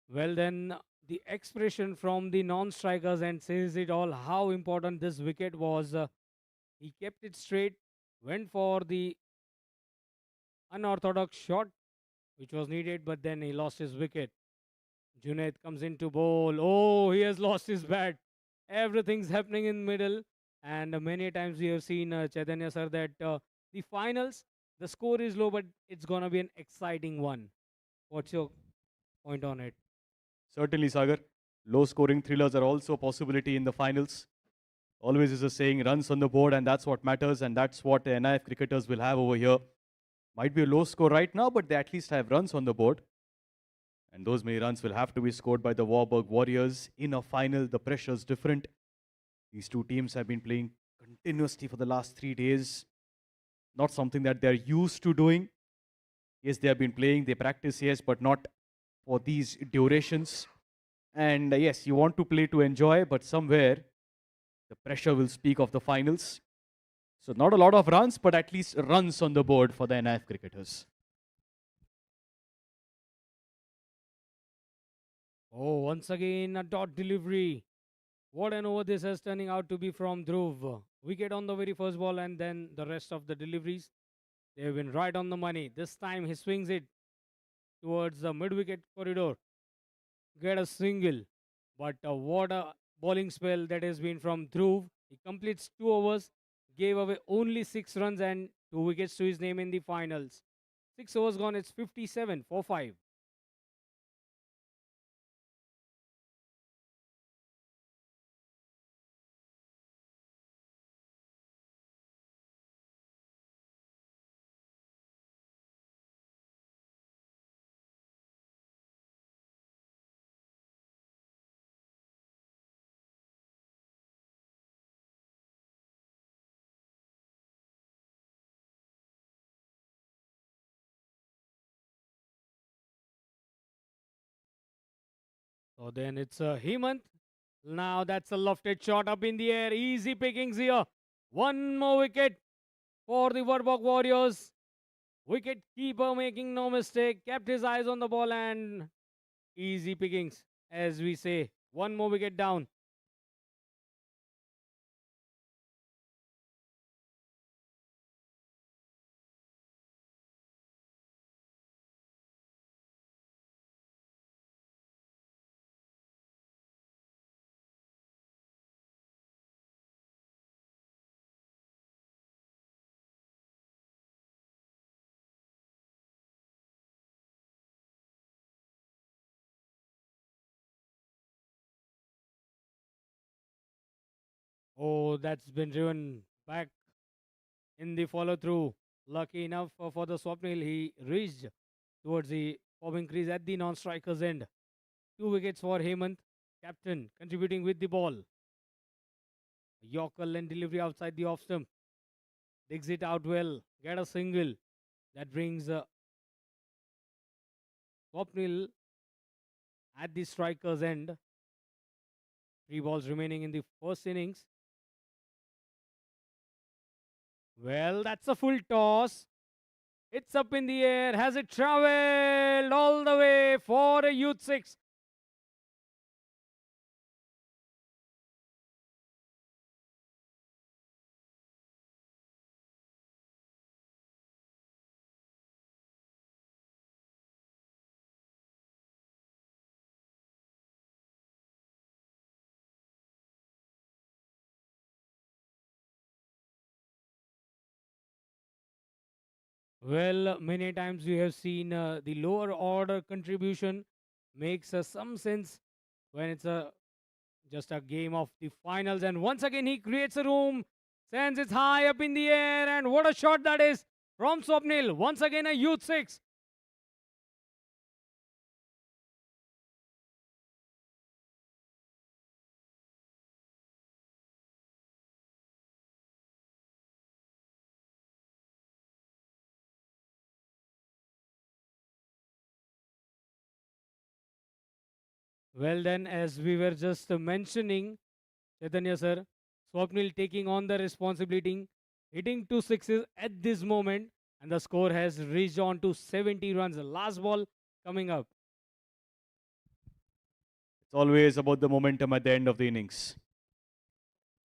Well, then the expression from the non-strikers and says it all how important this wicket was. He kept it straight, went for the unorthodox shot, which was needed, but then he lost his wicket. Junaid comes into bowl. Oh, he has lost his bat. Everything's happening in middle, and many times we have seen Chaitanya sir that the finals, the score is low, but it's gonna be an exciting one. What's your point on it? Certainly, Sagar. Low scoring thrillers are also a possibility in the finals. Always is a saying, runs on the board, and that's what matters, and that's what the NIF cricketers will have over here. Might be a low score right now, but they at least have runs on the board. And those many runs will have to be scored by the Warburg Warriors. In a final, the pressure's different. These two teams have been playing continuously for the last 3 days. Not something that they're used to doing. Yes, they have been playing, they practice, yes, but not for these durations. And yes, you want to play to enjoy, but somewhere the pressure will speak of the finals. So not a lot of runs, but at least runs on the board for the NIF cricketers. Oh, once again a dot delivery. What an over this is turning out to be from Dhruv. Wicket on the very first ball, and then the rest of the deliveries. They have been right on the money. This time he swings it towards the mid wicket corridor. Get a single. But what a bowling spell that has been from Dhruv. He completes 2 overs, gave away only 6 runs and 2 wickets to his name in the finals. 6 overs gone, it's 57 for 5. So then it's Hemant. Now that's a lofted shot up in the air. Easy pickings here. One more wicket for the Warburg Warriors. Wicket keeper making no mistake. Kept his eyes on the ball and easy pickings, as we say. One more wicket down. Oh, that's been driven back in the follow through. Lucky enough for the Swapnil, he reached towards the bobbing crease at the non striker's end. 2 wickets for Hemant, captain, contributing with the ball. Yorker and delivery outside the off stump. Digs it out well, get a single. That brings Swapnil at the striker's end. 3 balls remaining in the first innings. Well, that's a full toss. It's up in the air. Has it traveled all the way for a youth six? Well, many times we have seen the lower order contribution makes some sense when it's just a game of the finals. And once again, he creates a room, sends it high up in the air, and what a shot that is from Swapnil. Once again, a youth six. Well, then, as we were just mentioning, Chaitanya sir, Swapnil taking on the responsibility, hitting 2 sixes at this moment, and the score has reached on to 70 runs. The last ball coming up. It's always about the momentum at the end of the innings.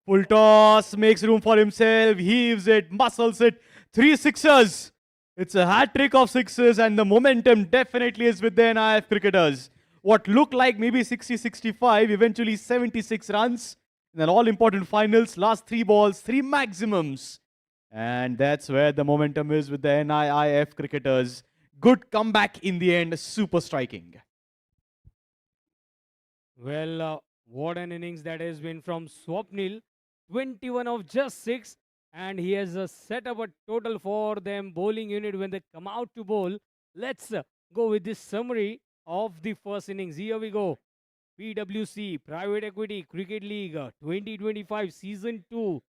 Full toss, makes room for himself, heaves it, muscles it. 3 sixes. It's a hat trick of sixes, and the momentum definitely is with the NIF cricketers. What looked like maybe 60 65, eventually 76 runs. In an all important finals, last 3 balls, 3 maximums. And that's where the momentum is with the NIIF cricketers. Good comeback in the end, super striking. Well, what an innings that has been from Swapnil. 21 of just 6. And he has set up a total for them bowling unit when they come out to bowl. Let's go with this summary of the first innings. Here we go. PwC, Private Equity Cricket League 2025 Season 2.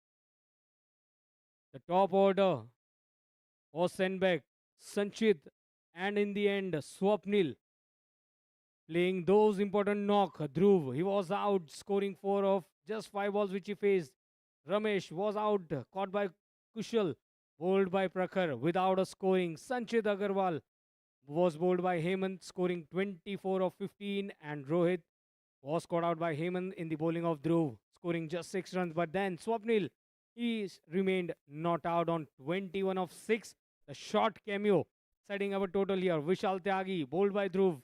The top order was Senbek, Sanchit, and in the end, Swapnil playing those important knock. Dhruv, he was out scoring 4 of just 5 balls which he faced. Ramesh was out, caught by Kushal, bowled by Prakhar without a scoring. Sanchit Agarwal was bowled by Hemant, scoring 24 of 15, and Rohit was caught out by Hemant in the bowling of Dhruv, scoring just 6 runs. But then Swapnil, remained not out on 21 of 6. The short cameo setting up a total here. Vishal Tyagi, bowled by Dhruv,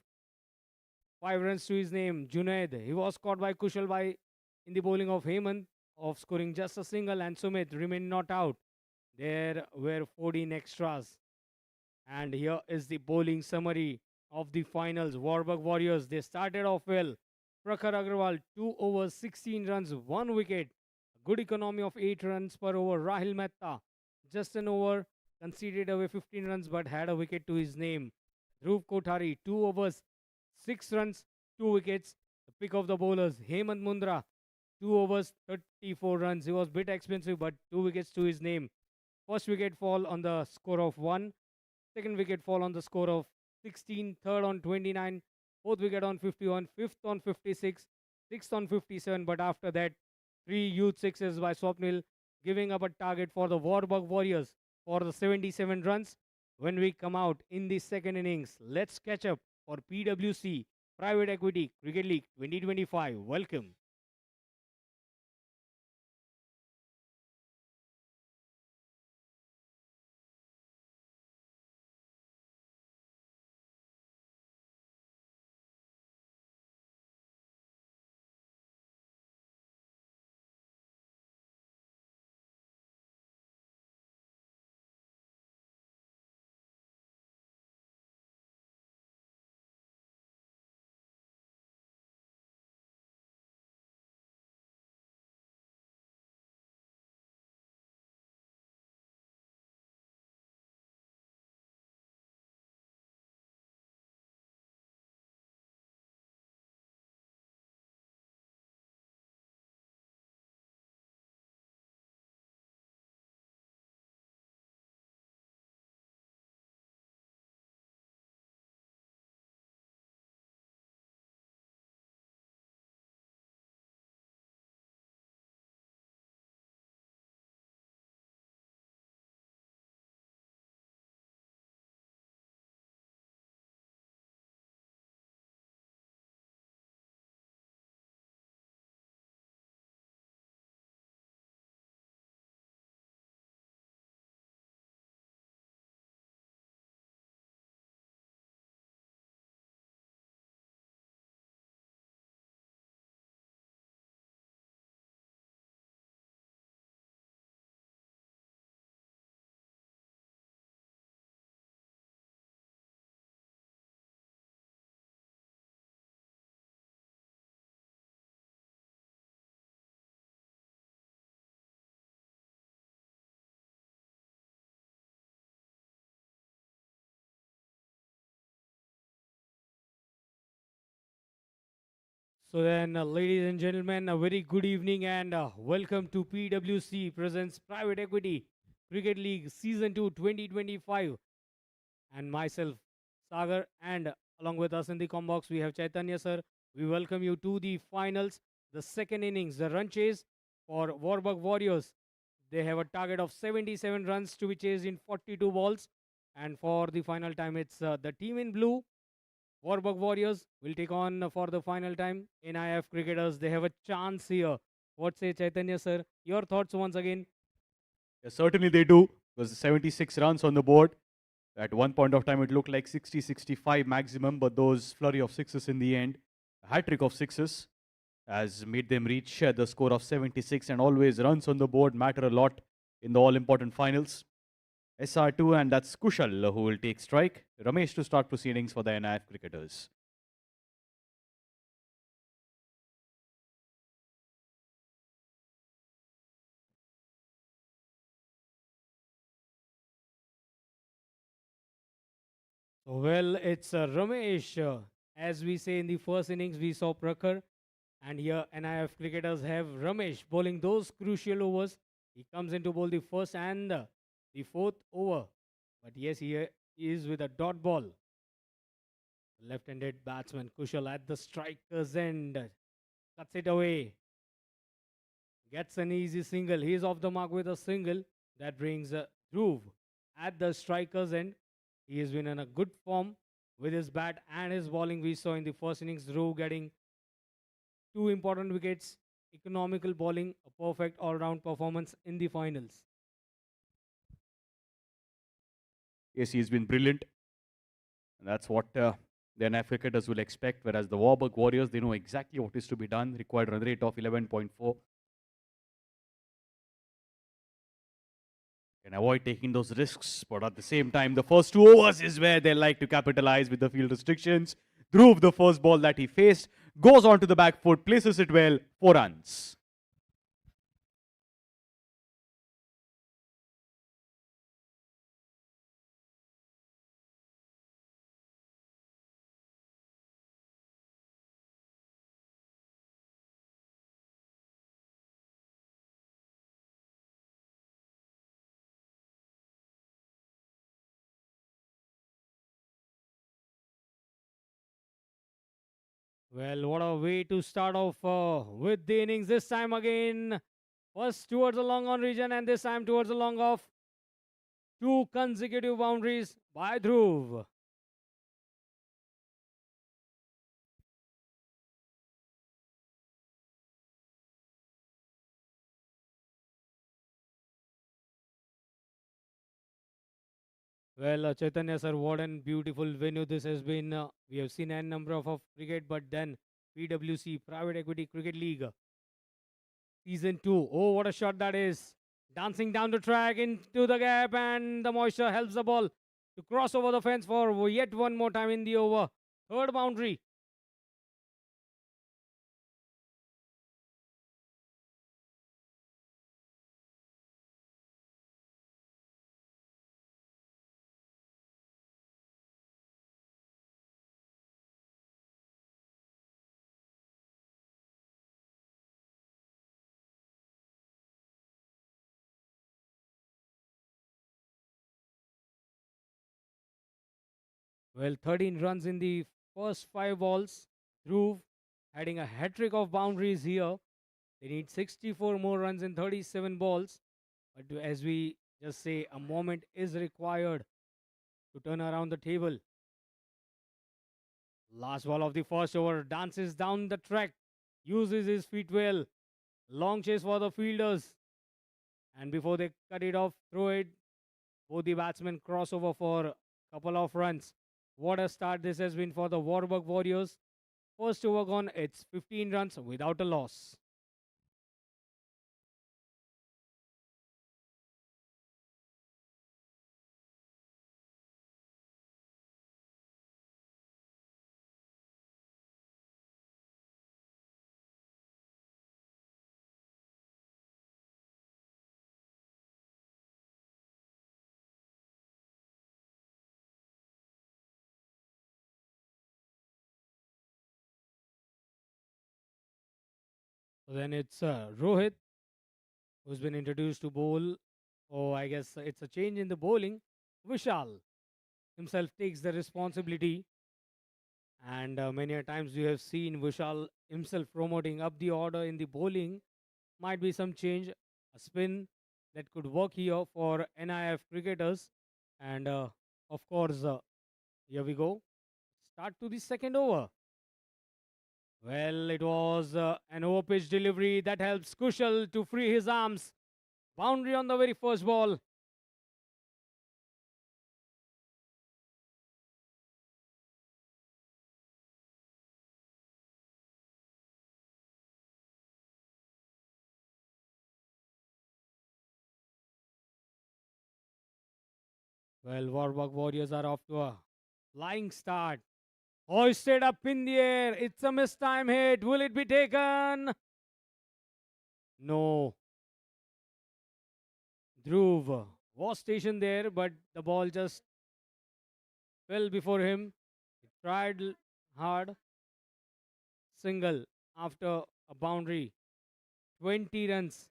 5 runs to his name. Junaid, he was caught by Kushal by in the bowling of Hemant, of scoring just a single, and Sumit remained not out. There were 14 extras. And here is the bowling summary of the finals. Warburg Warriors, they started off well. Prakhar Agrawal, 2 overs, 16 runs, 1 wicket. Good economy of 8 runs per over. Rahil Mehta, just an over, conceded away 15 runs but had a wicket to his name. Dhruv Kothari, 2 overs, 6 runs, 2 wickets. The pick of the bowlers. Hemant Mundra, 2 overs, 34 runs. He was a bit expensive but 2 wickets to his name. First wicket fall on the score of 1. Second wicket fall on the score of 16. Third on 29. Fourth wicket on 51. Fifth on 56. Sixth on 57. But after that, 3 youth sixes by Swapnil, giving up a target for the Warburg Warriors for the 77 runs. When we come out in the second innings, let's catch up for PwC Private Equity Cricket League 2025. Welcome. So then, ladies and gentlemen, a very good evening and welcome to PwC presents Private Equity Cricket League Season 2 2025. And myself, Sagar, and along with us in the combox, we have Chaitanya sir. We welcome you to the finals, the second innings, the run chase for Warburg Warriors. They have a target of 77 runs to be chased in 42 balls. And for the final time, it's the team in blue Warburg Warriors will take on for the final time NIF cricketers. They have a chance here. What say Chaitanya sir? Your thoughts once again. Yeah, certainly they do. Because 76 runs on the board. At one point of time, it looked like 60, 65 maximum, but those flurry of sixes in the end, a hat trick of sixes, has made them reach the score of 76. And always runs on the board matter a lot in the all important finals. SR2, and that's Kushal who will take strike. Ramesh to start proceedings for the NIF cricketers. Well, it's Ramesh. As we say in the first innings, we saw Prakhar, and here NIF cricketers have Ramesh bowling those crucial overs. He comes in to bowl the first and the fourth over. But yes, he is with a dot ball. Left-handed batsman Kushal at the striker's end cuts it away. Gets an easy single. He's off the mark with a single. That brings Dhruv at the striker's end. He has been in a good form with his bat and his bowling. We saw in the first innings Dhruv getting two important wickets, economical bowling, a perfect all-round performance in the finals. Yes, he's been brilliant. And that's what the NIF cricketers will expect. Whereas the Warburg Warriors, they know exactly what is to be done. Required run rate of 11.4. Can avoid taking those risks, but at the same time, the first 2 overs is where they like to capitalize with the field restrictions. Dhruv, the first ball that he faced, goes onto the back foot, places it well, 4 runs. Well, what a way to start off with the innings. This time again, first towards the long on region, and this time towards the long off. Two consecutive boundaries by Dhruv. Well, Chaitanya sir, what an beautiful venue this has been. We have seen a number of cricket, but then PwC, Private Equity Cricket League, Season 2. Oh, what a shot that is. Dancing down the track into the gap, and the moisture helps the ball to cross over the fence for yet one more time in the over. Third boundary. Well, 13 runs in the first 5 balls. Dhruv adding a hat trick of boundaries here. They need 64 more runs in 37 balls. But as we just say, a moment is required to turn around the table. Last ball of the first over dances down the track, uses his feet well. Long chase for the fielders. And before they cut it off, throw it. Both the batsmen cross over for a couple of runs. What a start this has been for the Warburg Warriors. First over gone, it's 15 runs without a loss. So then it's Rohit who's been introduced to bowl. Oh, I guess it's a change in the bowling. Vishal himself takes the responsibility, and many a times we have seen Vishal himself promoting up the order in the bowling. Might be some change, a spin that could work here for NIF cricketers, and of course, here we go. Start to the second over. Well, it was an over-pitch delivery that helps Kushal to free his arms. Boundary on the very first ball. Well, Warburg Warriors are off to a flying start. Hoisted up in the air. It's a missed time hit. Will it be taken? No. Dhruv was stationed there, but the ball just fell before him. He tried hard. Single after a boundary. 20 runs.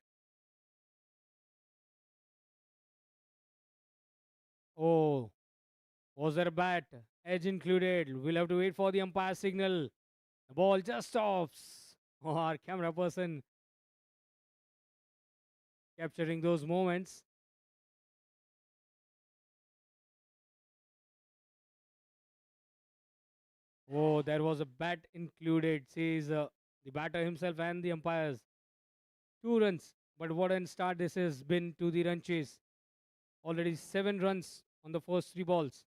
Oh, was there a bat? Edge included. We'll have to wait for the umpire signal. The ball just stops. Oh, our camera person capturing those moments. Oh, there was a bat included, says the batter himself and the umpires. 2 runs. But what an start this has been to the run chase. Already 7 runs on the first 3 balls.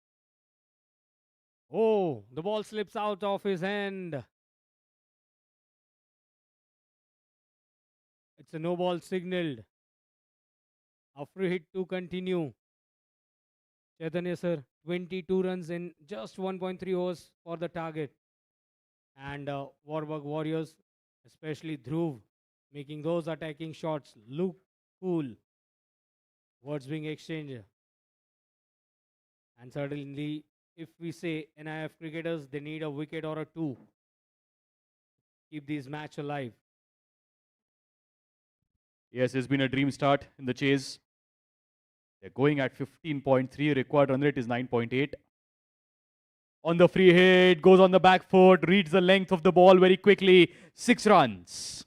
Oh, the ball slips out of his hand. It's a no ball signaled. A free hit to continue. Chaitanya sir, 22 runs in just 1.3 overs for the target. And Warburg Warriors, especially Dhruv, making those attacking shots look cool. Words being exchanged. And certainly, if we say NIF cricketers, they need a wicket or a two. Keep this match alive. Yes, it's been a dream start in the chase. They're going at 15.3. Required run rate is 9.8. On the free hit, goes on the back foot, reads the length of the ball very quickly. 6 runs.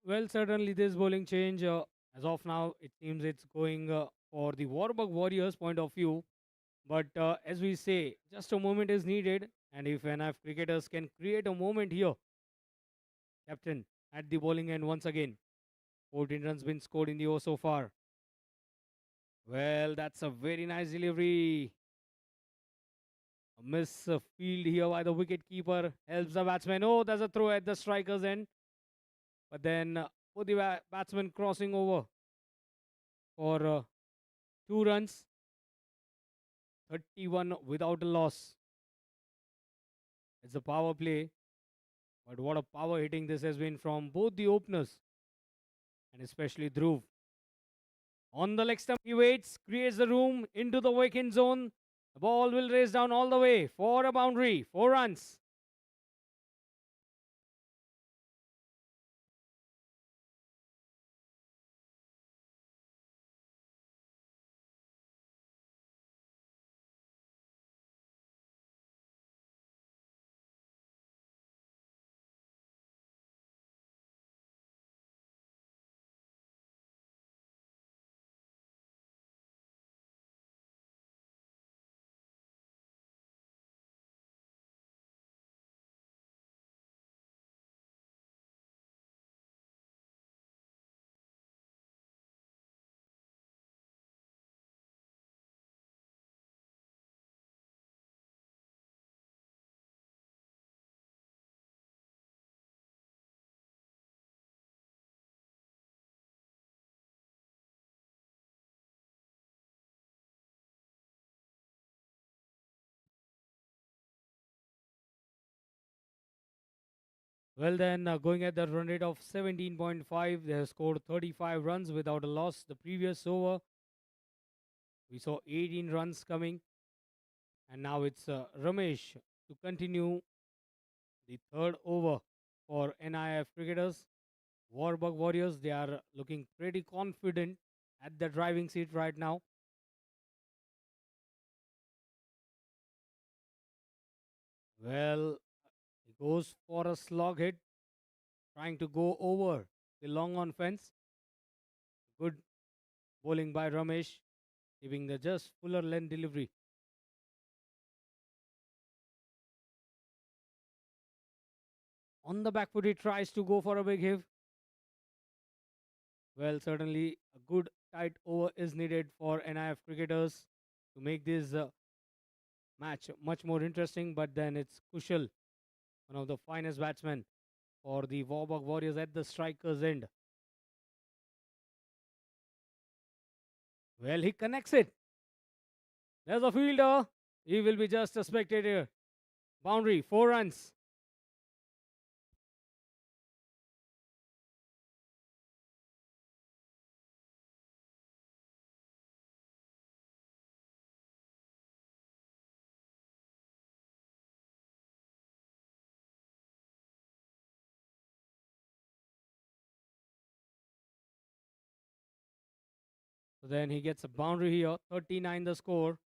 Well, certainly this bowling change, as of now, it seems it's going for the Warburg Warriors point of view. But as we say, just a moment is needed. And if NIF cricketers can create a moment here, captain, at the bowling end once again. 14 runs been scored in the over so far. Well, that's a very nice delivery. A miss field here by the wicket keeper helps the batsman. Oh, there's a throw at the striker's end. But then both the batsmen crossing over for 2 runs. 31 without a loss. It's a power play. But what a power hitting this has been from both the openers. And especially Dhruv. On the leg stump, he waits, creates the room into the vacant zone. The ball will race down all the way for a boundary. 4 runs. Well, then, going at the run rate of 17.5, they have scored 35 runs without a loss. The previous over, we saw 18 runs coming, and now it's Ramesh to continue the third over for NIF cricketers. Warburg Warriors, they are looking pretty confident at the driving seat right now. Well, he goes for a slog hit, trying to go over the long on fence. Good bowling by Ramesh, giving the just fuller length delivery. On the back foot, he tries to go for a big hit. Well, certainly a good tight over is needed for NIF cricketers to make this match much more interesting. But then it's Kushal, one of the finest batsmen for the Warburg Warriors at the striker's end. Well, he connects it. There's a fielder. He will be just a spectator. Boundary, 4 runs. So then he gets a boundary here. 39 the score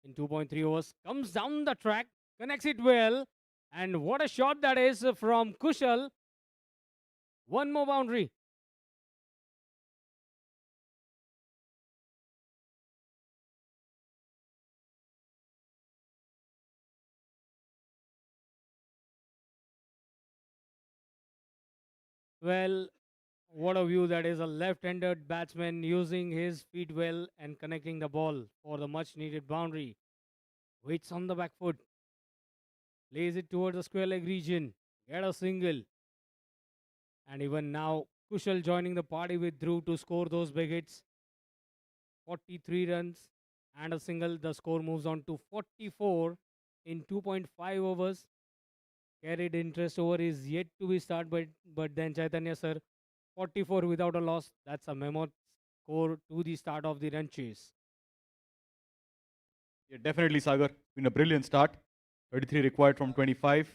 in 2.3 overs. Comes down the track, connects it well. And what a shot that is from Kushal. One more boundary. Well, what a view that is, a left-handed batsman using his feet well and connecting the ball for the much-needed boundary. Waits on the back foot. Lays it towards the square leg region. Get a single. And even now, Kushal joining the party with Dhruv to score those big hits. 43 runs and a single. The score moves on to 44 in 2.5 overs. Carried interest over is yet to be started, but then Chaitanya sir, 44 without a loss. That's a memo score to the start of the run chase. Yeah, definitely, Sagar. Been a brilliant start. 33 required from 25.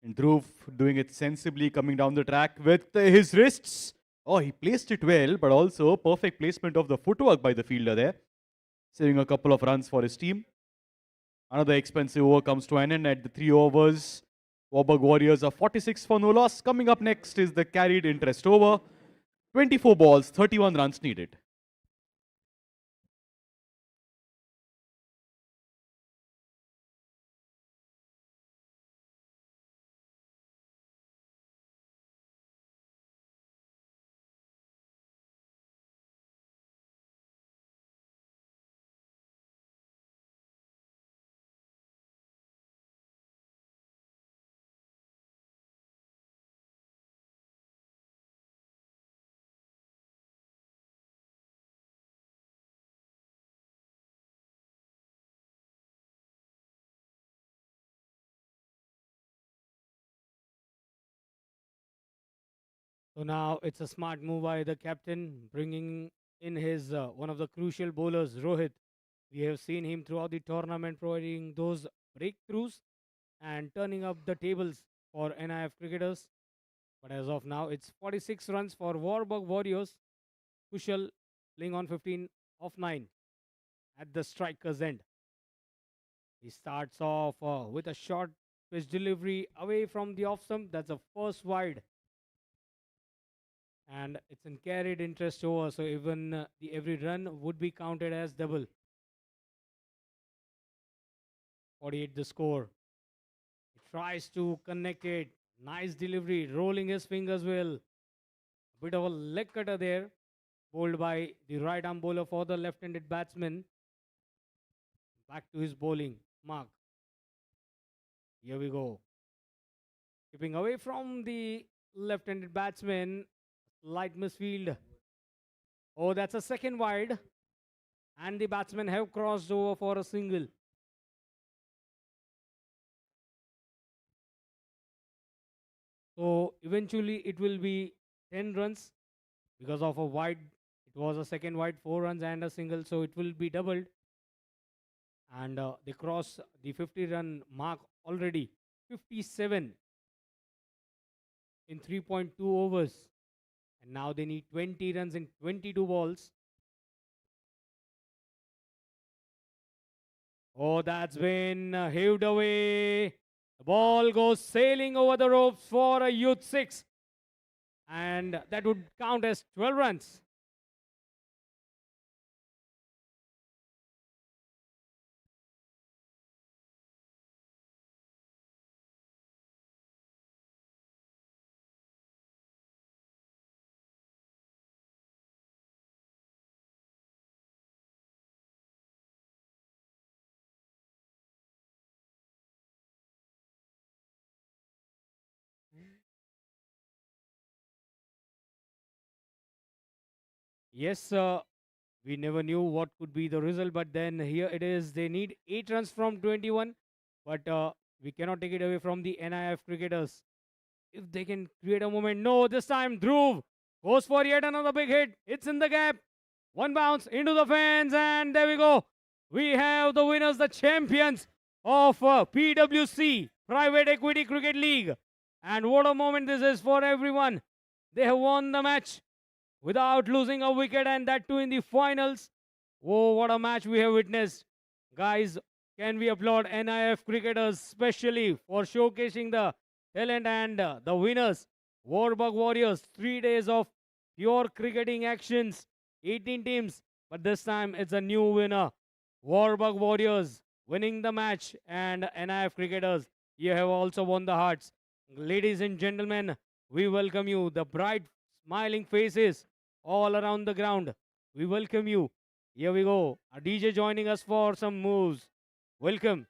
And Dhruv doing it sensibly, coming down the track with his wrists. Oh, he placed it well, but also perfect placement of the footwork by the fielder there. Saving a couple of runs for his team. Another expensive over comes to an end at the 3 overs. Warburg Warriors are 46 for no loss. Coming up next is the carried interest over. 24 balls, 31 runs needed. So now it's a smart move by the captain, bringing in his one of the crucial bowlers, Rohit. We have seen him throughout the tournament providing those breakthroughs and turning up the tables for NIF cricketers. But as of now, it's 46 runs for Warburg Warriors. Kushal playing on 15 of 9 at the striker's end. He starts off with a short pitch delivery away from the off stump. That's a first wide. And it's in carried interest over, so even the every run would be counted as double. 48 the score. He tries to connect it. Nice delivery, rolling his fingers well. A bit of a leg cutter there, bowled by the right arm bowler for the left-handed batsman. Back to his bowling mark. Here we go. Keeping away from the left-handed batsman. Light misfield. Oh, that's a second wide. And the batsmen have crossed over for a single. So eventually it will be 10 runs because of a wide. It was a second wide, 4 runs and a single, so it will be doubled. And they cross the 50-run mark already. 57 in 3.2 overs. And now they need 20 runs in 22 balls. Oh, that's been heaved away. The ball goes sailing over the ropes for a youth 6. And that would count as 12 runs. Yes, we never knew what could be the result, but then here it is. They need 8 runs from 21, but we cannot take it away from the NIF cricketers. If they can create a moment. No, this time Dhruv goes for yet another big hit. It's in the gap. One bounce into the fence, and there we go. We have the winners, the champions of PwC, Private Equity Cricket League. And what a moment this is for everyone. They have won the match without losing a wicket, and that too in the finals. Oh, what a match we have witnessed. Guys, can we applaud NIF cricketers specially for showcasing the talent and the winners? Warbug Warriors, 3 days of pure cricketing actions, 18 teams, but this time it's a new winner. Warbug Warriors winning the match, and NIF cricketers, you have also won the hearts. Ladies and gentlemen, we welcome you, the bright smiling faces all around the ground. We welcome you. Here we go. A DJ joining us for some moves. Welcome.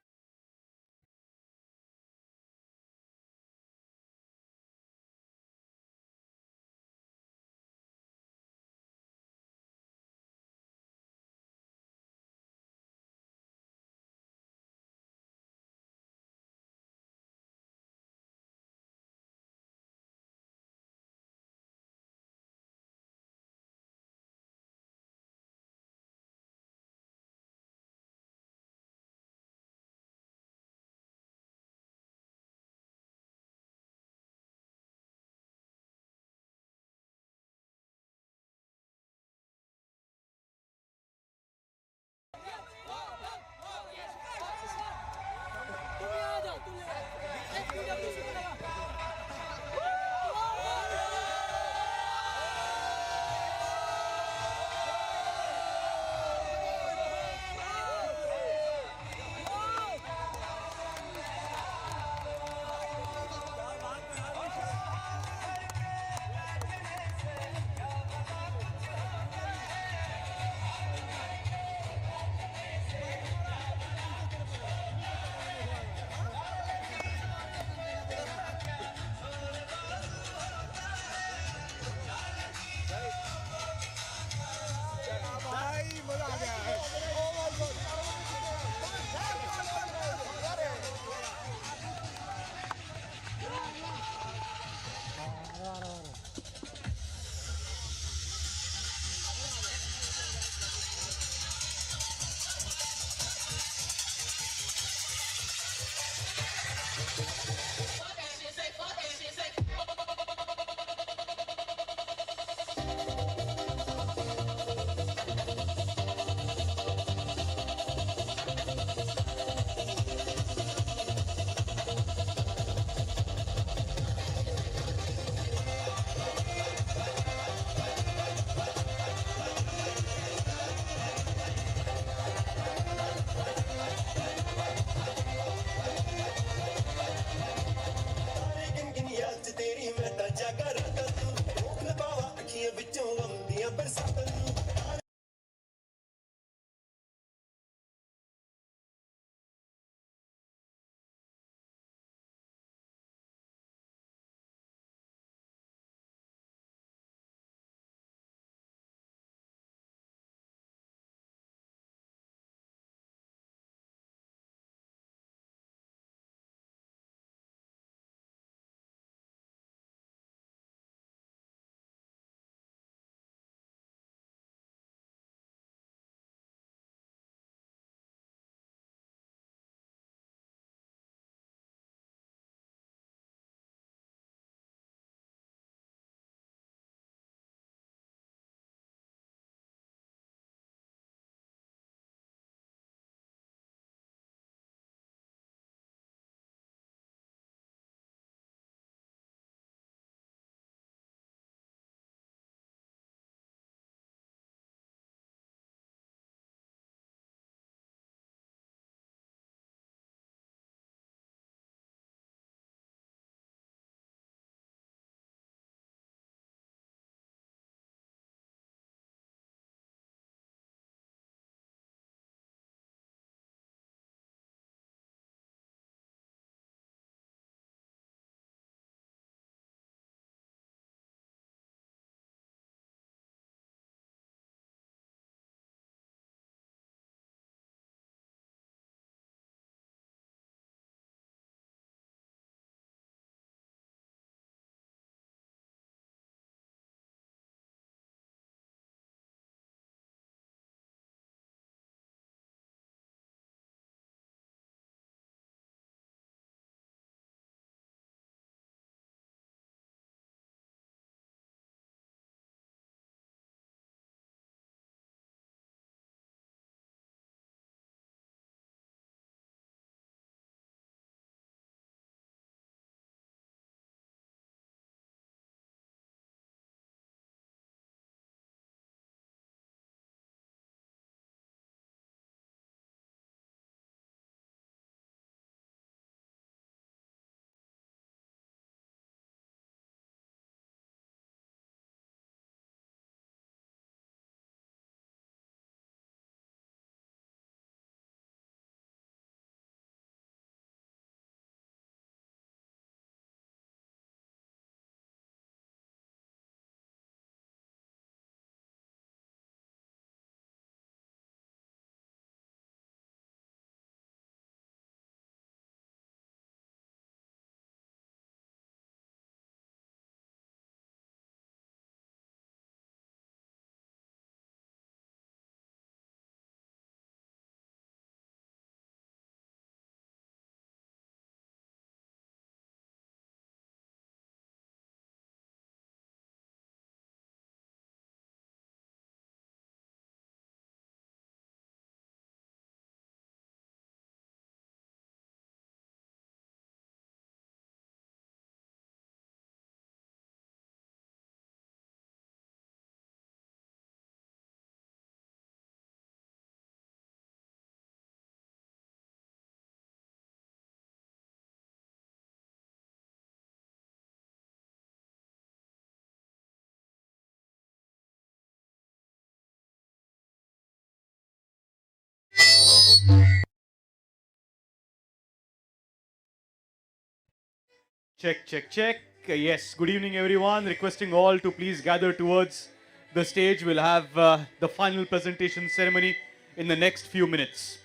Check, check, check. Yes, good evening, everyone. Requesting all to please gather towards the stage. We'll have the final presentation ceremony in the next few minutes.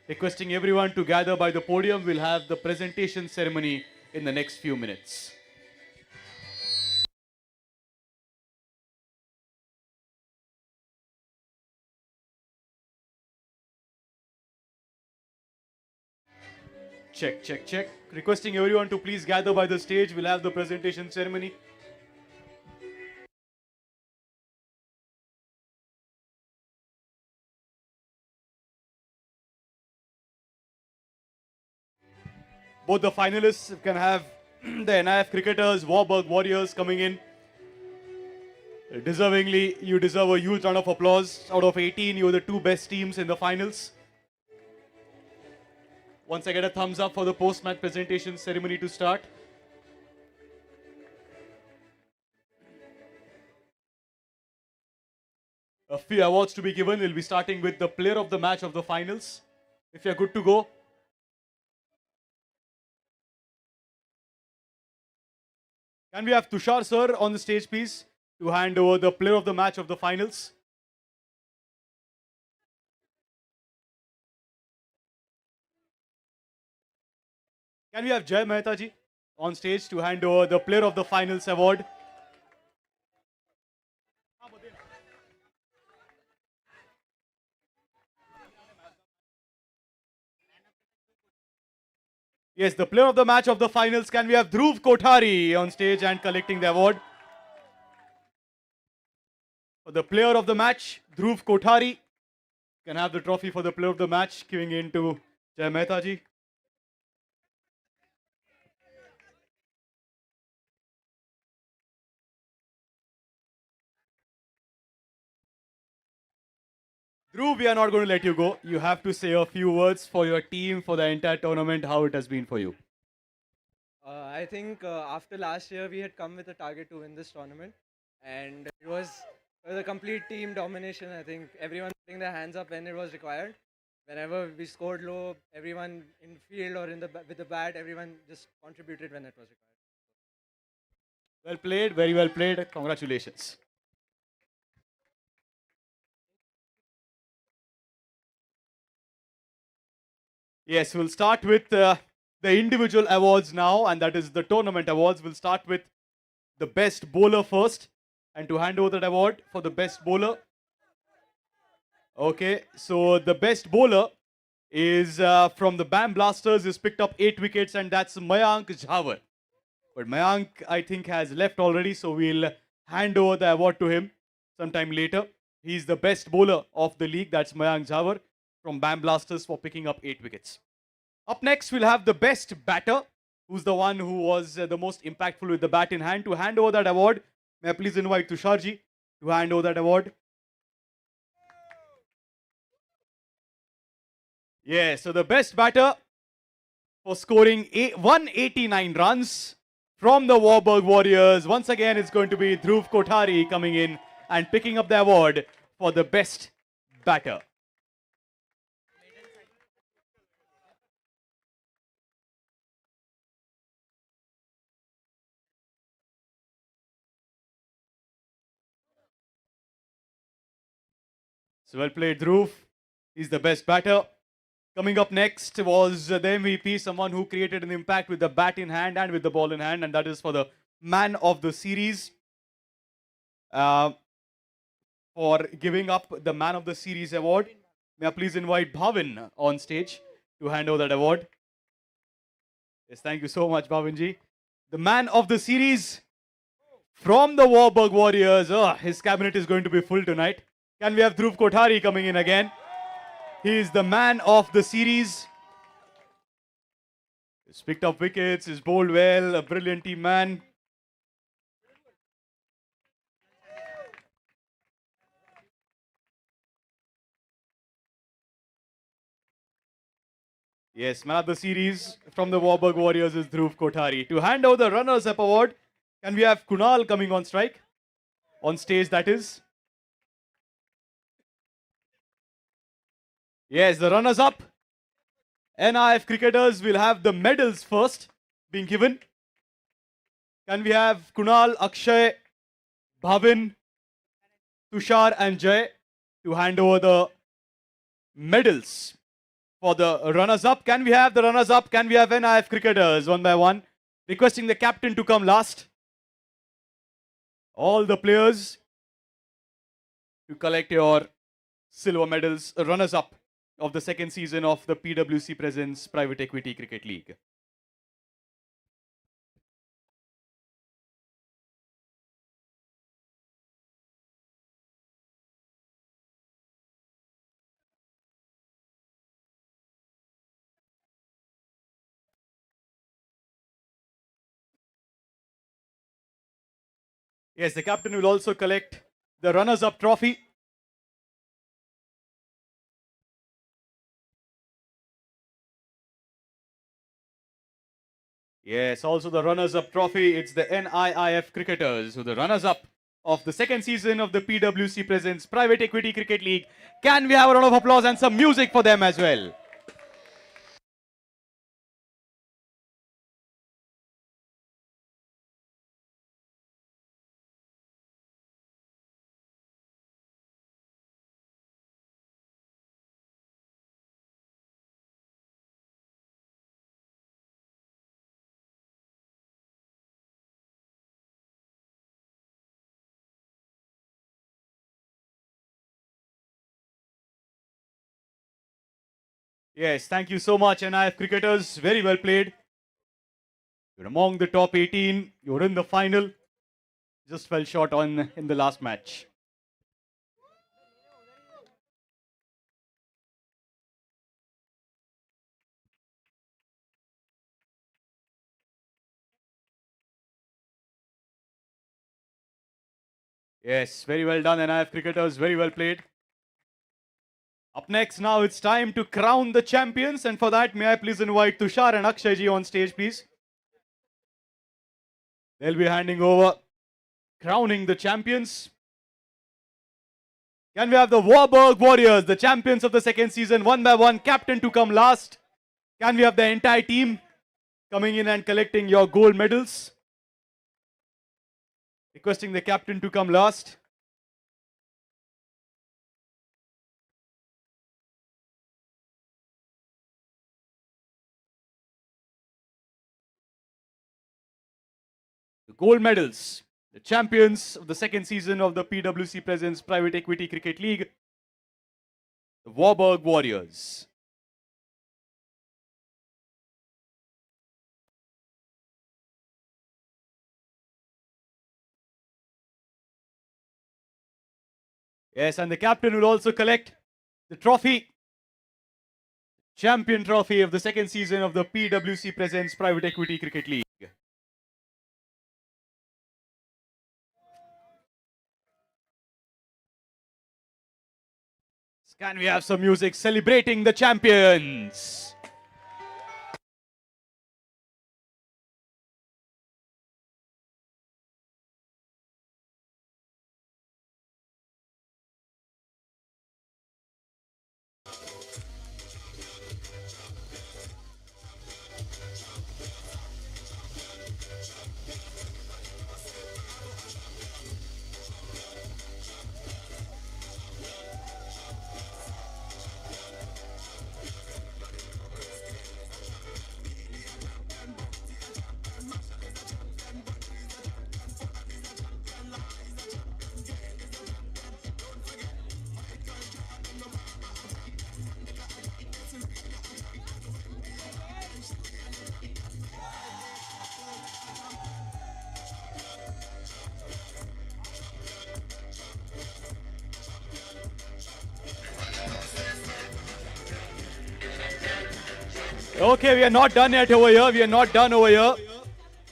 Requesting everyone to gather by the podium. We'll have the presentation ceremony in the next few minutes. Check, check, check. Requesting everyone to please gather by the stage. We'll have the presentation ceremony. Both the finalists can have the NIF cricketers, Warburg Warriors coming in. Deservingly, you deserve a huge round of applause. Out of 18, you were the two best teams in the finals. Once I get a thumbs up for the post-match presentation ceremony to start. A few awards to be given. We'll be starting with the player of the match of the finals. If you're good to go. Can we have Tushar sir on the stage, please, to hand over the player of the match of the finals? Can we have Jay Mehta ji on stage to hand over the player of the finals award? Yes, the player of the match of the finals. Can we have Dhruv Kothari on stage and collecting the award? For the player of the match, Dhruv Kothari can have the trophy for the player of the match, giving in to Jay Mehta ji. Dhruv, we are not going to let you go. You have to say a few words for your team, for the entire tournament, how it has been for you. I think after last year, we had come with a target to win this tournament, and it was a complete team domination. I think everyone putting their hands up when it was required. Whenever we scored low, everyone in field or with the bat, everyone just contributed when it was required. Well played, very well played. Congratulations. Yes, we'll start with the individual awards now, and that is the tournament awards. We'll start with the best bowler first, and to hand over that award for the best bowler. Okay, so the best bowler is from the Bam Blasters. He's picked up 8 wickets, and that's Mayank Jhawar. But Mayank, I think, has left already, so we'll hand over the award to him sometime later. He's the best bowler of the league. That's Mayank Jhawar from Bam Blasters for picking up 8 wickets. Up next, we'll have the best batter, who's the one who was the most impactful with the bat in hand. To hand over that award, may I please invite Tusharji to hand over that award. Yeah, so the best batter for scoring 189 runs from the Warburg Warriors. Once again, it's going to be Dhruv Kothari coming in and picking up the award for the best batter. So well played, Dhruv. He's the best batter. Coming up next was the MVP, someone who created an impact with the bat in hand and with the ball in hand, and that is for the man of the series. For giving up the man of the series award, may I please invite Bhavin on stage to hand over that award. Yes, thank you so much, Bhavinji. The man of the series from the Warburg Warriors. Oh, his cabinet is going to be full tonight. Can we have Dhruv Kothari coming in again? He is the man of the series. He's picked up wickets, he's bowled well, a brilliant team man. Yes, man of the series from the Warburg Warriors is Dhruv Kothari. To hand over the runners-up award, can we have Kunal coming on strike? On stage, that is. Yes, the runners-up NIF cricketers will have the medals first being given. Can we have Kunal, Akshay, Bhavin, Tushar and Jay to hand over the medals for the runners-up? Can we have the runners-up? Can we have NIF cricketers one by one? Requesting the captain to come last. All the players to collect your silver medals, runners-up of the second season of the PwC Presents Private Equity Cricket League. Yes, the captain will also collect the runners-up trophy. Yes, also the runners-up trophy. It's the NIIF cricketers who are the runners-up of the second season of the PwC Presents Private Equity Cricket League. Can we have a round of applause and some music for them as well? Yes, thank you so much, NIF cricketers. Very well played. You're among the top 18. You're in the final. Just fell short in the last match. Yes, very well done, NIF cricketers. Very well played. Up next, now it's time to crown the champions. And for that, may I please invite Tushar and Akshay ji on stage, please. They'll be handing over, crowning the champions. Can we have the Warburg Warriors, the champions of the second season, one by one, captain to come last? Can we have the entire team coming in and collecting your gold medals? Requesting the captain to come last. The gold medals, the champions of the second season of the PwC Presents Private Equity Cricket League, the Warburg Warriors. Yes, and the captain will also collect the trophy, champion trophy of the second season of the PwC Presents Private Equity Cricket League. Can we have some music celebrating the champions? Okay, we are not done yet over here. We are not done over here.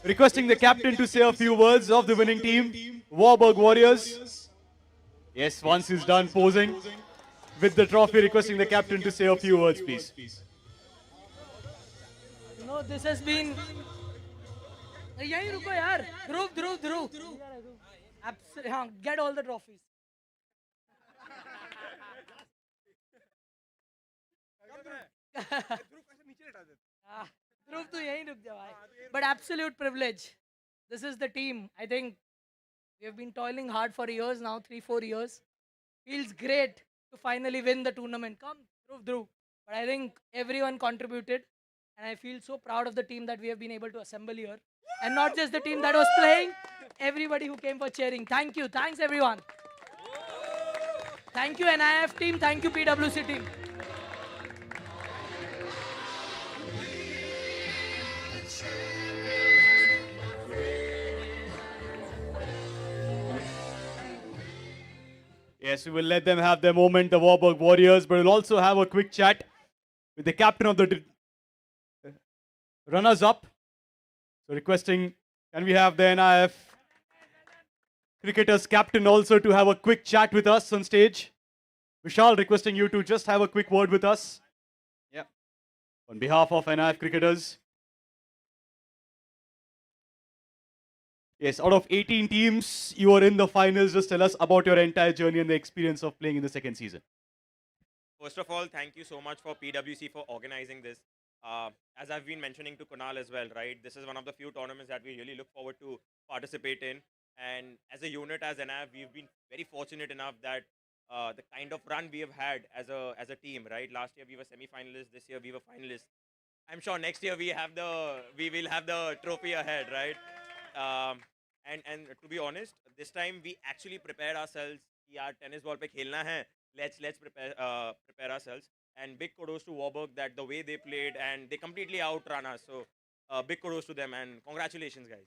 Requesting the captain to say a few words of the winning team, Warburg Warriors. Yes, once he's done posing with the trophy, requesting the captain to say a few words, please. You know, this has been. यहीं रुको यार. Dhruv. हाँ, get all the trophies. but absolute privilege. This is the team. I think we have been toiling hard for years now, 3, 4 years. Feels great to finally win the tournament. Come, Dhruv. But I think everyone contributed, and I feel so proud of the team that we have been able to assemble here. And not just the team that was playing, everybody who came for cheering. Thank you. Thanks, everyone. Thank you, NIF team. Thank you, PwC team. Yes, we will let them have their moment, the Warburg Warriors, but we'll also have a quick chat with the captain of the runners-up. So requesting, can we have the NIF cricketers captain also to have a quick chat with us on stage? Vishal, requesting you to just have a quick word with us. Yeah. On behalf of NIF cricketers. Yes, out of 18 teams, you are in the finals. Just tell us about your entire journey and the experience of playing in the second season. First of all, thank you so much for PwC for organizing this. As I've been mentioning to Kunal as well, right? This is one of the few tournaments that we really look forward to participate in. And as a unit, as NIF, we've been very fortunate enough that the kind of run we have had as a team, right? Last year we were semi-finalists. This year we were finalists. I'm sure next year we will have the trophy ahead, right? And to be honest, this time we actually prepared ourselves. यार tennis ball पे खेलना है. Let's prepare ourselves. And big kudos to Warburg that the way they played and they completely outran us. So big kudos to them and congratulations, guys.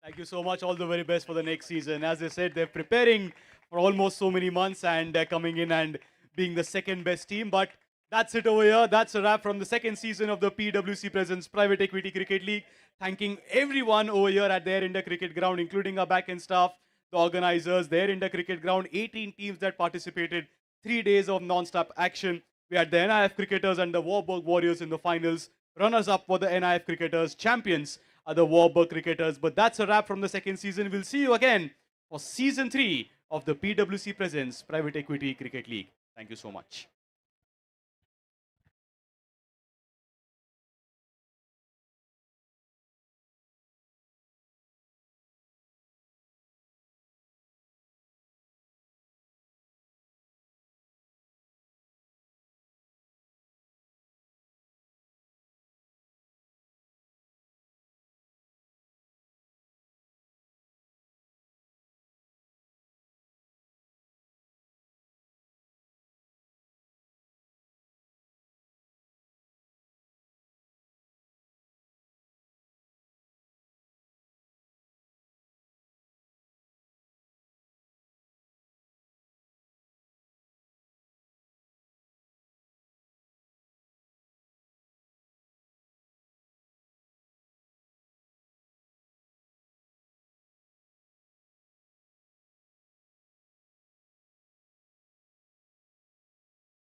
Thank you so much. All the very best for the next season. As they said, they're preparing for almost so many months and they're coming in and being the second best team. But that's it over here. That's a wrap from the second season of the PwC Presents Private Equity Cricket League. Thanking everyone over here at their India Cricket Ground, including our back-end staff, the organizers, their India Cricket Ground, 18 teams that participated, 3 days of non-stop action. We had the NIF cricketers and the Warburg Warriors in the finals. Runners-up were the NIF cricketers. Champions are the Warburg cricketers. But that's a wrap from the second season. We'll see you again for season 3 of the PwC Presents Private Equity Cricket League. Thank you so much.